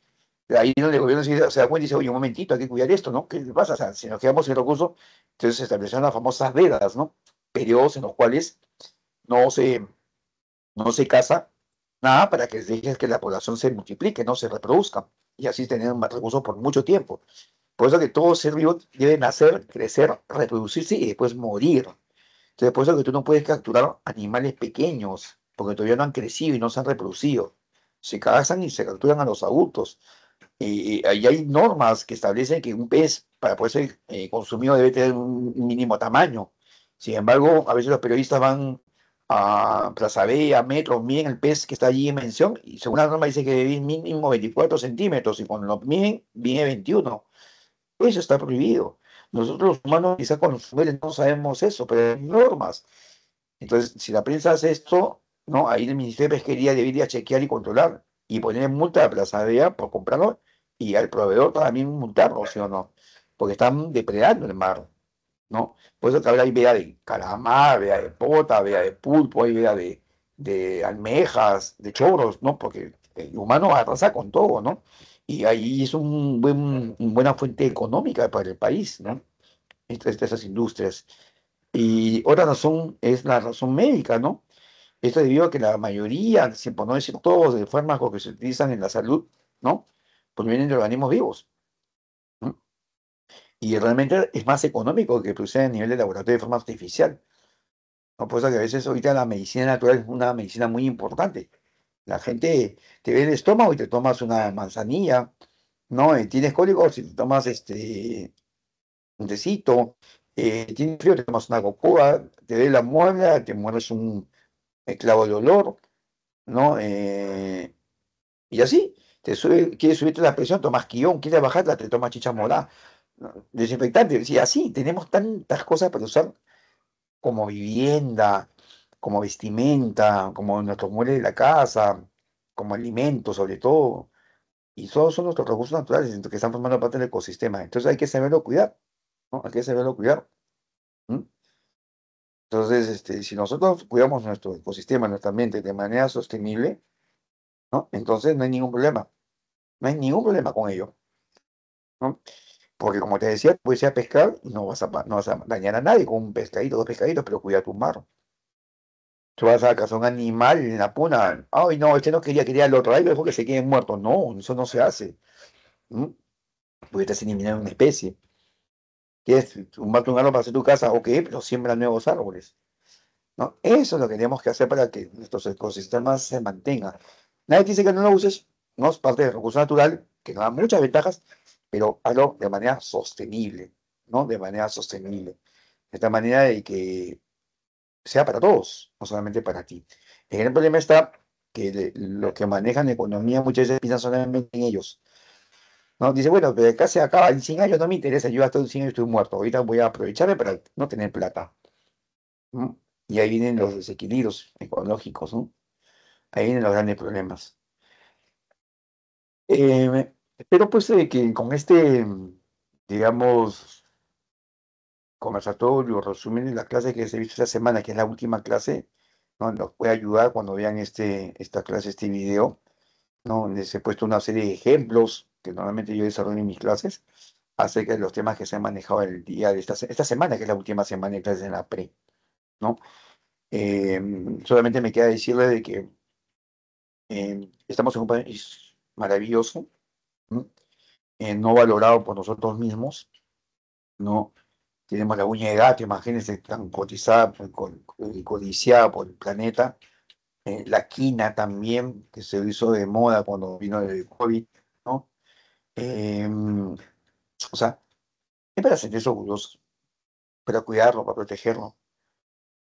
Speaker 1: Ahí donde el gobierno se da cuenta y dice, oye, un momentito, hay que cuidar esto, ¿no? ¿Qué pasa? O sea, si nos quedamos sin recursos, entonces se establecieron las famosas vedas, ¿no? Periodos en los cuales no se, no se caza nada para que dejes que la población se multiplique, no se reproduzca. Y así tener más recursos por mucho tiempo. Por eso que todo ser vivo debe nacer, crecer, reproducirse y después morir. Entonces, por eso que tú no puedes capturar animales pequeños, porque todavía no han crecido y no se han reproducido. Se cazan y se capturan a los adultos. Ahí hay normas que establecen que un pez, para poder ser consumido, debe tener un mínimo tamaño. Sin embargo, a veces los periodistas van a Plaza Vea, a Metro, miden el pez que está allí en mención, y según la norma dice que debe mínimo 24 centímetros, y cuando lo miden, viene 21. Eso está prohibido. Nosotros los humanos quizás con los niveles no sabemos eso, pero hay normas. Entonces, si la prensa hace esto, ¿no? Ahí el Ministerio de Pesquería debería chequear y controlar y poner multa a Plaza Vea por comprarlo y al proveedor también multarlo, ¿sí o no? Porque están depredando el mar, ¿no? Por eso que ahora hay vea de calamar, vea de pota, vea de pulpo, hay vea de almejas, de choros, ¿no? Porque el humano arrasa con todo, ¿no? Y ahí es una buena fuente económica para el país, ¿no? Esas industrias. Y otra razón es la razón médica, ¿no? Esto debido a que la mayoría, si por no decir todos, de fármacos que se utilizan en la salud, ¿no? Provienen de organismos vivos, ¿no? Y realmente es más económico que producir a nivel de laboratorio de forma artificial, ¿no? Por eso que a veces ahorita la medicina natural es una medicina muy importante. La gente te ve el estómago y te tomas una manzanilla, ¿no? Tienes cólicos y te tomas un tecito, tienes frío, te tomas una cocoa, te duele la muela, te mueres un clavo de olor, ¿no? Y así, quieres subirte la presión, tomas quión, quieres bajarla, te tomas chicha morada, ¿no? Desinfectante, sí, así, tenemos tantas cosas para usar como vivienda, como vestimenta, como nuestros muebles de la casa, como alimentos sobre todo, y todos son nuestros recursos naturales que están formando parte del ecosistema, entonces hay que saberlo cuidar, ¿no? Hay que saberlo cuidar. ¿Mm? Entonces, si nosotros cuidamos nuestro ecosistema, nuestro ambiente de manera sostenible, ¿no? Entonces no hay ningún problema, no hay ningún problema con ello, ¿no? Porque como te decía, puedes ir a pescar y no vas a dañar a nadie con un pescadito, dos pescaditos, pero cuida tu mar. Tú vas a cazar un animal en la puna, ay no, este no quería, quería al otro, ay, mejor que se queden muertos. No, eso no se hace, ¿no? Porque estás eliminando una especie. ¿Quieres tumbarte un árbol para hacer tu casa? Ok, pero siembra nuevos árboles, ¿no? Eso es lo que tenemos que hacer para que nuestros ecosistemas se mantengan. Nadie te dice que no lo uses, no es parte del recurso natural, que nos da muchas ventajas, pero hazlo de manera sostenible, ¿no? De manera sostenible. De esta manera de que sea para todos, no solamente para ti. El gran problema está que los que manejan la economía muchas veces piensan solamente en ellos, ¿no? Dice, bueno, pero acá se acaba en 100 años, no me interesa, yo hasta 100 años estoy muerto, ahorita voy a aprovecharme para no tener plata, ¿no? Y ahí vienen los desequilibrios ecológicos, ¿no? Ahí vienen los grandes problemas. Espero pues que con digamos, conversatorio, resumen de la clase que se ha visto esta semana, que es la última clase, ¿no? Nos puede ayudar cuando vean esta clase, este video, ¿no? Les he puesto una serie de ejemplos que normalmente yo desarrollo en mis clases acerca de los temas que se han manejado el día de esta semana, que es la última semana de clases en la pre, ¿no? Solamente me queda decirle de que estamos en un país maravilloso, ¿no? No valorado por nosotros mismos, ¿no? Tenemos la uña de gato, imagínense, tan cotizada, codiciada por el planeta. La quina también, que se hizo de moda cuando vino el COVID, ¿no? O sea, es para sentirse orgullosos, para cuidarlo, para protegerlo,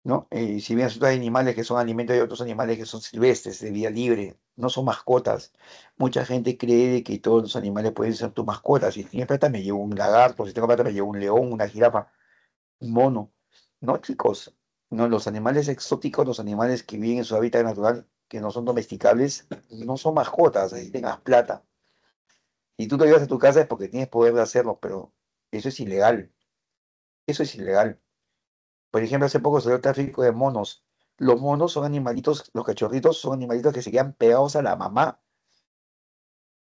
Speaker 1: ¿no? Si bien hay animales que son alimentos, hay otros animales que son silvestres, de vida libre, no son mascotas. Mucha gente cree de que todos los animales pueden ser tus mascotas. Si tienes plata, me llevo un lagarto, si tengo plata, me llevo un león, una jirafa, un mono. No, chicos, no, los animales exóticos, los animales que viven en su hábitat natural, que no son domesticables, no son mascotas, ahí tengas plata. Y tú te llevas a tu casa es porque tienes poder de hacerlo, pero eso es ilegal. Eso es ilegal. Por ejemplo, hace poco salió el tráfico de monos. Los monos son animalitos, los cachorritos son animalitos que se quedan pegados a la mamá,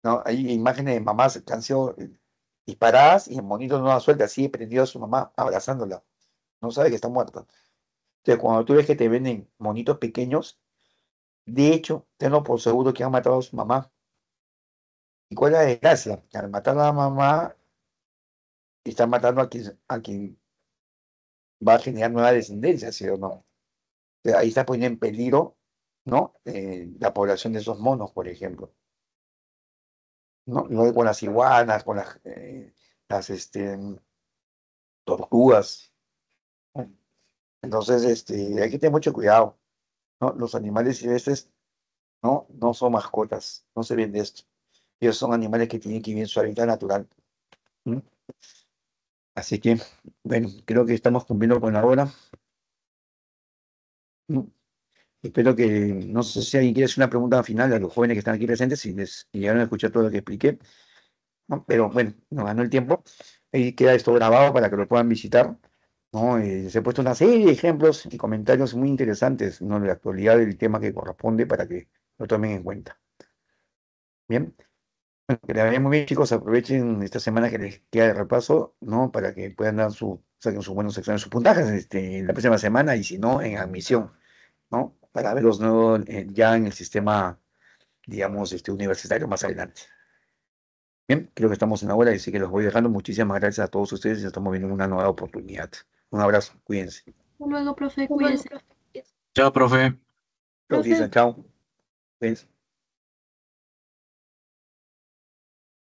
Speaker 1: ¿no? Hay imágenes de mamás que han sido disparadas y el monito no la suelta, sigue prendido a su mamá, abrazándola. No sabe que está muerta. Entonces, cuando tú ves que te venden monitos pequeños, de hecho, tenlo por seguro que han matado a su mamá. ¿Y cuál es la desgracia? Que al matar a la mamá, están matando a quien va a generar nueva descendencia, ¿sí o no? Ahí está poniendo en peligro, ¿no? La población de esos monos, por ejemplo, ¿no? Igual con las iguanas, con las tortugas, ¿no? Entonces, hay que tener mucho cuidado, ¿no? Los animales silvestres no son mascotas, no se ven de esto. Ellos son animales que tienen que vivir en su hábitat natural. ¿Mm? Así que, bueno, creo que estamos cumpliendo con la hora. ¿Mm? Espero que, no sé si alguien quiere hacer una pregunta final a los jóvenes que están aquí presentes, si llegaron a escuchar todo lo que expliqué, ¿no? Pero bueno, nos ganó el tiempo. Ahí queda esto grabado para que lo puedan visitar, ¿no? Se ha puesto una serie de ejemplos y comentarios muy interesantes, ¿no? De la actualidad del tema que corresponde para que lo tomen en cuenta. Bien, bueno, que les vaya muy bien, chicos. Aprovechen esta semana que les queda de repaso, ¿no? Para que puedan saquen sus buenos exámenes, sus puntajes, la próxima semana y si no, en admisión, ¿no? Para verlos nuevos ya en el sistema, digamos, universitario más adelante. Bien, creo que estamos en la hora, así que los voy dejando. Muchísimas gracias a todos ustedes y nos estamos viendo en una nueva oportunidad. Un abrazo, cuídense.
Speaker 2: Hasta luego, profe, cuídese.
Speaker 3: Chao, profe.
Speaker 1: Chao,
Speaker 2: Profe.
Speaker 1: chao. Cuídense.